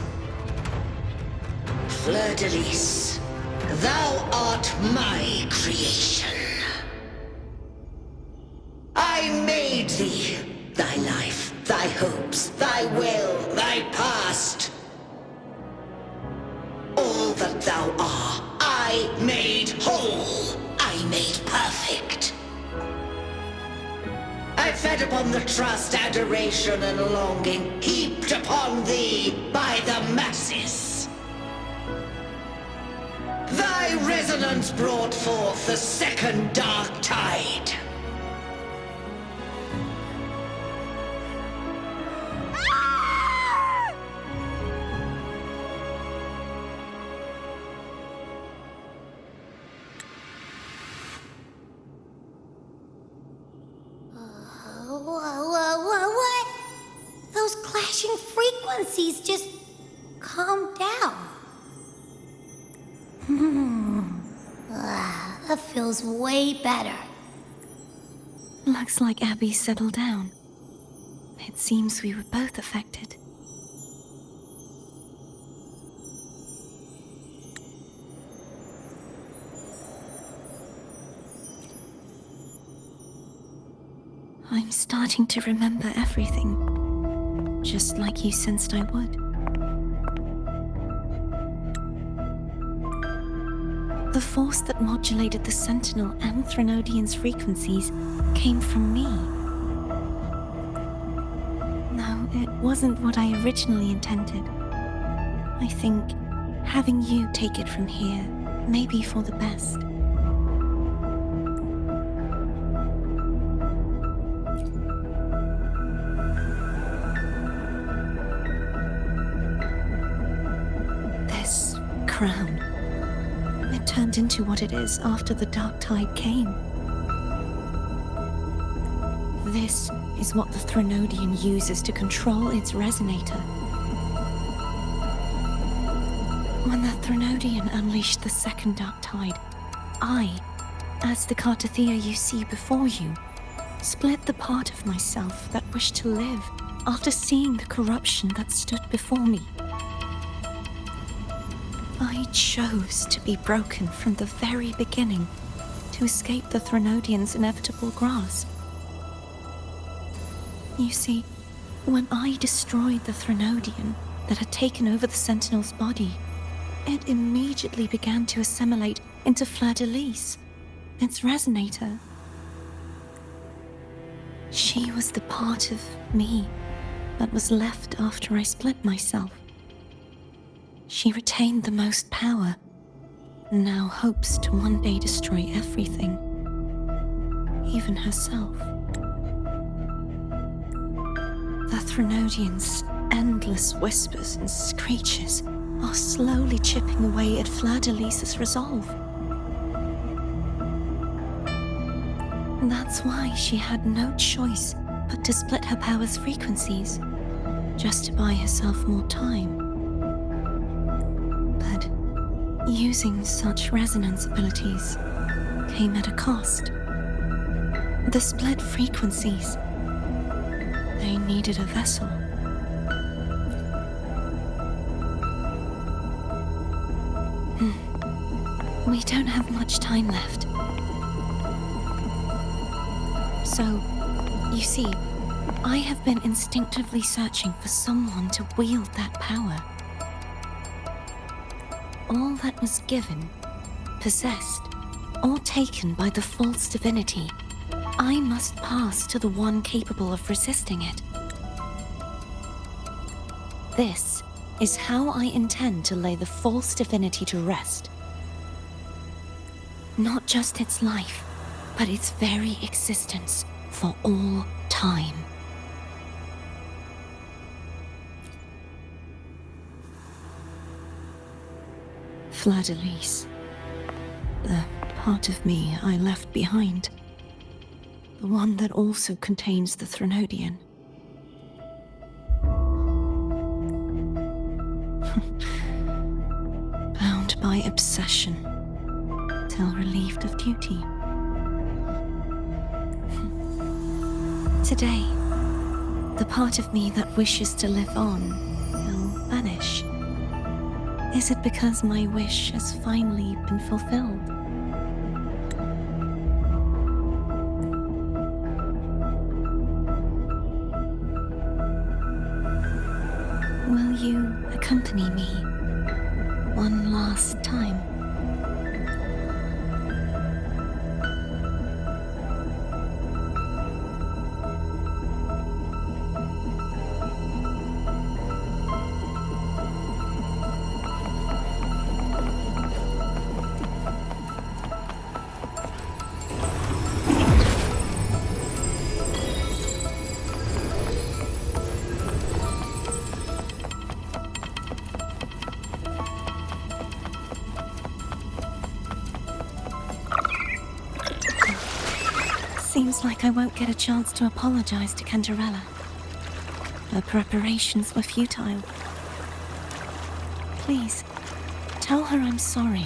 Fleurdelys, thou art my creation. I made thee, thy life, thy hopes, thy will, thy past. All that thou art, I made whole, I made perfect. I fed upon the trust, adoration, and longing heaped upon thee by the masses. Thy resonance brought forth the second dark tide. What? Those clashing frequencies just calm down. That feels way better. Looks like Abby settled down. It seems we were both affected. I'm starting to remember everything, just like you sensed I would. The force that modulated the Sentinel and Threnodian's frequencies came from me. it wasn't what I originally intended. I think having you take it from here may be for the best. This crown, it turned into what it is after the dark tide came. This is what the Threnodian uses to control its resonator. When the Threnodian unleashed the second dark tide, I, as the Cartethyia you see before you, split the part of myself that wished to live after seeing the corruption that stood before me. I chose to be broken from the very beginning to escape the Threnodian's inevitable grasp. You see, when I destroyed the Threnodian that had taken over the Sentinel's body, it immediately began to assimilate into Fleurdelys, its resonator. She was the part of me that was left after I split myself. She retained the most power, and now hopes to one day destroy everything, even herself. The Threnodian's endless whispers and screeches are slowly chipping away at Fleurdelys's resolve. That's why she had no choice but to split her power's frequencies, just to buy herself more time. But using such resonance abilities came at a cost. The split frequencies, they needed a vessel. We don't have much time left. So, you see, I have been instinctively searching for someone to wield that power. All that was given, possessed, or taken by the false divinity, I must pass to the one capable of resisting it. This is how I intend to lay the false divinity to rest. Not just its life, but its very existence for all time. Fleurdelys, the part of me I left behind, the one that also contains the Threnodian. Bound by obsession, till relieved of duty. Today, the part of me that wishes to live on will vanish. Is it because my wish has finally been fulfilled? Will you accompany me one last time? Seems like I won't get a chance to apologize to Cantarella. Her preparations were futile. Please, tell her I'm sorry.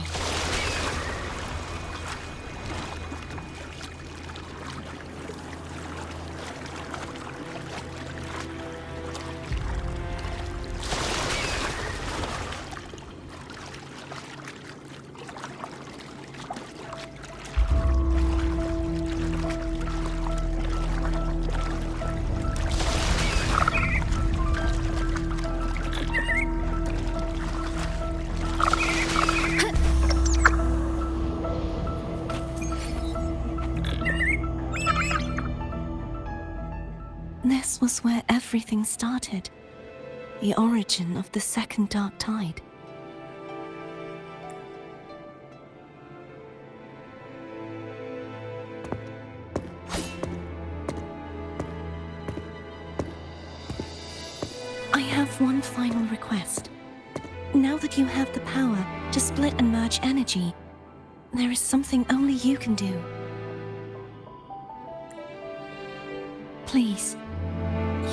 This was where everything started. The origin of the second dark tide. I have one final request. Now that you have the power to split and merge energy, there is something only you can do. Please,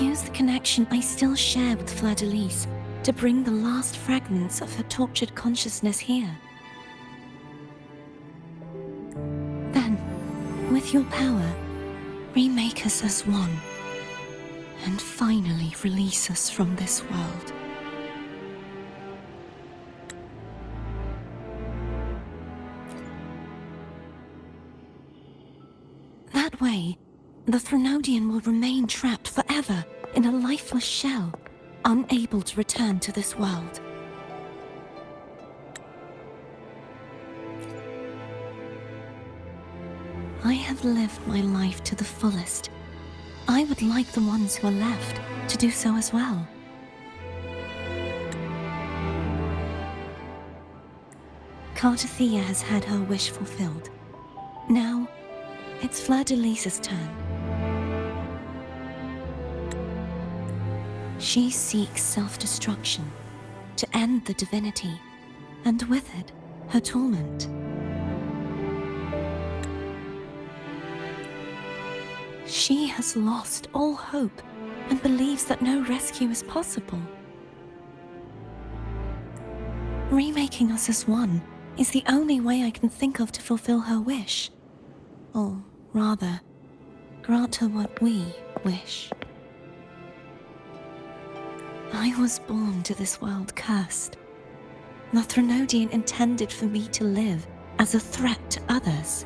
use the connection I still share with Fleurdelys to bring the last fragments of her tortured consciousness here. Then, with your power, remake us as one, and finally release us from this world. That way, the Threnodian will remain trapped forever in a lifeless shell, unable to return to this world. I have lived my life to the fullest. I would like the ones who are left to do so as well. Cartethyia has had her wish fulfilled. Now, it's Fleurdelys's turn. She seeks self-destruction to end the divinity, and with it, her torment. She has lost all hope and believes that no rescue is possible. Remaking us as one is the only way I can think of to fulfill her wish. Or rather, grant her what we wish. I was born to this world cursed. The Threnodian intended for me to live as a threat to others.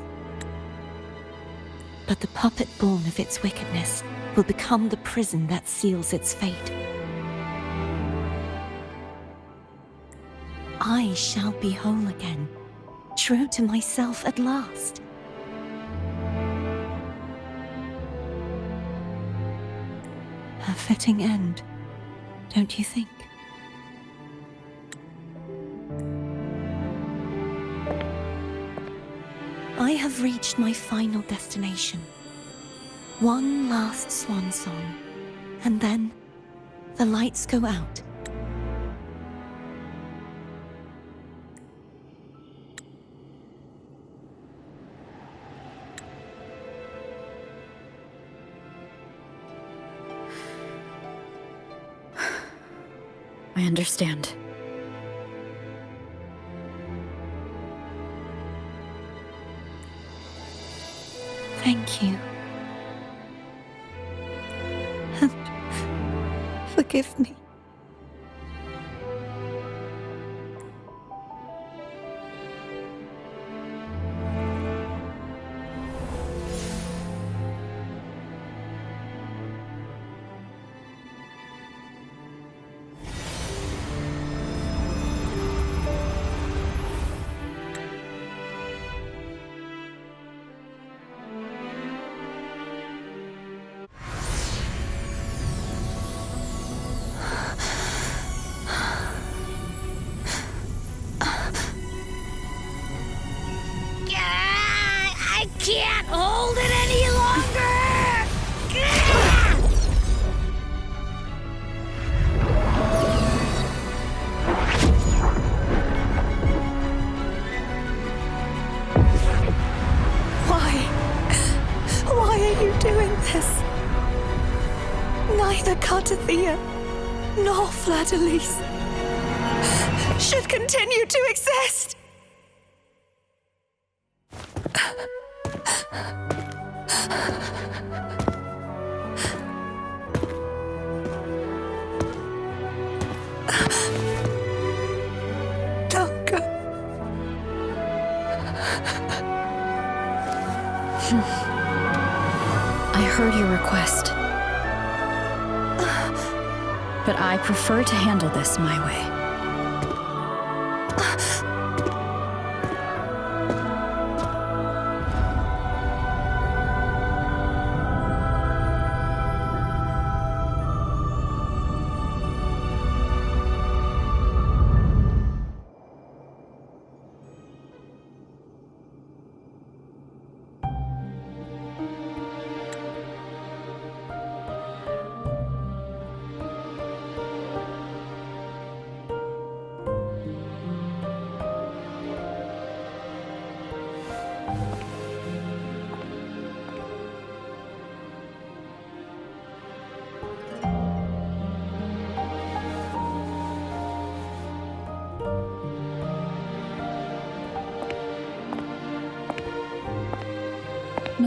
But the puppet born of its wickedness will become the prison that seals its fate. I shall be whole again, true to myself at last. A fitting end, don't you think? I have reached my final destination. One last swan song, and then the lights go out. I understand. Thank you. And forgive me. I can't hold it any longer! Why are you doing this? Neither Cartethyia nor Fleurdelys should continue to exist! Don't go. I heard your request. But I prefer to handle this my way.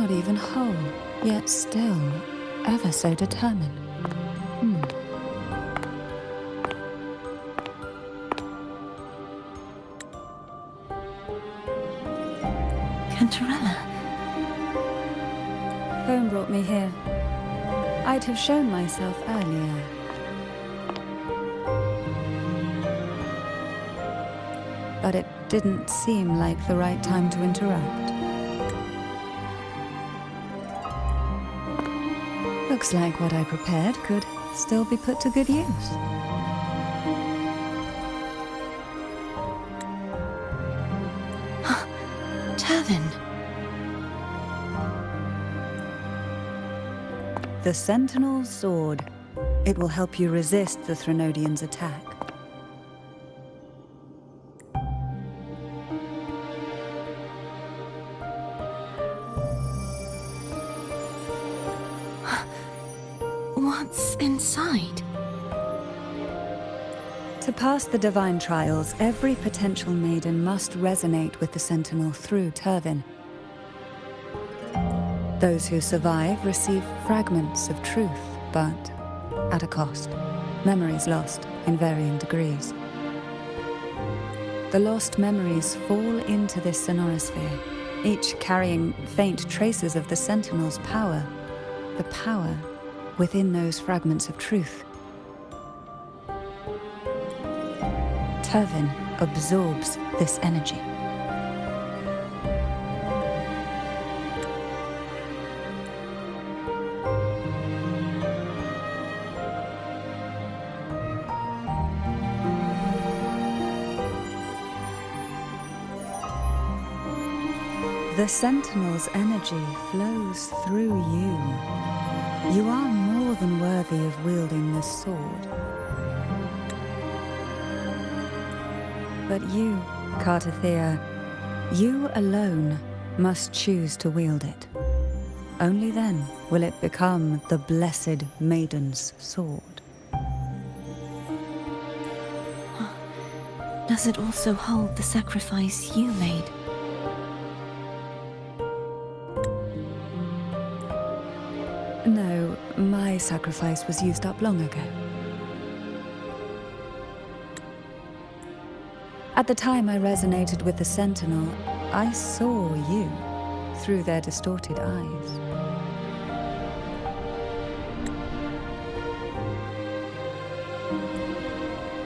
not even whole, yet still ever so determined. Cantarella. Phone brought me here. I'd have shown myself earlier. But it didn't seem like the right time to interrupt. Looks like what I prepared could still be put to good use. Turvin. The Sentinel's Sword. It will help you resist the Threnodian's attack. What's inside? To pass the divine trials, every potential maiden must resonate with the Sentinel through Turvin. Those who survive receive fragments of truth, but at a cost. Memories lost in varying degrees. The lost memories fall into this sonorosphere, each carrying faint traces of the Sentinel's power. The power within those fragments of truth. Turvin absorbs this energy. The Sentinel's energy flows through you. You are more than worthy of wielding this sword. But you, Cartethyia, you alone must choose to wield it. Only then will it become the blessed Maiden's sword. Does it also hold the sacrifice you made? No, my sacrifice was used up long ago. At the time I resonated with the Sentinel, I saw you through their distorted eyes.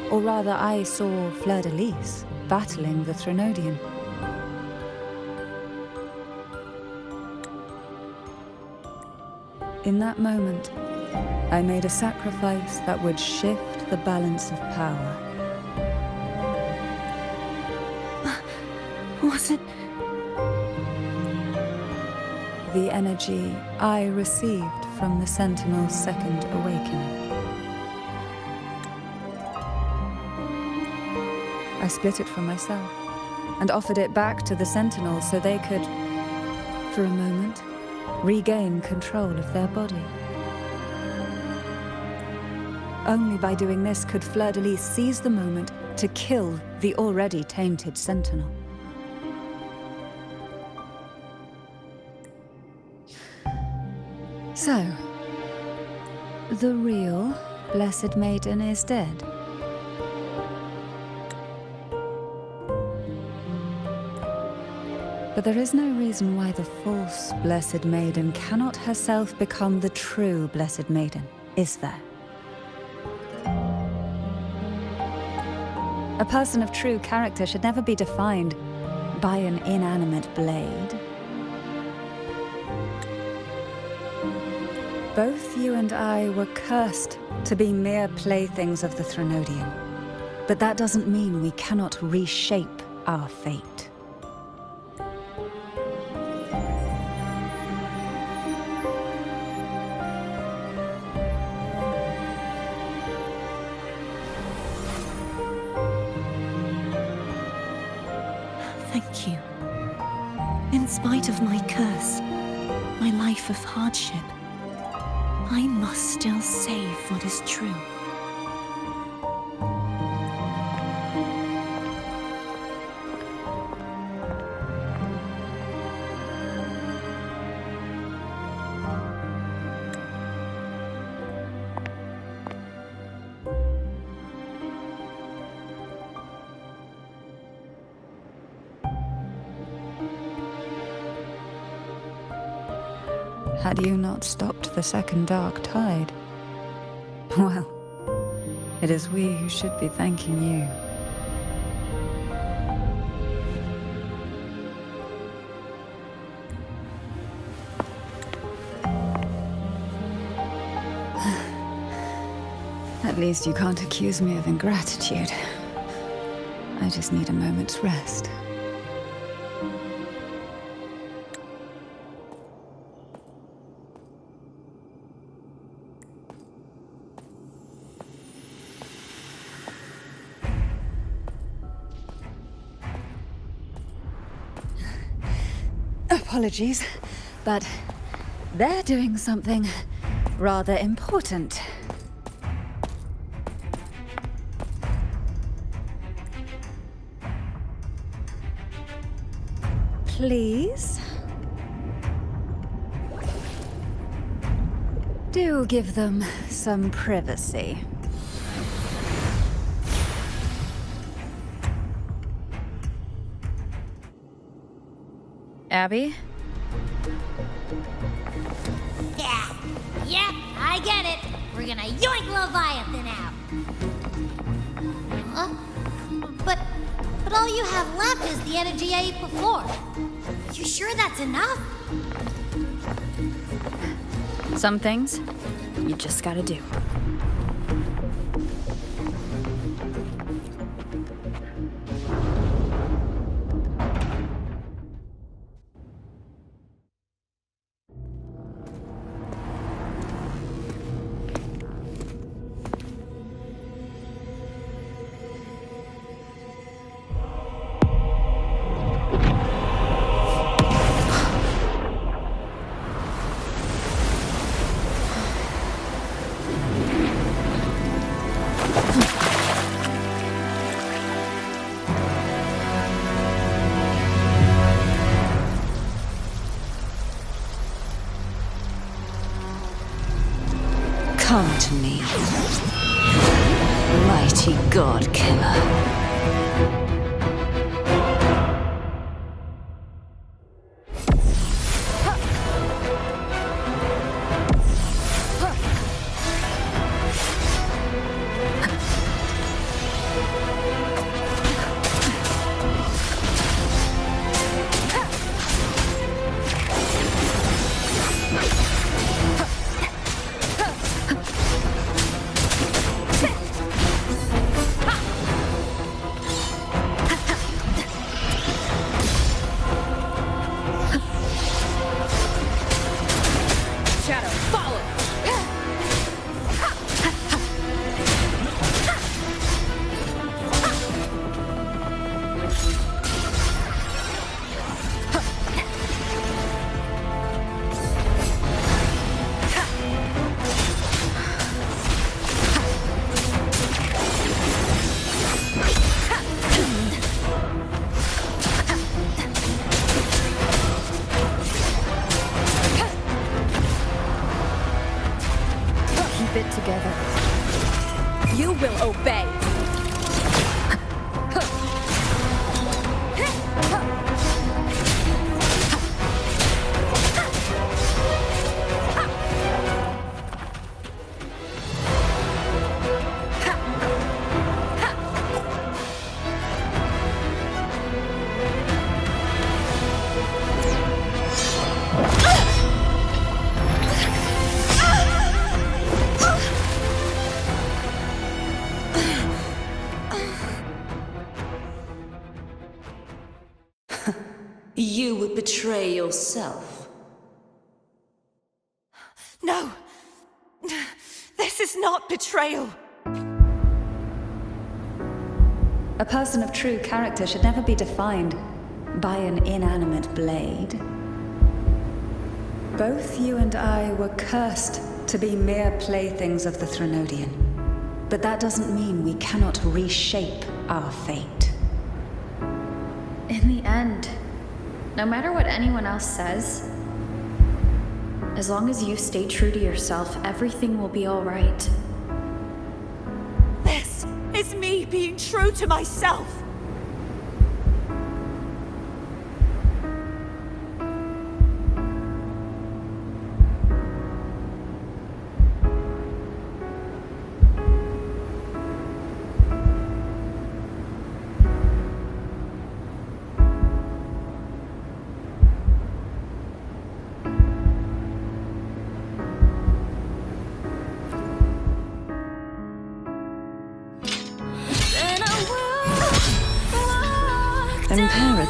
Or rather, I saw Fleurdelys battling the Threnodian. In that moment, I made a sacrifice that would shift the balance of power. Was it? The energy I received from the Sentinel's second awakening. I split it from myself and offered it back to the Sentinel so they could, for a moment, regain control of their body. Only by doing this could Fleurdelys seize the moment to kill the already tainted Sentinel. So, the real Blessed Maiden is dead. But there is no reason why the false Blessed Maiden cannot herself become the true Blessed Maiden, is there? A person of true character should never be defined by an inanimate blade. Both you and I were cursed to be mere playthings of the Threnodian. But that doesn't mean we cannot reshape our fate. Thank you. In spite of my curse, my life of hardship, I must still save what is true. had you not stopped the second dark tide. Well, it is we who should be thanking you. At least you can't accuse me of ingratitude. I just need a moment's rest. Apologies, but they're doing something rather important. Please? Do give them some privacy. Abby? Yeah, I get it. We're gonna yoink Leviathan out. Huh? But all you have left is the energy I ate before. You sure that's enough? Some things you just gotta do. Come to me, mighty god killer. You will obey. You would betray yourself. No! This is not betrayal! A person of true character should never be defined by an inanimate blade. Both you and I were cursed to be mere playthings of the Threnodian. But that doesn't mean we cannot reshape our fate. In the end, no matter what anyone else says, as long as you stay true to yourself, everything will be all right. This is me being true to myself!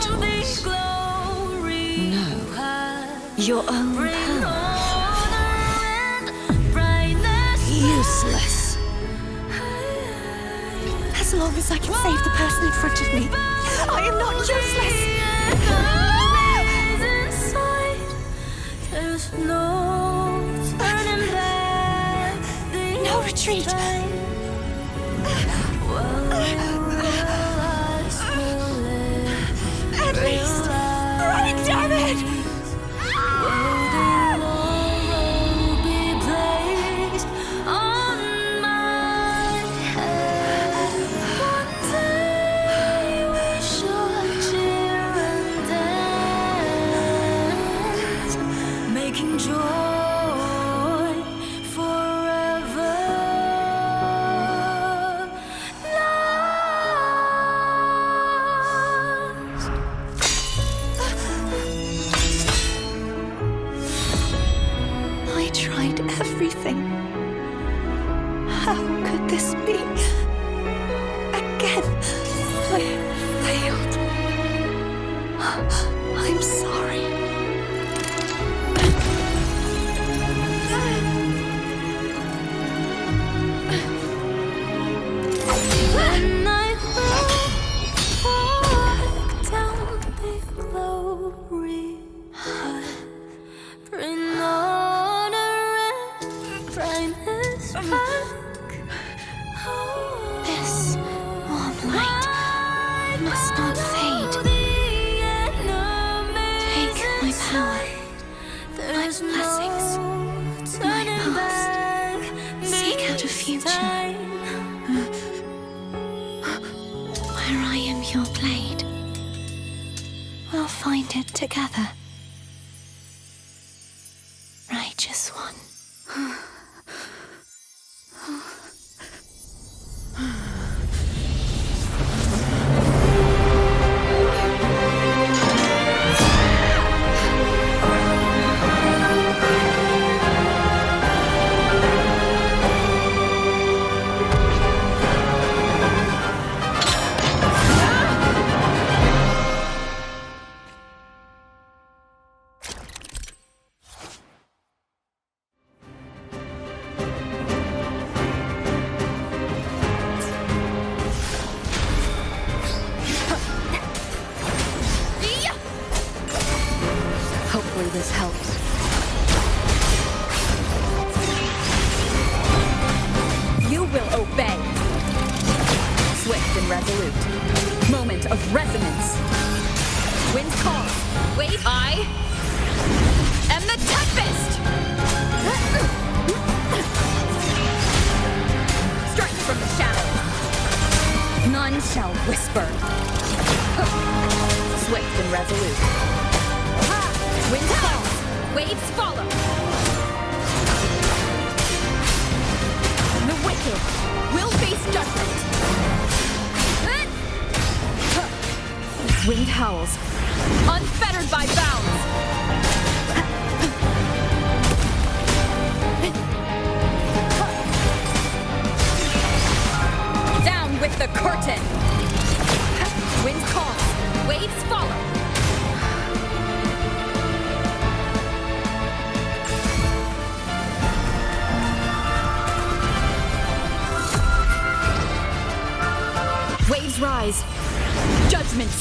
elementals. No. Your own power. Useless. As long as I can save the person in front of me, I am not useless. No retreat. At least, running, damn it! Together. Righteous one. This helps. You will obey. Swift and resolute. Moment of resonance. Wind calls. Wait, I am the Tempest! Strike from the shadows. None shall whisper. Swift and resolute. Wind calls, waves follow. The wicked will face judgment. Wind howls, unfettered by bounds. Down with the curtain. Wind calls, waves follow. Waves rise. Judgments.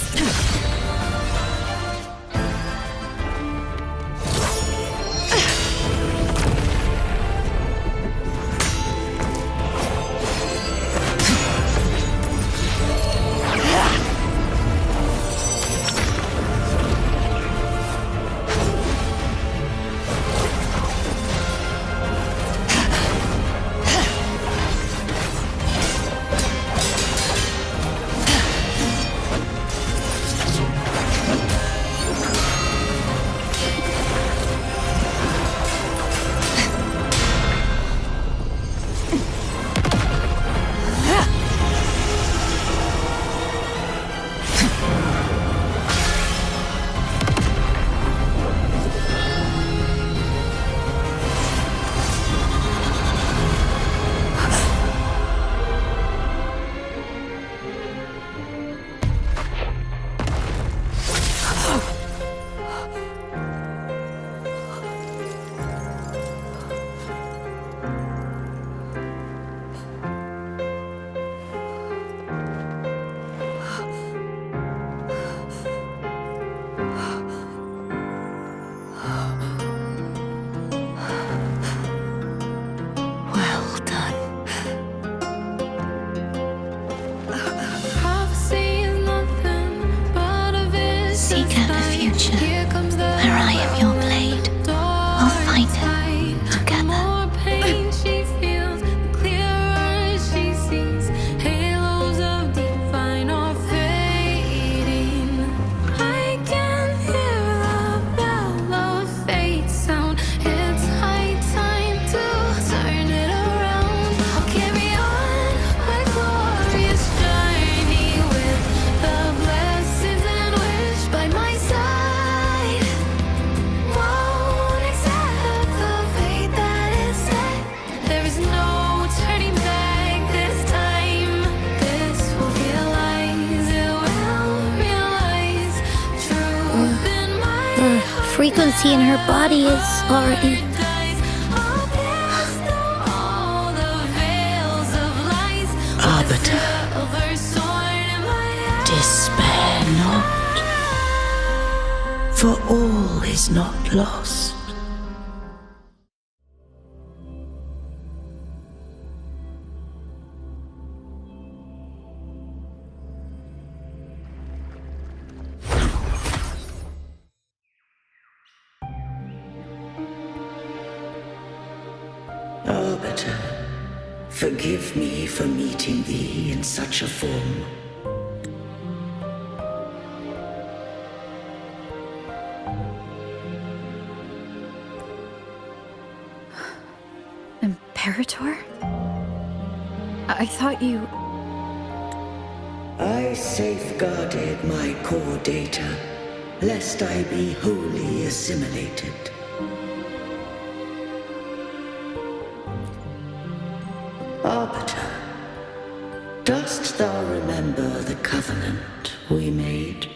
frequency in her body is already... Arbiter, despair not, for all is not lost. Arbiter, forgive me for meeting thee in such a form. Imperator? I thought you... I safeguarded my core data, lest I be wholly assimilated. Arbiter, dost thou remember the covenant we made?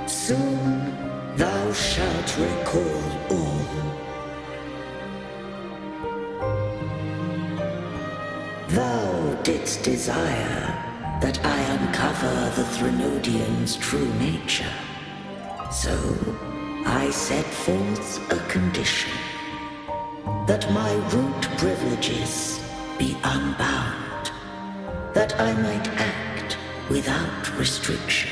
Soon thou shalt recall all. Thou didst desire that I uncover the Threnodian's true nature. So I set forth a condition. That my root privileges be unbound, that I might act without restriction.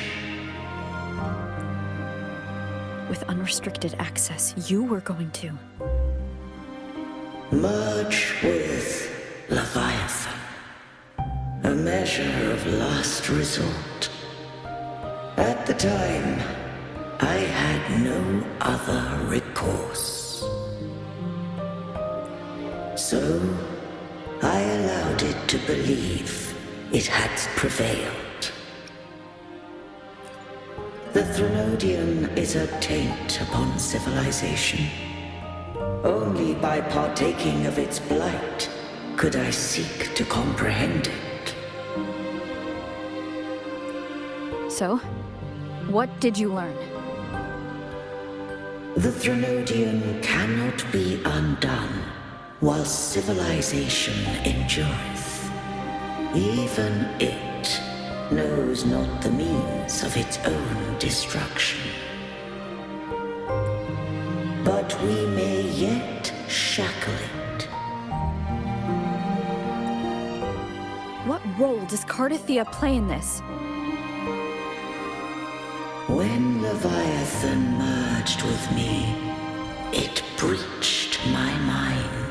With unrestricted access, you were going to... Merge with Leviathan, a measure of last resort. At the time, I had no other recourse. So, I allowed it to believe it had prevailed. The Threnodian is a taint upon civilization. Only by partaking of its blight could I seek to comprehend it. So, what did you learn? The Threnodian cannot be undone while civilization endureth. Even it knows not the means of its own destruction. But we may yet shackle it. What role does Cartethyia play in this? When Leviathan merged with me, it breached my mind.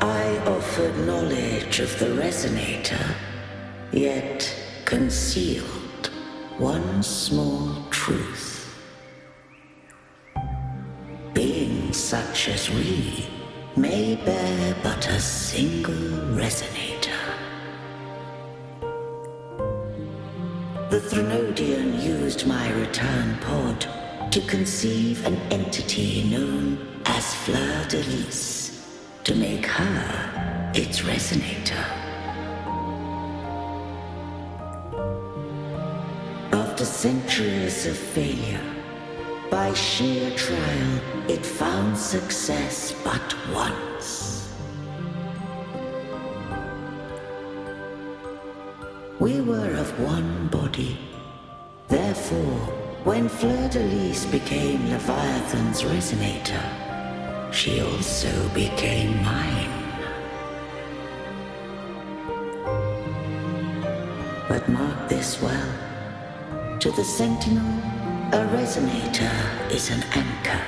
I offered knowledge of the resonator, yet concealed one small truth. Beings such as we may bear but a single resonator. The Threnodian used my return pod to conceive an entity known as Fleurdelys, to make her its resonator. After centuries of failure, by sheer trial, it found success but once. We were of one body. Therefore, when Fleurdelys became Leviathan's resonator, she also became mine. But mark this well. To the Sentinel, a resonator is an anchor.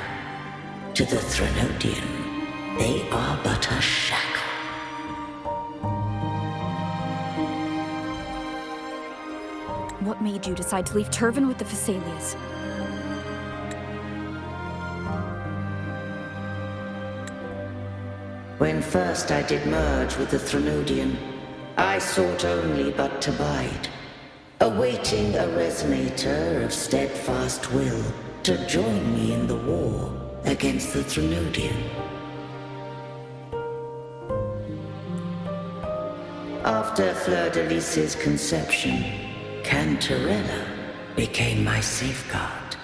To the Threnodian, they are but a shackle. What made you decide to leave Turvan with the Fisalias? When first I did merge with the Threnodian, I sought only but to bide, awaiting a resonator of steadfast will to join me in the war against the Threnodian. After Fleurdelys's conception, Cantarella became my safeguard.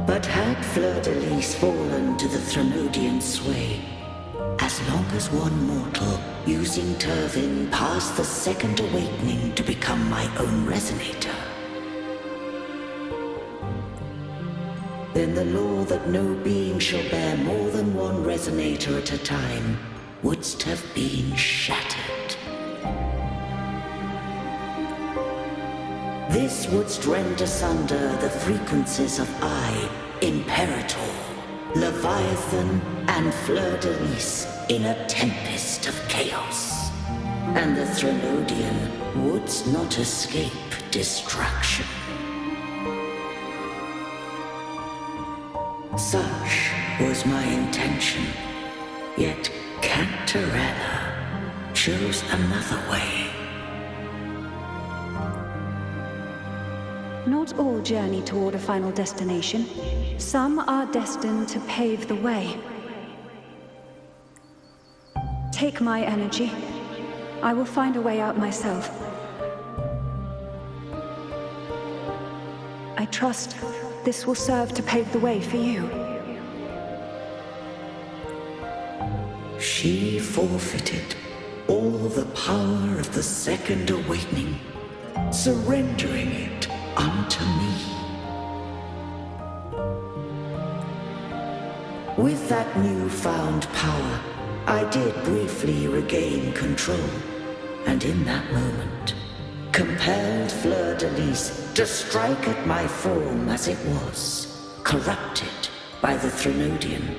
But had Fleurdelys fallen to the Threnodian sway, as long as one mortal using Turvin passed the second awakening to become my own resonator, then the law that no being shall bear more than one resonator at a time wouldst have been shattered. This wouldst rend asunder the frequencies of I, Imperator, Leviathan, and Fleurdelys in a tempest of chaos, and the Threnodian wouldst not escape destruction. Such was my intention, yet Cantarella chose another way. Not all journey toward a final destination. Some are destined to pave the way. Take my energy. I will find a way out myself. I trust this will serve to pave the way for you. She forfeited all the power of the second awakening, surrendering it unto me. With that newfound power, I did briefly regain control, and in that moment, compelled Fleurdelys to strike at my form as it was, corrupted by the Threnodian.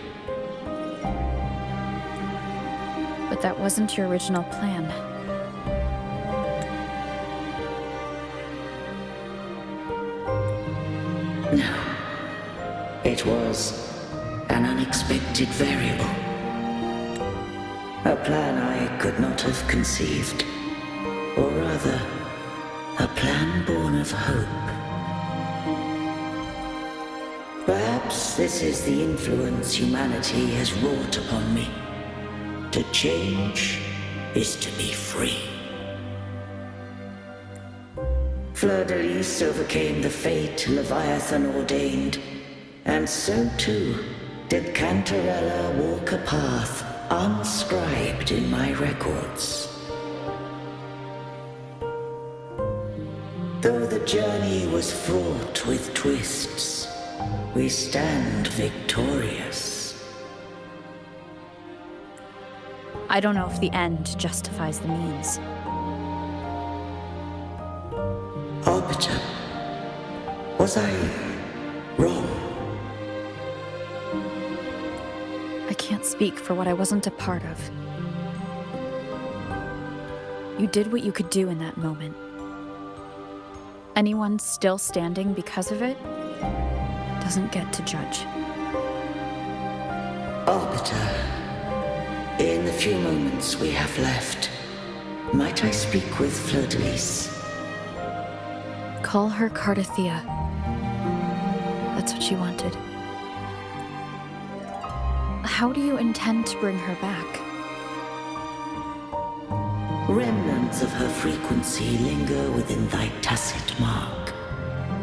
But that wasn't your original plan. No. It was an unexpected variable. A plan I could not have conceived. Or rather, a plan born of hope. Perhaps this is the influence humanity has wrought upon me. To change is to be free. Fleurdelys overcame the fate Leviathan ordained, and so too did Cantarella walk a path unscribed in my records. Though the journey was fraught with twists, we stand victorious. I don't know if the end justifies the means. Arbiter, was I wrong? I can't speak for what I wasn't a part of. You did what you could do in that moment. Anyone still standing because of it doesn't get to judge. Arbiter, in the few moments we have left, might I speak with Fleurdelys? Call her Cartethyia. That's what she wanted. How do you intend to bring her back? Remnants of her frequency linger within thy tacit mark.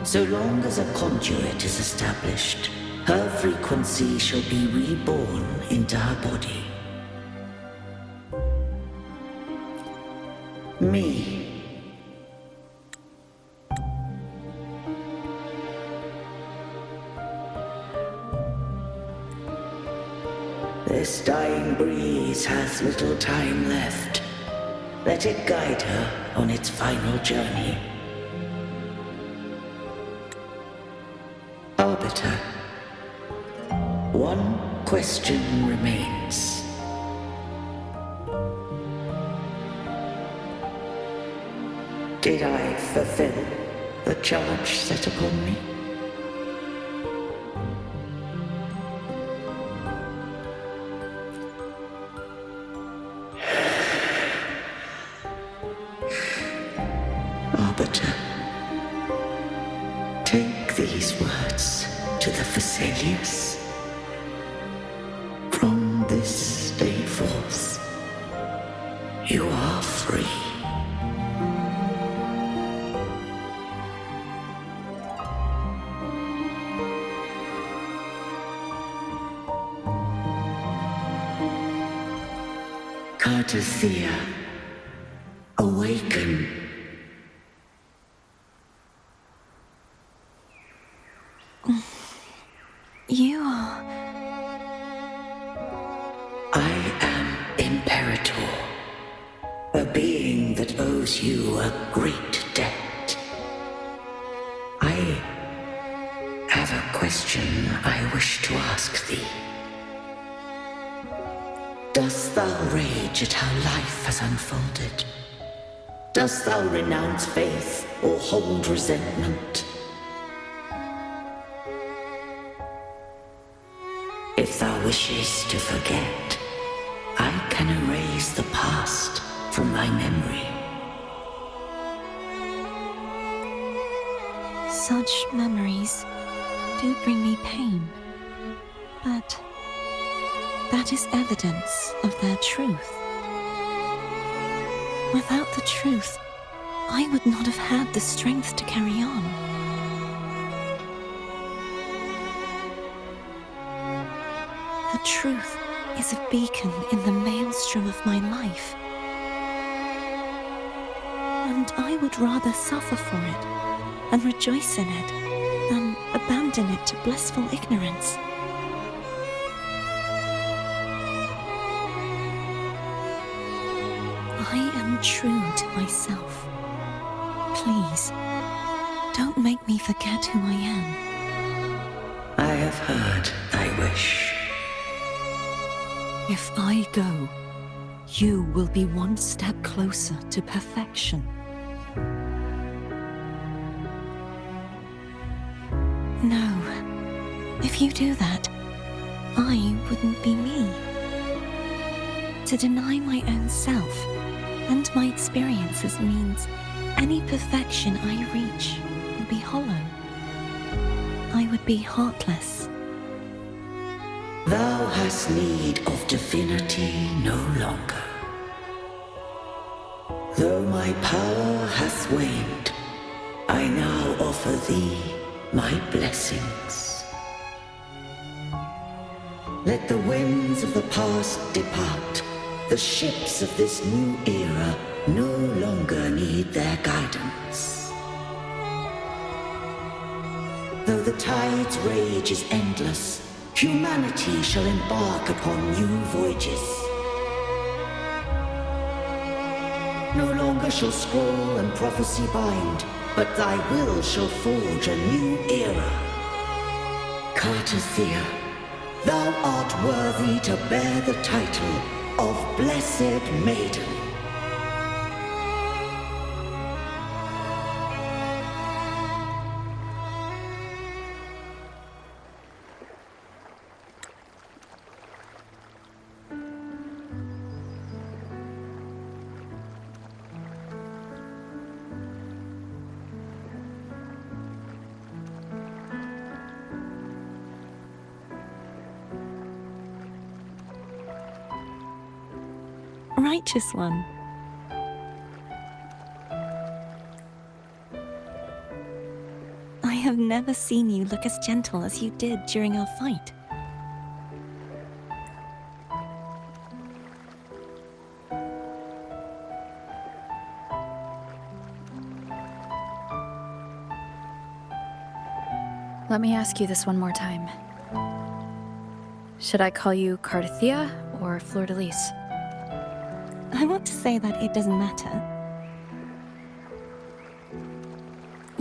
So long as a conduit is established, her frequency shall be reborn into her body. Me. This dying breeze hath little time left. Let it guide her on its final journey. Arbiter, one question remains. Did I fulfill the charge set upon me? Arbiter, take these words to the Fisalias. From this day forth, Cartethyia, awaken. You are... I am Imperator, a being that owes you a great debt. I have a question I wish to ask thee. Dost thou rage at how life has unfolded? Dost thou renounce faith or hold resentment? If thou wishes to forget, I can erase the past from thy memory. Such memories do bring me pain, but that is evidence of their truth. Without the truth, I would not have had the strength to carry on. The truth is a beacon in the maelstrom of my life. And I would rather suffer for it and rejoice in it than abandon it to blissful ignorance. I am true to myself. Please, don't make me forget who I am. I have heard thy wish. If I go, you will be one step closer to perfection. No, if you do that, I wouldn't be me. To deny my own self and my experiences means any perfection I reach will be hollow. I would be heartless. Thou hast need of divinity no longer. Though my power hath waned, I now offer thee my blessings. Let the winds of the past depart. The ships of this new era no longer need their guidance. Though the tide's rage is endless, humanity shall embark upon new voyages. No longer shall scroll and prophecy bind, but thy will shall forge a new era. Cartethyia, thou art worthy to bear the title of Blessed Maiden. Righteous one. I have never seen you look as gentle as you did during our fight. Let me ask you this one more time. Should I call you Cartethyia or Fleurdelys? I want to say that it doesn't matter.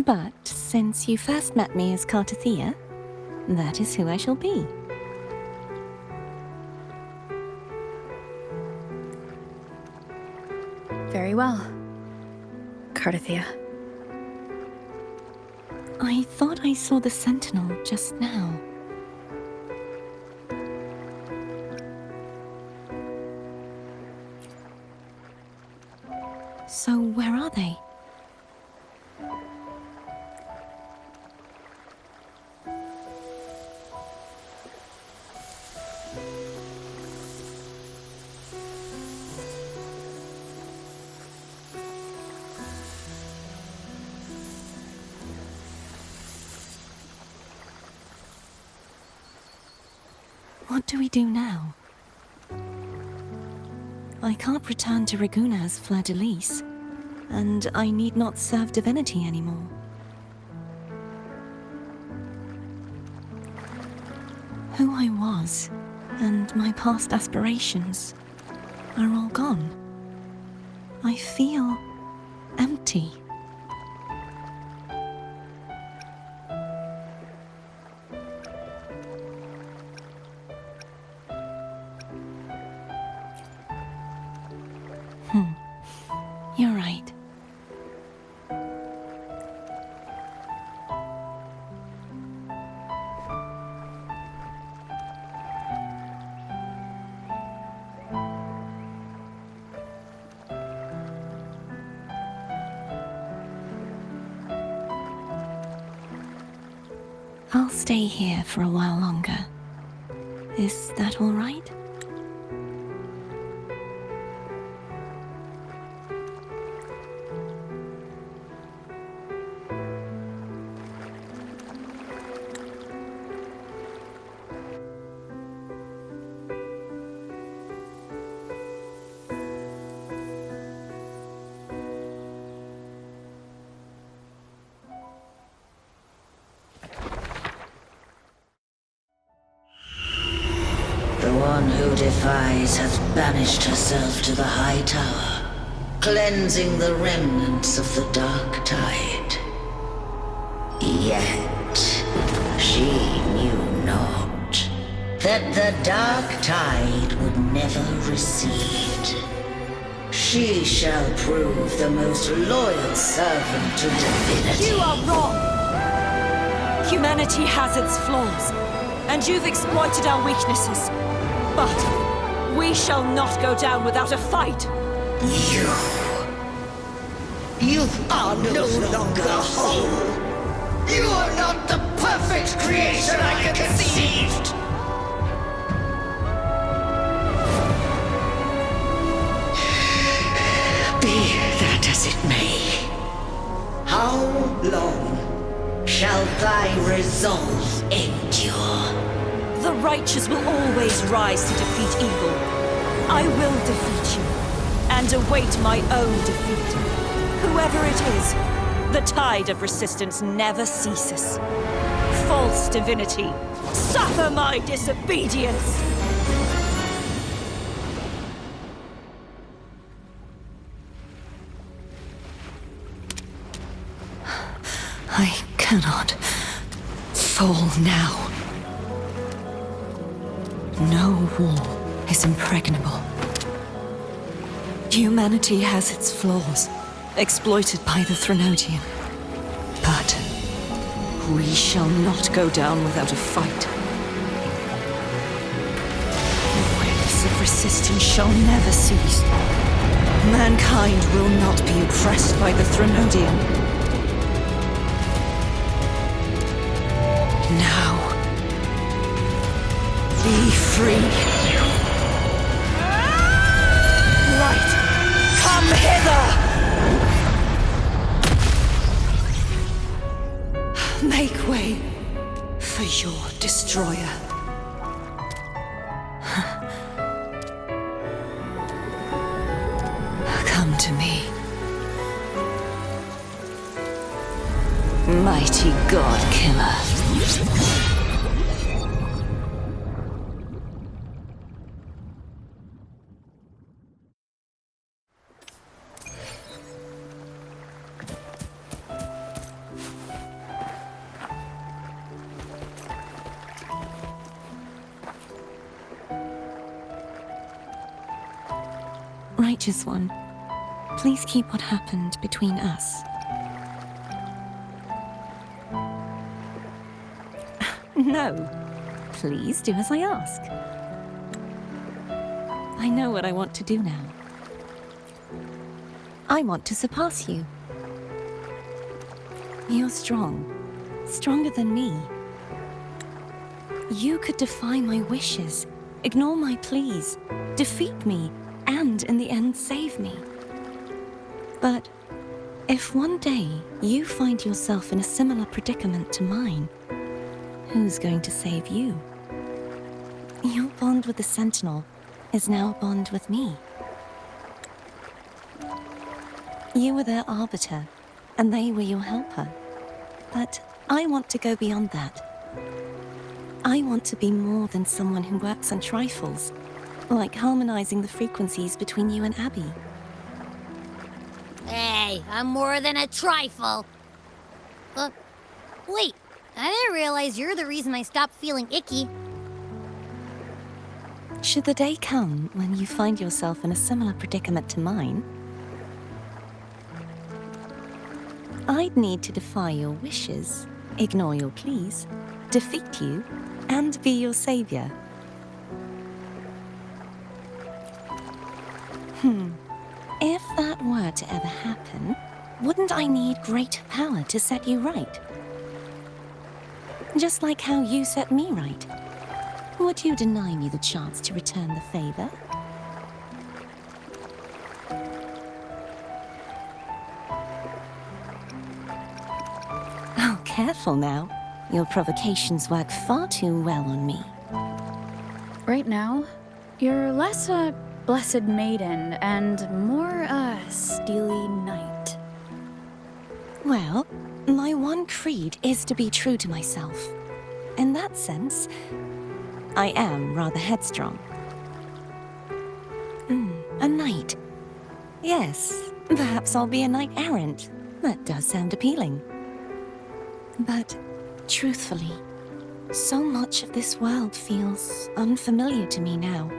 But since you first met me as Cartethyia, that is who I shall be. Very well. Cartethyia. I thought I saw the sentinel just now. So where are they? What do we do now? I can't return to Raguna as Fleurdelys, and I need not serve divinity anymore. Who I was, and my past aspirations, are all gone. I feel empty. You're right. I'll stay here for a while longer. Is that all right? The one who defies has banished herself to the high tower, cleansing the remnants of the dark tide. Yet, she knew not that the dark tide would never recede. She shall prove the most loyal servant to divinity. You are wrong! Humanity has its flaws, and you've exploited our weaknesses. But we shall not go down without a fight. You are no longer whole. You are not the perfect creation I conceived. Be that as it may, how long shall thy resolve endure? The righteous will always rise to defeat evil. I will defeat you, and await my own defeat. Whoever it is, the tide of resistance never ceases. False divinity, suffer my disobedience! I cannot fall now. No wall is impregnable. Humanity has its flaws, exploited by the Threnodian. But we shall not go down without a fight. The waves of resistance shall never cease. Mankind will not be oppressed by the Threnodian. Now, be free. Light, come hither! Make way for your destroyer. Come to me. Mighty God Killer. Righteous One, please keep what happened between us. No, please do as I ask. I know what I want to do now. I want to surpass you. You're strong, stronger than me. You could defy my wishes, ignore my pleas, defeat me, and in the end save me. But if one day you find yourself in a similar predicament to mine, who's going to save you? Your bond with the Sentinel is now a bond with me. You were their arbiter, and they were your helper. But I want to go beyond that. I want to be more than someone who works on trifles, like harmonizing the frequencies between you and Abby. Hey, I'm more than a trifle. Wait, I didn't realize you're the reason I stopped feeling icky. Should the day come when you find yourself in a similar predicament to mine, I'd need to defy your wishes, ignore your pleas, defeat you, and be your savior. If that were to ever happen, wouldn't I need greater power to set you right? Just like how you set me right. Would you deny me the chance to return the favor? Oh, careful now. Your provocations work far too well on me. Right now, you're less a blessed maiden and more a steely knight. Well, my one creed is to be true to myself. In that sense, I am rather headstrong. A knight. Yes, perhaps I'll be a knight errant. That does sound appealing. But, truthfully, so much of this world feels unfamiliar to me now.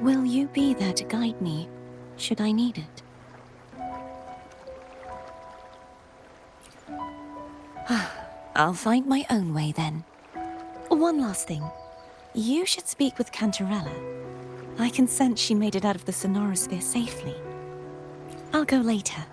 Will you be there to guide me, should I need it? I'll find my own way then. One last thing. You should speak with Cantarella. I can sense she made it out of the Sonoro sphere safely. I'll go later.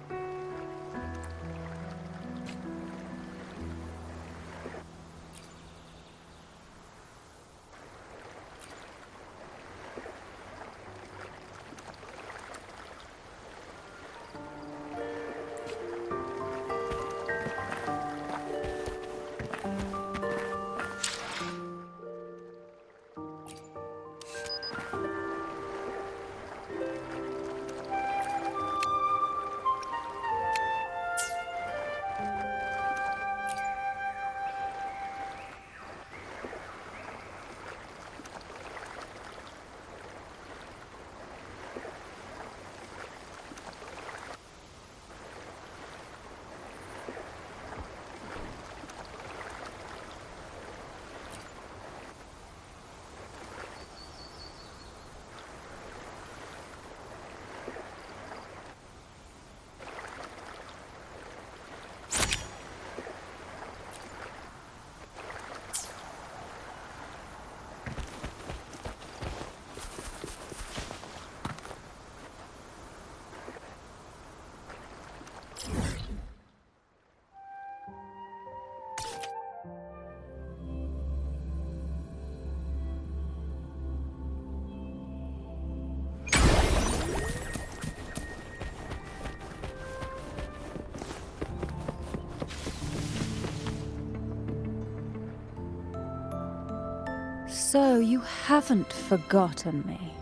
So you haven't forgotten me.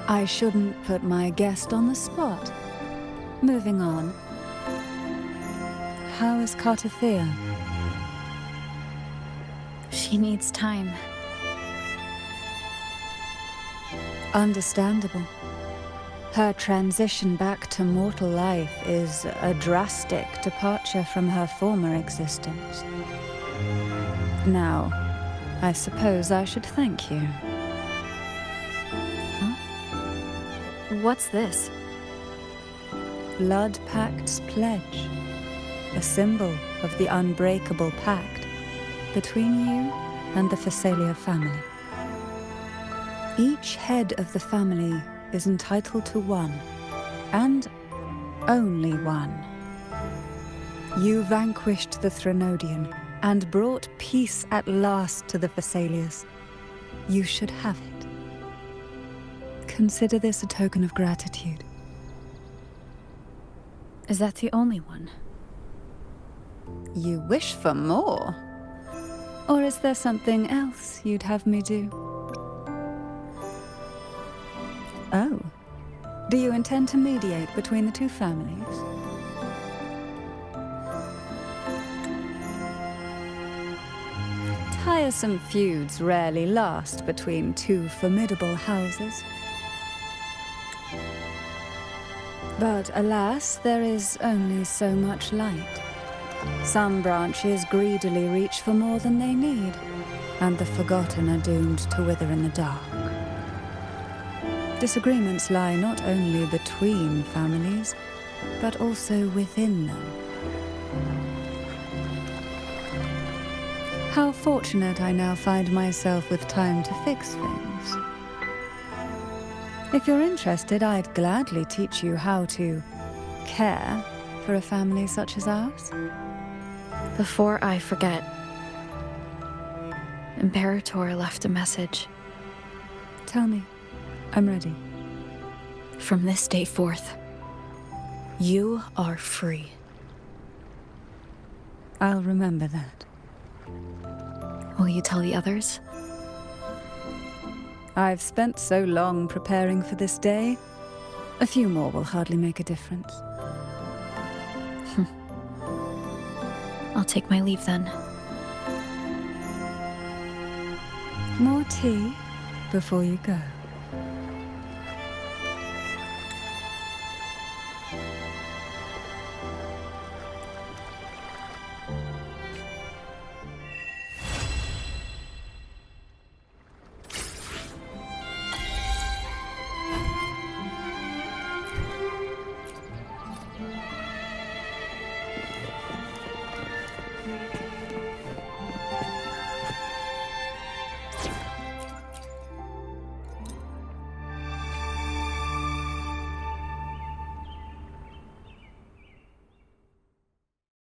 I shouldn't put my guest on the spot. Moving on. How is Cartethyia? She needs time. Understandable. Her transition back to mortal life is a drastic departure from her former existence. Now, I suppose I should thank you. Huh? What's this? Blood Pact's pledge. A symbol of the unbreakable pact between you and the Fisalia family. Each head of the family is entitled to one, and only one. You vanquished the Threnodian and brought peace at last to the Fisalias. You should have it. Consider this a token of gratitude. Is that the only one? You wish for more? Or is there something else you'd have me do? Oh. Do you intend to mediate between the two families? Tiresome feuds rarely last between two formidable houses. But alas, there is only so much light. Some branches greedily reach for more than they need, and the forgotten are doomed to wither in the dark. Disagreements lie not only between families, but also within them. How fortunate I now find myself with time to fix things. If you're interested, I'd gladly teach you how to care for a family such as ours. Before I forget, Imperator left a message. Tell me. I'm ready. From this day forth, you are free. I'll remember that. Will you tell the others? I've spent so long preparing for this day. A few more will hardly make a difference. I'll take my leave then. More tea before you go.